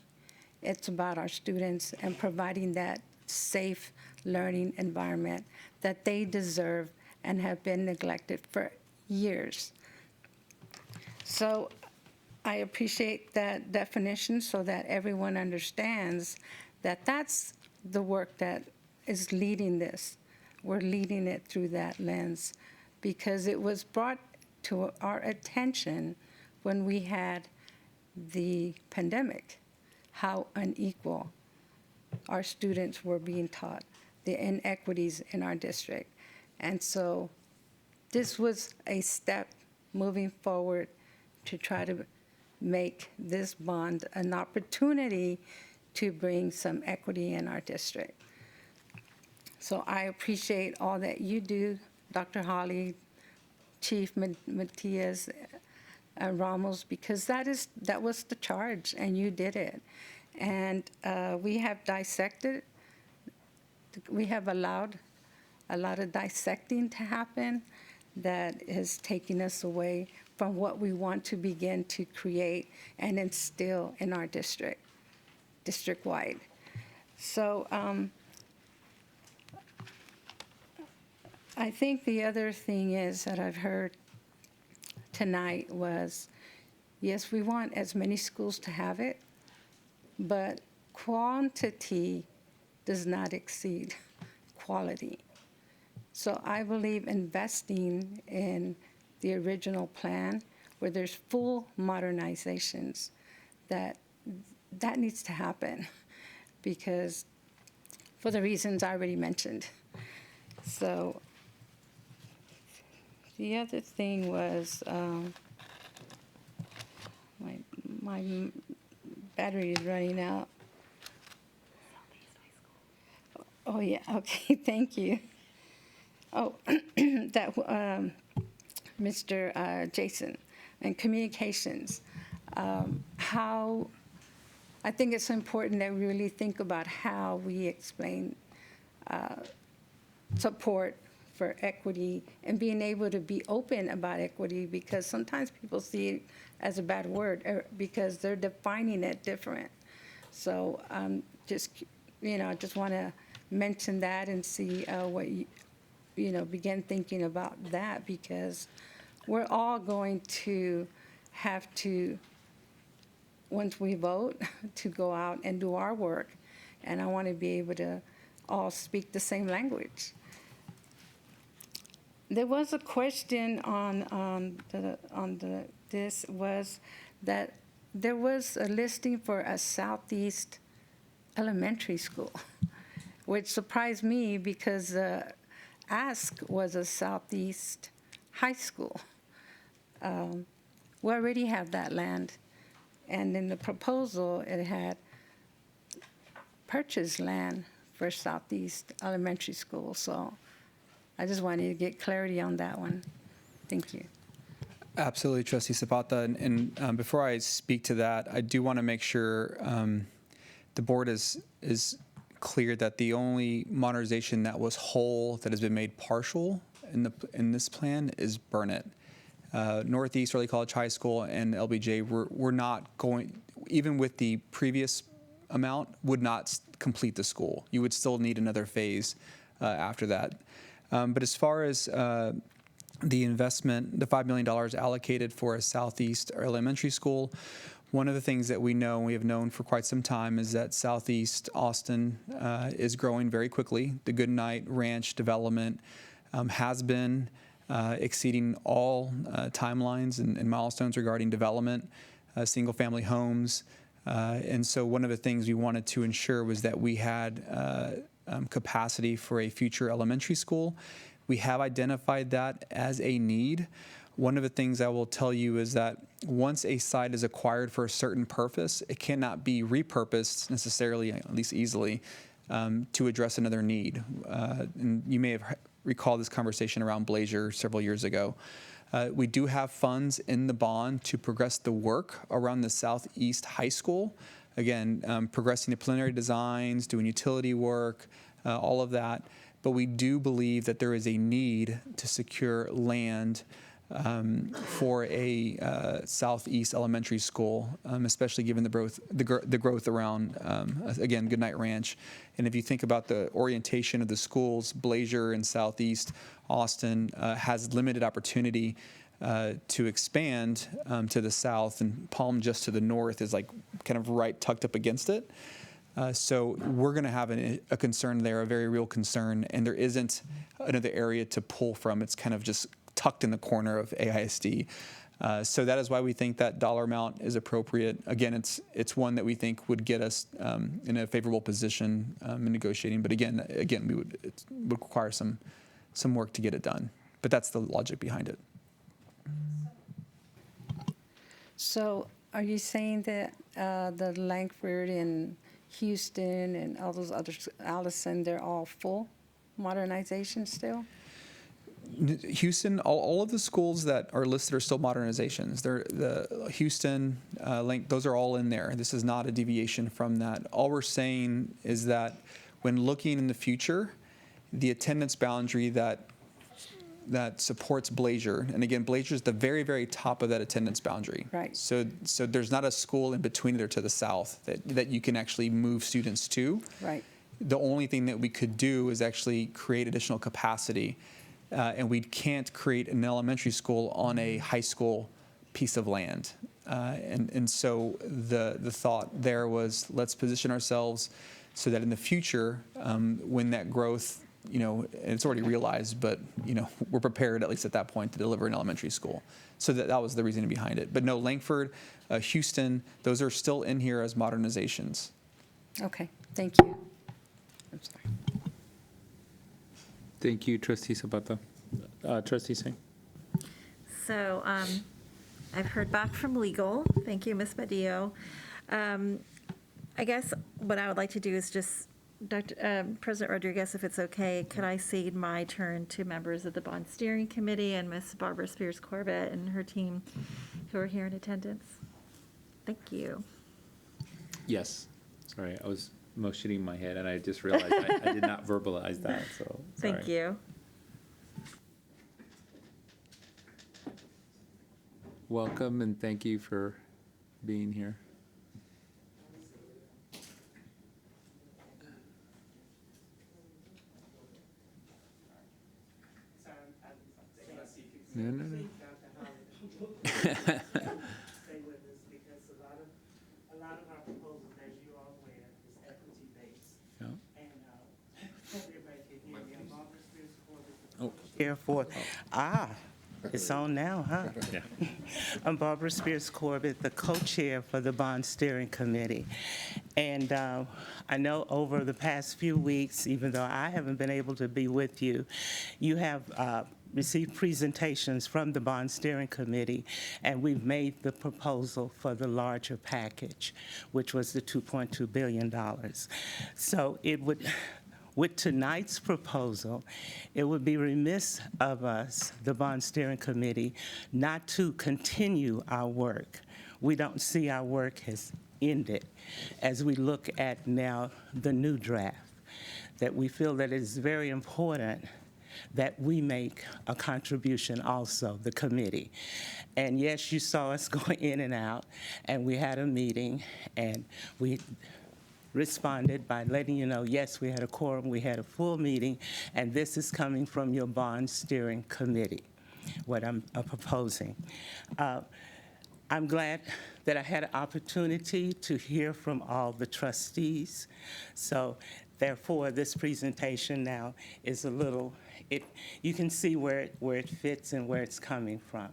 It's about our students and providing that safe learning environment that they deserve and have been neglected for years. So I appreciate that definition so that everyone understands that that's the work that is leading this. We're leading it through that lens because it was brought to our attention when we had the pandemic, how unequal our students were being taught, the inequities in our district. And so this was a step moving forward to try to make this bond an opportunity to bring some equity in our district. So I appreciate all that you do, Dr. Holly, Chief Matias Ramos, because that was the charge, and you did it. And we have dissected, we have allowed a lot of dissecting to happen that is taking us away from what we want to begin to create and instill in our district, district-wide. So I think the other thing is that I've heard tonight was, yes, we want as many schools to have it, but quantity does not exceed quality. So I believe investing in the original plan where there's full modernizations, that needs to happen because for the reasons I already mentioned. So the other thing was, my battery is running out. Oh, yeah, okay, thank you. Oh, that, Mr. Jason, and communications, how, I think it's important that we really think about how we explain support for equity and being able to be open about equity, because sometimes people see it as a bad word because they're defining it different. So just, I just want to mention that and see what begin thinking about that, because we're all going to have to, once we vote, to go out and do our work. And I want to be able to all speak the same language. There was a question this was that there was a listing for a Southeast elementary school, which surprised me because ASK was a Southeast high school. We already have that land, and in the proposal it had purchased land for Southeast Elementary School. So I just wanted to get clarity on that one. Thank you. Absolutely, Trustee Zapata. And before I speak to that, I do want to make sure the board is clear that the only modernization that was whole that has been made partial in this plan is Burnett. Northeast Early College High School and LBJ, we're not going, even with the previous amount, would not complete the school. You would still need another phase after that. But as far as the investment, the $5 million allocated for a Southeast Elementary School, one of the things that we know, and we have known for quite some time, is that Southeast Austin is growing very quickly. The Goodnight Ranch development has been exceeding all timelines and milestones regarding development, single-family homes. And so one of the things we wanted to ensure was that we had capacity for a future elementary school. We have identified that as a need. One of the things I will tell you is that once a site is acquired for a certain purpose, it cannot be repurposed necessarily, at least easily, to address another need. And you may have recalled this conversation around Blazier several years ago. We do have funds in the bond to progress the work around the Southeast High School. Again, progressing the preliminary designs, doing utility work, all of that. But we do believe that there is a need to secure land for a southeast elementary school, especially given the growth around, again, Goodnight Ranch. And if you think about the orientation of the schools, Blazier and Southeast Austin has limited opportunity to expand to the south, and Palm just to the north is like kind of right tucked up against it. So we're going to have a concern there, a very real concern, and there isn't another area to pull from. It's kind of just tucked in the corner of AISD. So that is why we think that dollar amount is appropriate. Again, it's one that we think would get us in a favorable position in negotiating. But again, it would require some work to get it done. But that's the logic behind it. So are you saying that the Langford and Houston and all those others, Allison, they're all full modernization still? Houston, all of the schools that are listed are still modernizations. The Houston, those are all in there. This is not a deviation from that. All we're saying is that when looking in the future, the attendance boundary that supports Blazier, and again, Blazier is the very, very top of that attendance boundary. Right. So there's not a school in between there to the south that you can actually move students to. Right. The only thing that we could do is actually create additional capacity. And we can't create an elementary school on a high school piece of land. And so the thought there was, let's position ourselves so that in the future, when that growth, and it's already realized, but, we're prepared, at least at that point, to deliver an elementary school. So that was the reasoning behind it. But no, Langford, Houston, those are still in here as modernizations. Okay, thank you. I'm sorry. Thank you, Trustee Zapata. Trustee Singh. So I've heard back from legal. Thank you, Ms. Badillo. I guess what I would like to do is just, President Rodriguez, if it's okay, could I cede my turn to members of the Bond Steering Committee and Ms. Barbara Spears-Corbett and her team who are here in attendance? Thank you. Yes. Sorry, I was motioning my head, and I just realized I did not verbalize that, so sorry. Thank you. Welcome, and thank you for being here. No. Stay with us because a lot of our proposals, as you are aware, is equity based. Yeah. And hope everybody can hear me. I'm Barbara Spears-Corbett. Oh. Here for it's on now, huh? Yeah. I'm Barbara Spears-Corbett, the co-chair for the Bond Steering Committee. And I know over the past few weeks, even though I haven't been able to be with you, you have received presentations from the Bond Steering Committee, and we've made the proposal for the larger package, which was the $2.2 billion. So it would, with tonight's proposal, it would be remiss of us, the Bond Steering Committee, not to continue our work. We don't see our work has ended as we look at now the new draft, that we feel that it is very important that we make a contribution also, the committee. And yes, you saw us go in and out, and we had a meeting, and we responded by letting you know, yes, we had a quorum, we had a full meeting, and this is coming from your Bond Steering Committee, what I'm proposing. I'm glad that I had an opportunity to hear from all the trustees. So therefore, this presentation now is a little, you can see where it fits and where it's coming from.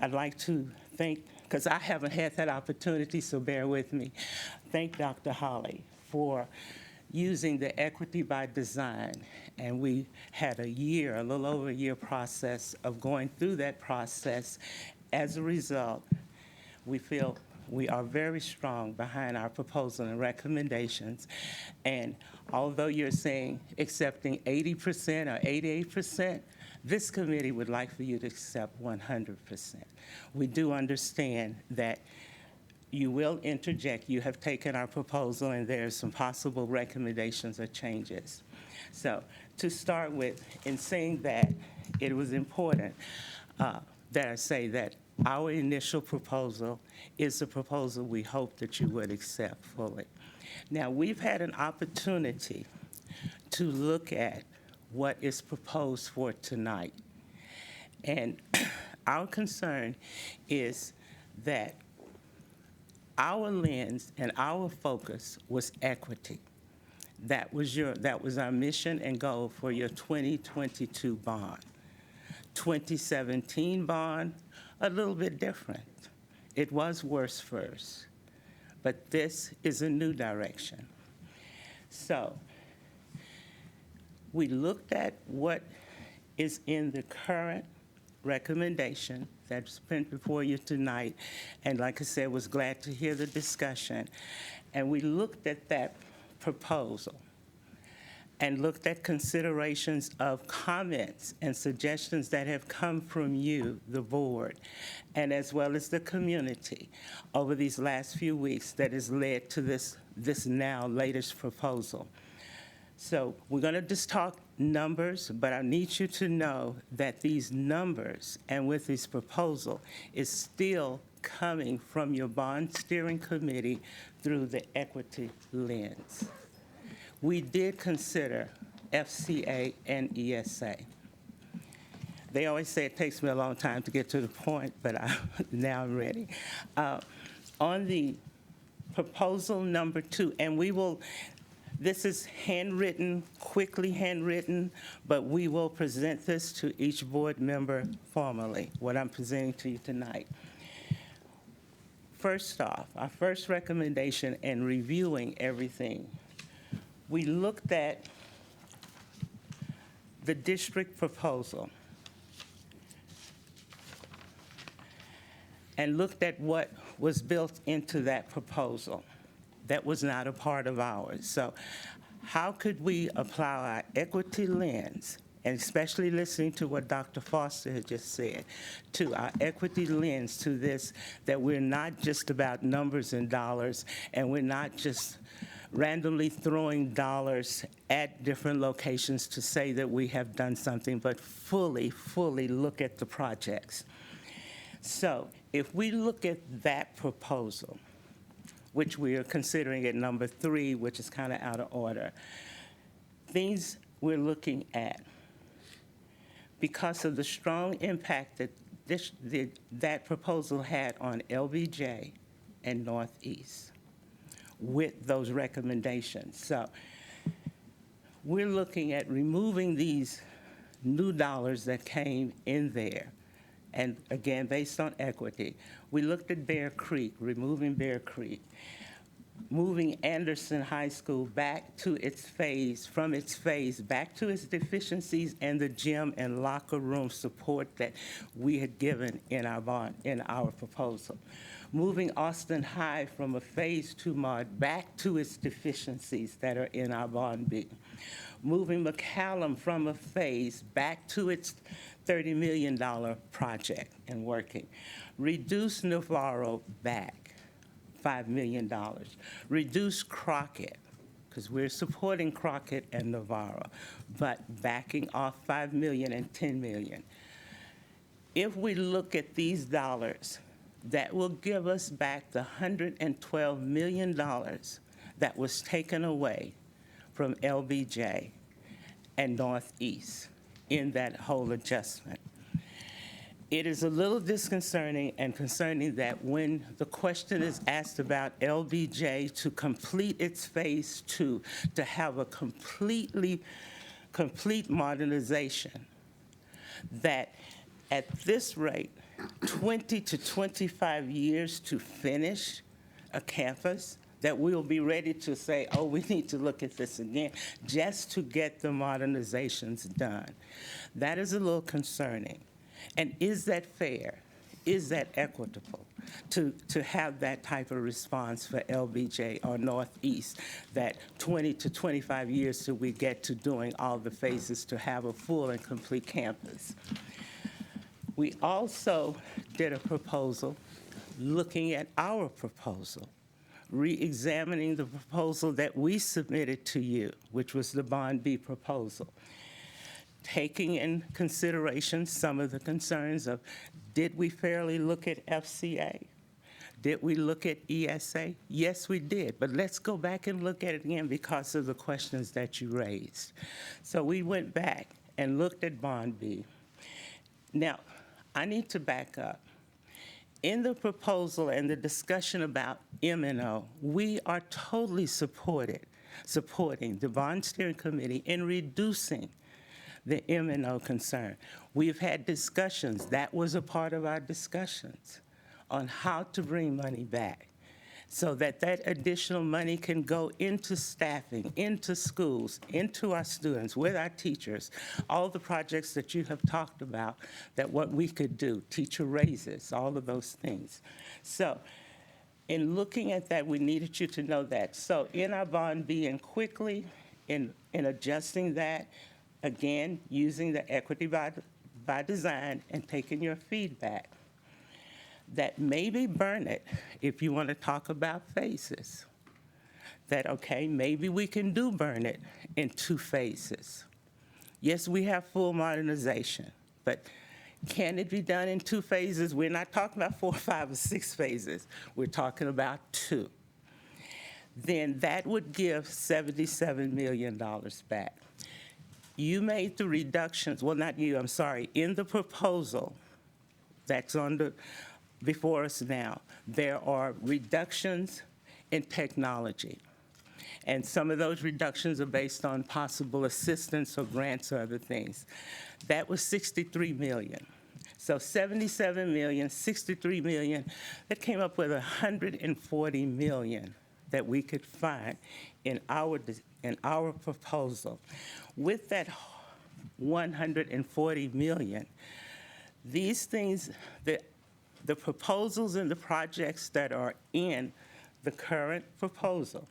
I'd like to thank, because I haven't had that opportunity, so bear with me, thank Dr. Holly for using the equity by design. And we had a little over a year process of going through that process. As a result, we feel we are very strong behind our proposal and recommendations. And although you're saying accepting 80% or 88%, this committee would like for you to accept 100%. We do understand that you will interject. You have taken our proposal, and there are some possible recommendations or changes. So to start with, in saying that it was important, that I say that our initial proposal is the proposal we hope that you would accept fully. Now, we've had an opportunity to look at what is proposed for tonight. And our concern is that our lens and our focus was equity. That was our mission and goal for your 2022 bond. 2017 bond, a little bit different. It was worse first, but this is a new direction. So we looked at what is in the current recommendation that's been before you tonight, and like I said, was glad to hear the discussion. And we looked at that proposal and looked at considerations of comments and suggestions that have come from you, the board, and as well as the community over these last few weeks that has led to this now latest proposal. So we're going to just talk numbers, but I need you to know that these numbers and with this proposal is still coming from your bond steering committee through the equity lens. We did consider FCA and ESA. They always say it takes me a long time to get to the point, but now I'm ready. On the proposal number 2, and we will, this is handwritten, quickly handwritten, but we will present this to each board member formally, what I'm presenting to you tonight. First off, our first recommendation in reviewing everything, we looked at the district proposal and looked at what was built into that proposal. That was not a part of ours. So how could we apply our equity lens, and especially listening to what Dr. Foster had just said, to our equity lens to this, that we're not just about numbers and dollars, and we're not just randomly throwing dollars at different locations to say that we have done something, but fully look at the projects. So if we look at that proposal, which we are considering at number 3, which is kind of out of order, things we're looking at, because of the strong impact that that proposal had on LBJ and Northeast with those recommendations. So we're looking at removing these new dollars that came in there. And again, based on equity, we looked at Bear Creek, removing Bear Creek, moving Anderson High School back to its phase, from its phase, back to its deficiencies and the gym and locker room support that we had given in our bond, in our proposal. Moving Austin High from a phase 2 mod back to its deficiencies that are in our bond B. Moving McCallum from a phase back to its $30 million project and working. Reduce Navarro back, $5 million. Reduce Crockett, because we're supporting Crockett and Navarro, but backing off $5 million and $10 million. If we look at these dollars, that will give us back the $112 million that was taken away from LBJ and Northeast in that whole adjustment. It is a little disconcerting and concerning that when the question is asked about LBJ to complete its phase 2, to have a complete modernization, that at this rate, 20 to 25 years to finish a campus, that we'll be ready to say, oh, we need to look at this again, just to get the modernizations done. That is a little concerning. And is that fair? Is that equitable to have that type of response for LBJ or Northeast, that 20 to 25 years till we get to doing all the phases to have a full and complete campus? We also did a proposal looking at our proposal, re-examining the proposal that we submitted to you, which was the Bond B proposal. taking in consideration some of the concerns of, did we fairly look at FCA? Did we look at ESA? Yes, we did, but let's go back and look at it again because of the questions that you raised. So we went back and looked at Bond B. Now, I need to back up. In the proposal and the discussion about M&O, we are totally supporting the Bond Steering Committee in reducing the M&O concern. We've had discussions, that was a part of our discussions, on how to bring money back so that that additional money can go into staffing, into schools, into our students, with our teachers, all the projects that you have talked about, that what we could do, teacher raises, all of those things. So in looking at that, we needed you to know that. So in our bond B, and quickly in adjusting that, again, using the equity by design and taking your feedback, that maybe burn it if you want to talk about phases. That, okay, maybe we can do burn it in 2 phases. Yes, we have full modernization, but can it be done in 2 phases? We're not talking about 4, 5, or 6 phases. We're talking about 2. Then that would give $77 million back. You made the reductions, well, not you, I'm sorry, in the proposal that's before us now, there are reductions in technology. And some of those reductions are based on possible assistance or grants or other things. That was $63 million. So $77 million, $63 million, that came up with $140 million that we could find in our proposal. With that $140 million, these things, the proposals and the projects that are in the current proposal,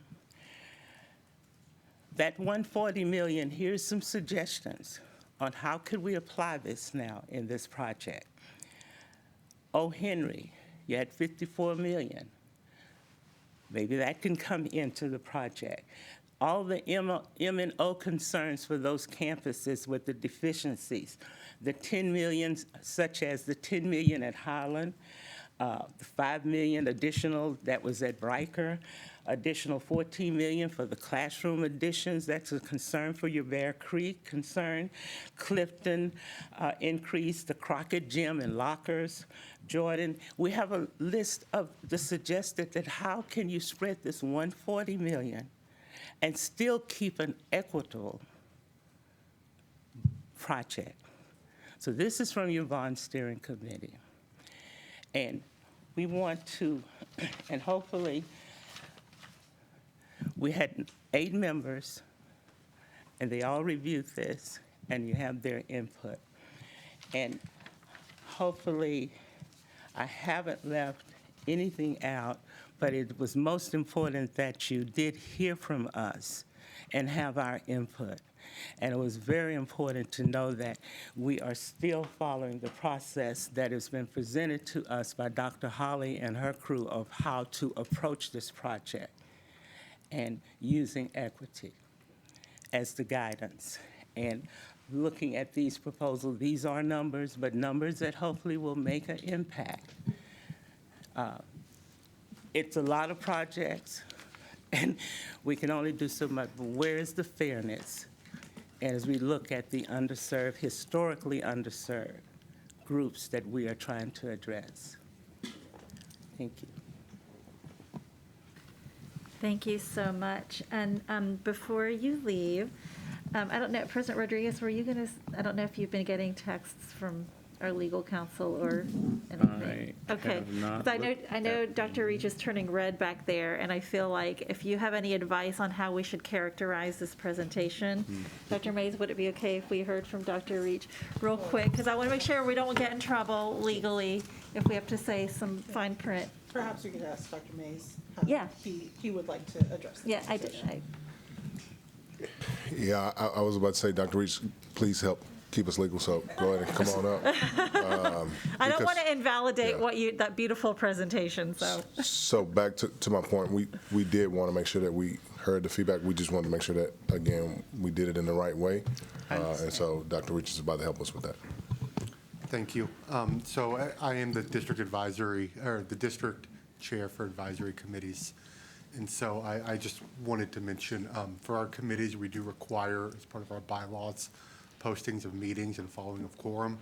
that $140 million, here's some suggestions on how could we apply this now in this project. O. Henry, you had $54 million. Maybe that can come into the project. All the M&O concerns for those campuses with the deficiencies, the 10 million, such as the 10 million at Highland, the 5 million additional that was at Riker, additional 14 million for the classroom additions. That's a concern for your Bear Creek concern. Clifton increased the Crockett Gym and lockers. Jordan, we have a list of the suggested that how can you spread this 140 million and still keep an equitable project. So this is from your bond steering committee. And we want to, and hopefully, we had 8 members, and they all reviewed this, and you have their input. And hopefully, I haven't left anything out, but it was most important that you did hear from us and have our input. And it was very important to know that we are still following the process that has been presented to us by Dr. Holly and her crew of how to approach this project and using equity as the guidance. And looking at these proposals, these are numbers, but numbers that hopefully will make an impact. It's a lot of projects, and we can only do so much, but where is the fairness as we look at the underserved, historically underserved groups that we are trying to address? Thank you. Thank you so much. And before you leave, I don't know, President Rodriguez, were you going to, I don't know if you've been getting texts from our legal counsel or anything? Okay. have not 'Cause looked I know at Dr. Reach is turning red back there, and I feel like if you have any advice on how we should characterize this presentation, Dr. Mays, would it be okay if we heard from Dr. Reach real quick? Because I want to make sure we don't get in trouble legally if we have to say some fine print. Perhaps you could ask Dr. Mays Yeah. how he would like to address that. Yeah, I did. Yeah, I was about to say, Dr. Reach, please help keep us legal, so go ahead and come on up. I don't Because- want to invalidate yeah. that beautiful presentation, so. So back to my point, we did want to make sure that we heard the feedback. We just wanted to make sure that, again, we did it in the right way. And so Dr. Rich is about to help us with that. Thank you. So I am the district advisory, or the district chair for advisory committees. And so I just wanted to mention, for our committees, we do require, as part of our bylaws, postings of meetings and following of quorum.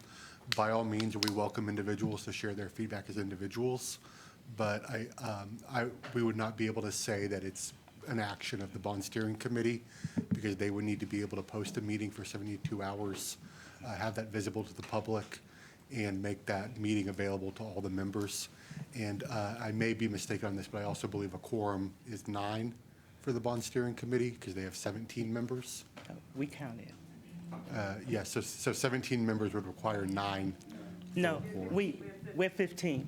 By all means, we welcome individuals to share their feedback as individuals, but we would not be able to say that it's an action of the bond steering committee, because they would need to be able to post a meeting for 72 hours, have that visible to the public, and make that meeting available to all the members. And I may be mistaken on this, but I also believe a quorum is 9 for the bond steering committee, because they have 17 members. We counted. Yes, so 17 members would require 9. No, we're 15.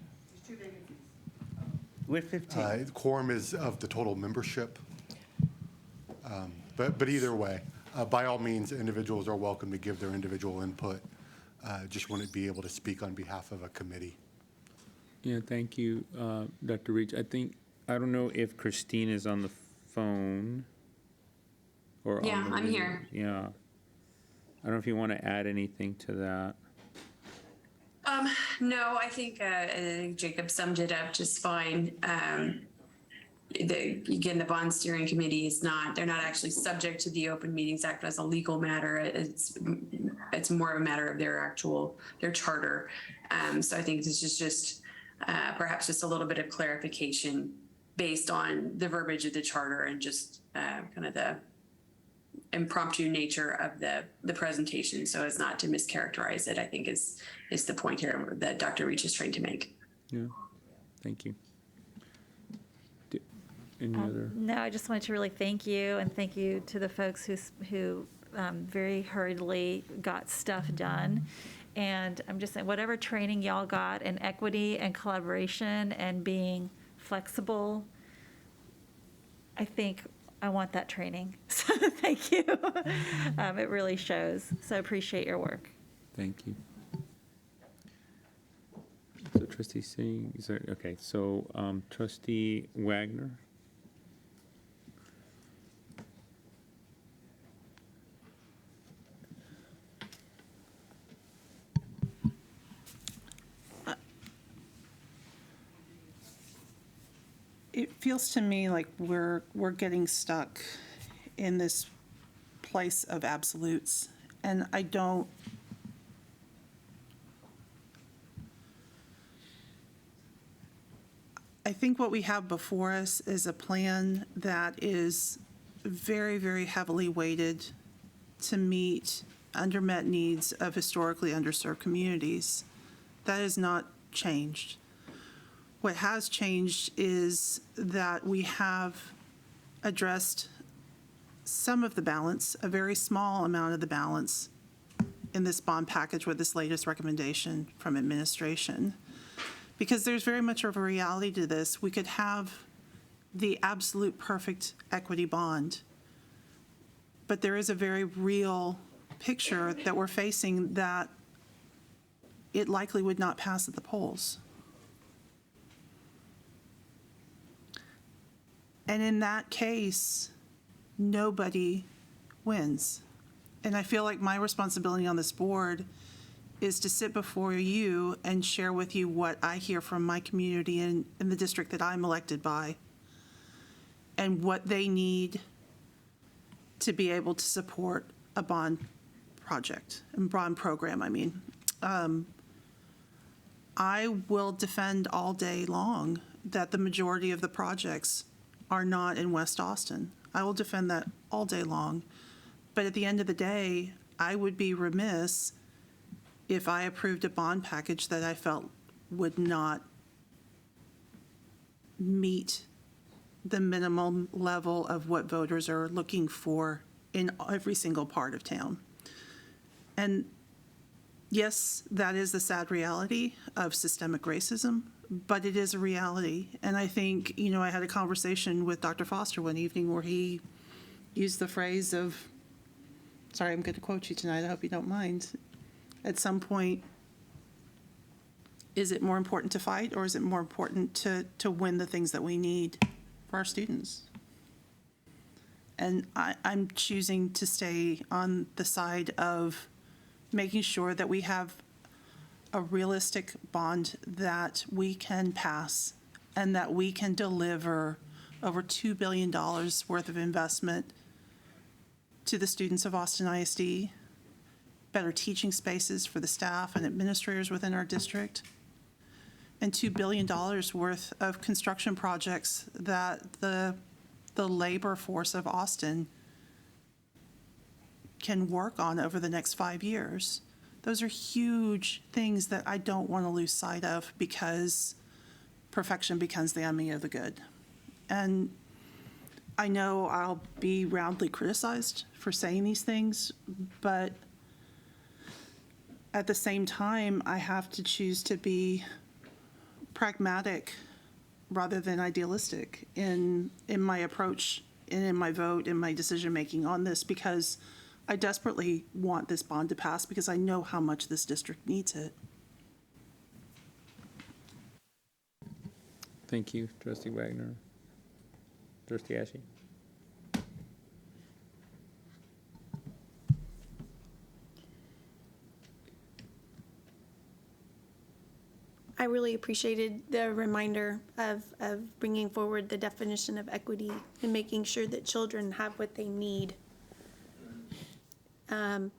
We're 15. Quorum is of the total membership. But either way, by all means, individuals are welcome to give their individual input. Just wouldn't be able to speak on behalf of a committee. Yeah, thank you, Dr. Reach. I don't know if Christine is on the phone or Yeah, on the I'm here. Yeah. I don't know if you want to add anything to that. No, I think Jacob summed it up just fine. Again, the bond steering committee they're not actually subject to the Open Meetings Act as a legal matter. It's more of a matter of their charter. So I think this is just perhaps just a little bit of clarification based on the verbiage of the charter and just kind of the impromptu nature of the presentation, so as not to mischaracterize it, I think is the point here that Dr. Reach is trying to make. Yeah, thank you. Any other? No, I just wanted to really thank you, and thank you to the folks who very hurriedly got stuff done. And I'm just saying, whatever training y'all got in equity and collaboration and being flexible, I think I want that training. So thank you. It really shows. So I appreciate your work. Thank you. So Trustee Singh, okay, so Trustee Wagner? It feels to me like we're getting stuck in this place of absolutes, and I think what we have before us is a plan that is very, very heavily weighted to meet undermet needs of historically underserved communities. That has not changed. What has changed is that we have addressed some of the balance, a very small amount of the balance in this bond package with this latest recommendation from administration. Because there's very much of a reality to this. We could have the absolute perfect equity bond, but there is a very real picture that we're facing that it likely would not pass at the polls. And in that case, nobody wins. And I feel like my responsibility on this board is to sit before you and share with you what I hear from my community in the district that I'm elected by, and what they need to be able to support a bond project, and bond program, I mean. I will defend all day long that the majority of the projects are not in West Austin. I will defend that all day long. But at the end of the day, I would be remiss if I approved a bond package that I felt would not meet the minimum level of what voters are looking for in every single part of town. And yes, that is the sad reality of systemic racism, but it is a reality. And I think, I had a conversation with Dr. Foster one evening where he used the phrase of, sorry, I'm going to quote you tonight, I hope you don't mind. At some point, is it more important to fight, or is it more important to win the things that we need for our students? And I'm choosing to stay on the side of making sure that we have a realistic bond that we can pass and that we can deliver over $2 billion worth of investment to the students of Austin ISD, better teaching spaces for the staff and administrators within our district, and $2 billion worth of construction projects that the labor force of Austin can work on over the next 5 years. Those are huge things that I don't want to lose sight of because perfection becomes the enemy of the good. And I know I'll be roundly criticized for saying these things, but at the same time, I have to choose to be pragmatic rather than idealistic in my approach and in my vote and my decision-making on this, because I desperately want this bond to pass because I know how much this district needs it. Thank you, Trustee Wagner. Trustee Ashe? I really appreciated the reminder of bringing forward the definition of equity and making sure that children have what they need. I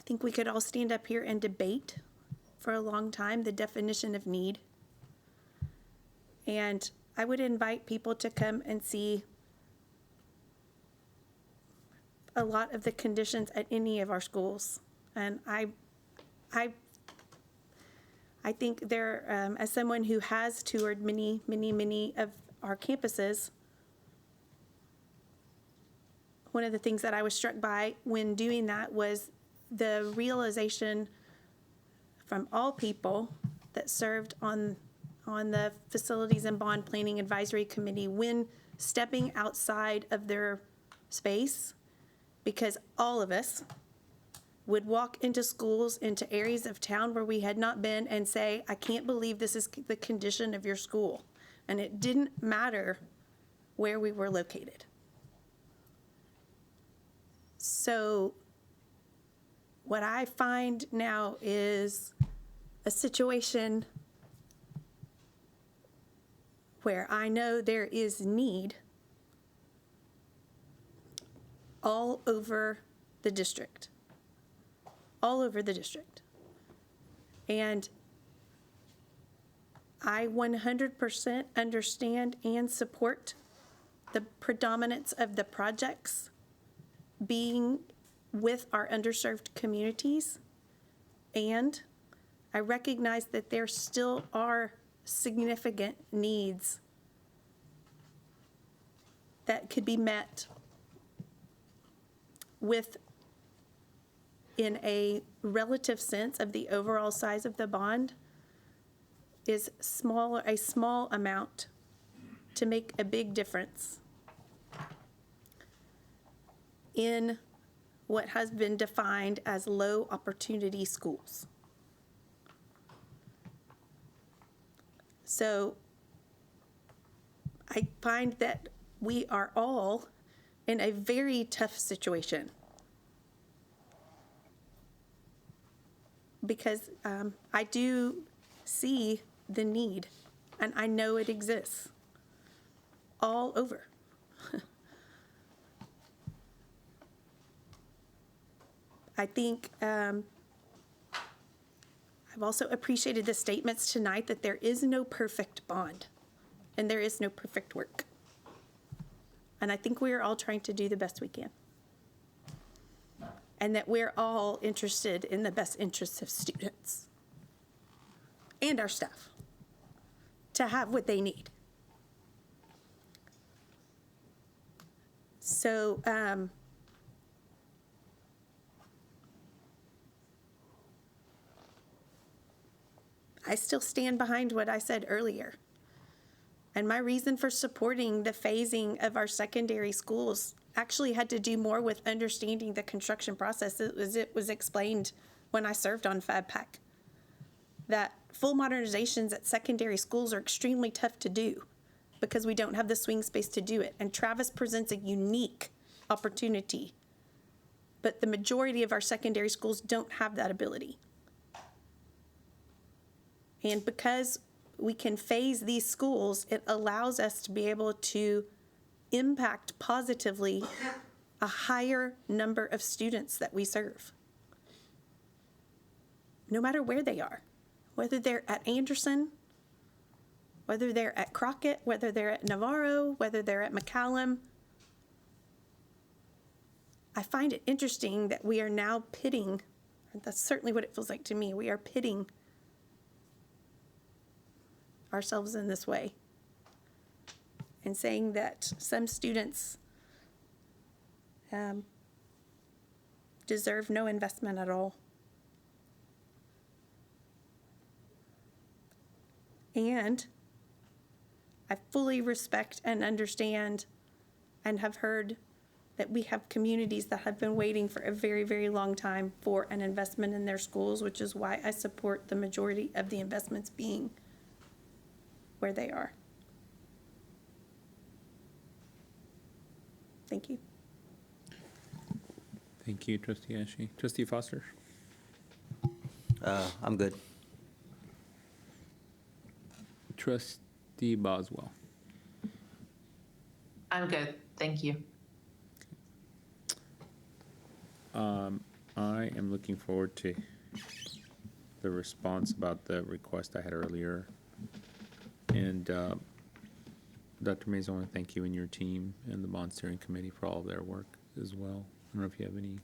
think we could all stand up here and debate for a long time the definition of need. And I would invite people to come and see a lot of the conditions at any of our schools. And I think there, as someone who has toured many of our campuses, one of the things that I was struck by when doing that was the realization from all people that served on the Facilities and Bond Planning Advisory Committee when stepping outside of their space, because all of us would walk into schools, into areas of town where we had not been and say, I can't believe this is the condition of your school. And it didn't matter where we were located. So what I find now is a situation where I know there is need all over the district. All over the district. And I 100% understand and support the predominance of the projects being with our underserved communities. And I recognize that there still are significant needs that could be met with, in a relative sense of the overall size of the bond, is a small amount to make a big difference in what has been defined as low opportunity schools. So I find that we are all in a very tough situation, because I do see the need, and I know it exists all over. I think I've also appreciated the statements tonight that there is no perfect bond and there is no perfect work. And I think we are all trying to do the best we can. And that we're all interested in the best interests of students and our staff to have what they need. So, I still stand behind what I said earlier. And my reason for supporting the phasing of our secondary schools actually had to do more with understanding the construction process. It was explained when I served on FabPac that full modernizations at secondary schools are extremely tough to do because we don't have the swing space to do it. And Travis presents a unique opportunity, but the majority of our secondary schools don't have that ability. And because we can phase these schools, it allows us to be able to impact positively a higher number of students that we serve, no matter where they are, whether they're at Anderson, whether they're at Crockett, whether they're at Navarro, whether they're at McCallum. I find it interesting that we are now pitting, and that's certainly what it feels like to me, we are pitting ourselves in this way and saying that some students deserve no investment at all. And I fully respect and understand and have heard that we have communities that have been waiting for a very, very long time for an investment in their schools, which is why I support the majority of the investments being where they are. Thank you. Thank you, Trustee Ashe. Trustee Foster? I'm good. Trustee Boswell? I'm good. Thank you. I am looking forward to the response about the request I had earlier. And Dr. Mays, I want to thank you and your team and the bond steering committee for all of their work as well. I don't know if you have any.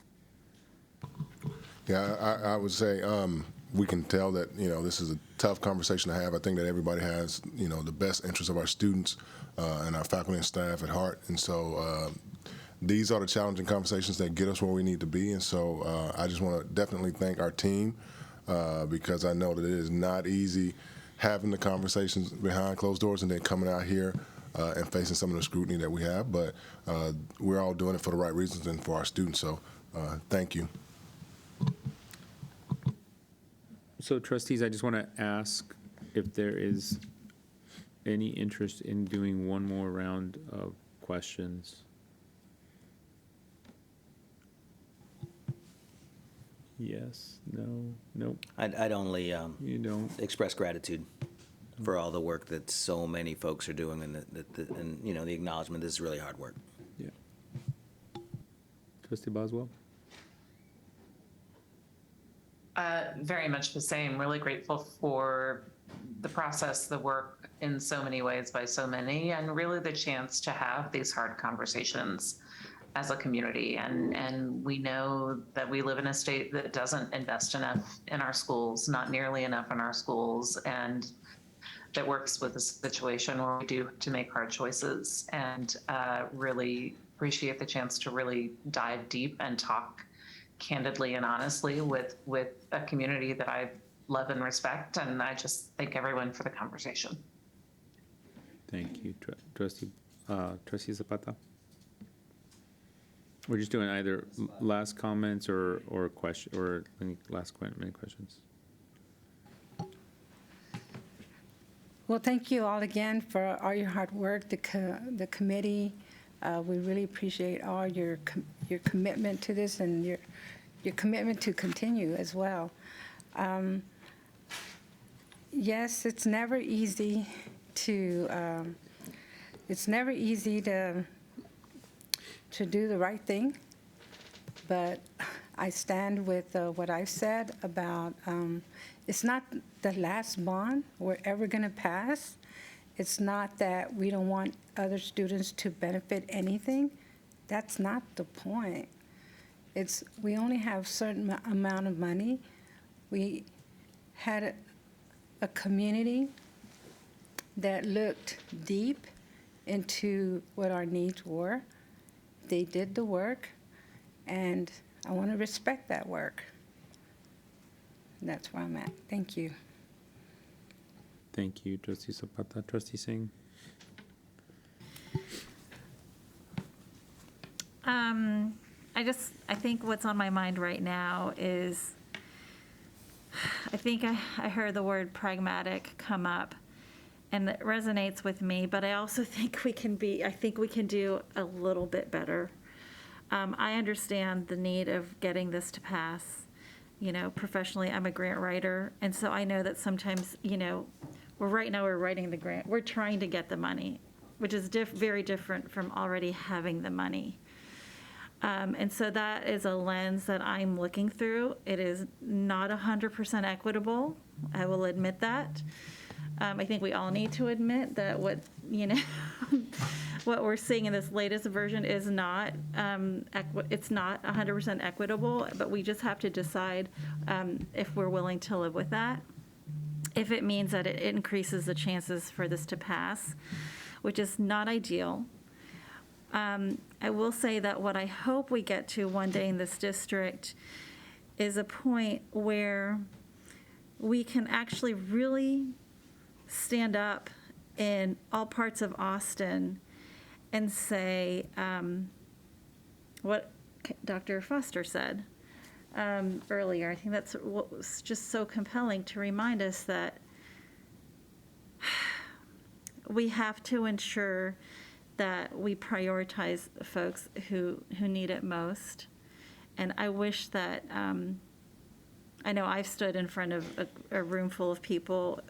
Yeah, I would say we can tell that, this is a tough conversation to have. I think that everybody has, the best interests of our students and our faculty and staff at heart. And so these are the challenging conversations that get us where we need to be. And so I just want to definitely thank our team because I know that it is not easy having the conversations behind closed doors and then coming out here and facing some of the scrutiny that we have. But we're all doing it for the right reasons and for our students. So thank you. So trustees, I just want to ask if there is any interest in doing one more round of questions. Yes, no, nope. I'd only You don't. express gratitude for all the work that so many folks are doing, and the acknowledgement. This is really hard work. Yeah. Trustee Boswell? Very much the same. Really grateful for the process, the work in so many ways by so many, and really the chance to have these hard conversations as a community. And we know that we live in a state that doesn't invest enough in our schools, not nearly enough in our schools, and that works with a situation where we do to make hard choices, and really appreciate the chance to really dive deep and talk candidly and honestly with a community that I love and respect. And I just thank everyone for the conversation. Thank you, Trustee Zapata. We're just doing either last comments or question or any many questions. Well, thank you all again for all your hard work, the committee. We really appreciate all your commitment to this and your commitment to continue as well. Yes, it's never easy to do the right thing, but I stand with what I've said about it's not the last bond we're ever going to pass. It's not that we don't want other students to benefit anything. That's not the point. It's we only have a certain amount of money. We had a community that looked deep into what our needs were. They did the work, and I want to respect that work. That's where I'm at. Thank you. Thank you, Trustee Zapata. Trustee Singh? I think what's on my mind right now is, I think I heard the word pragmatic come up, and it resonates with me, but I also think we can do a little bit better. I understand the need of getting this to pass. You know, professionally, I'm a grant writer, and so I know that sometimes, you know, right now we're writing the grant, we're trying to get the money, which is very different from already having the money. And so that is a lens that I'm looking through. It is not 100% equitable. I will admit that. I think we all need to admit that what we're seeing in this latest version is not, it's not 100% equitable, but we just have to decide if we're willing to live with that. If it means that it increases the chances for this to pass, which is not ideal. I will say that what I hope we get to one day in this district is a point where we can actually really stand up in all parts of Austin and say what Dr. Foster said earlier. I think that's what was just so compelling to remind us that we have to ensure that we prioritize folks who need it most. And I wish that, I know I've stood in front of a room full of people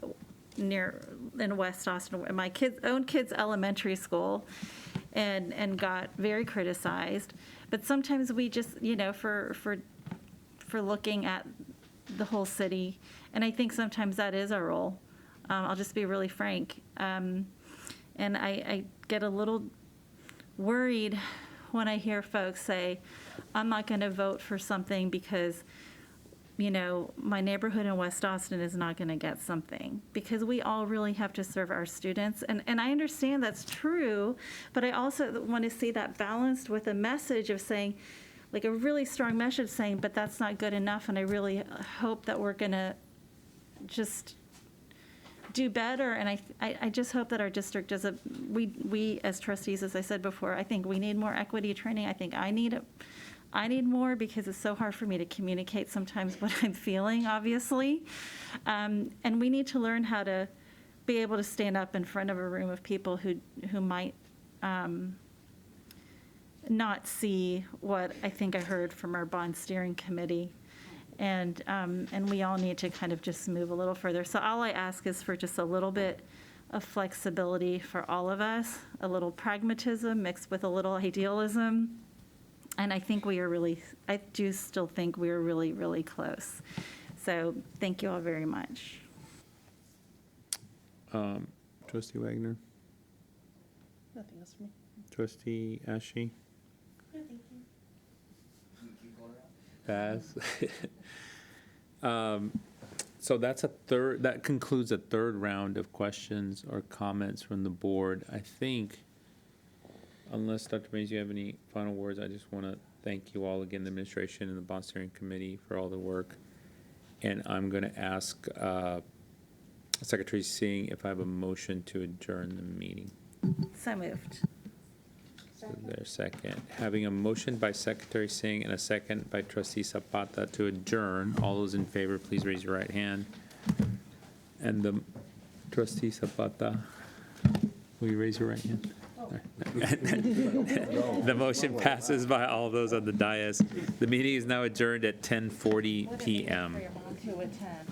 in West Austin, in my own kids' elementary school, and got very criticized. But sometimes we just, you know, for looking at the whole city, and I think sometimes that is our role. I'll just be really frank. And I get a little worried when I hear folks say, I'm not going to vote for something because, you know, my neighborhood in West Austin is not going to get something. Because we all really have to serve our students. And I understand that's true, but I also want to see that balanced with a message of saying, like a really strong message saying, but that's not good enough. And I really hope that we're going to just do better, and I just hope that our district does we as trustees, as I said before, I think we need more equity training. I think I need more because it's so hard for me to communicate sometimes what I'm feeling, obviously. And we need to learn how to be able to stand up in front of a room of people who might not see what I think I heard from our bond steering committee. And we all need to kind of just move a little further. So all I ask is for just a little bit of flexibility for all of us, a little pragmatism mixed with a little idealism. And I do still think we are really, really close. So thank you all very much. Trustee Wagner? Nothing else for me. Trustee Ashe? No, thank you. Pass. So that concludes a third round of questions or comments from the board. I think, unless Dr. Mays, you have any final words, I just want to thank you all again, the administration and the bond steering committee, for all the work. And I'm going to ask Secretary Singh if I have a motion to adjourn the meeting. So moved. So there's second. Having a motion by Secretary Singh and a second by Trustee Zapata to adjourn. All those in favor, please raise your right hand. And the Trustee Zapata, will you raise your right hand? The motion passes by all those on the dais. The meeting is now adjourned at 10:40 p.m. For your mom to attend.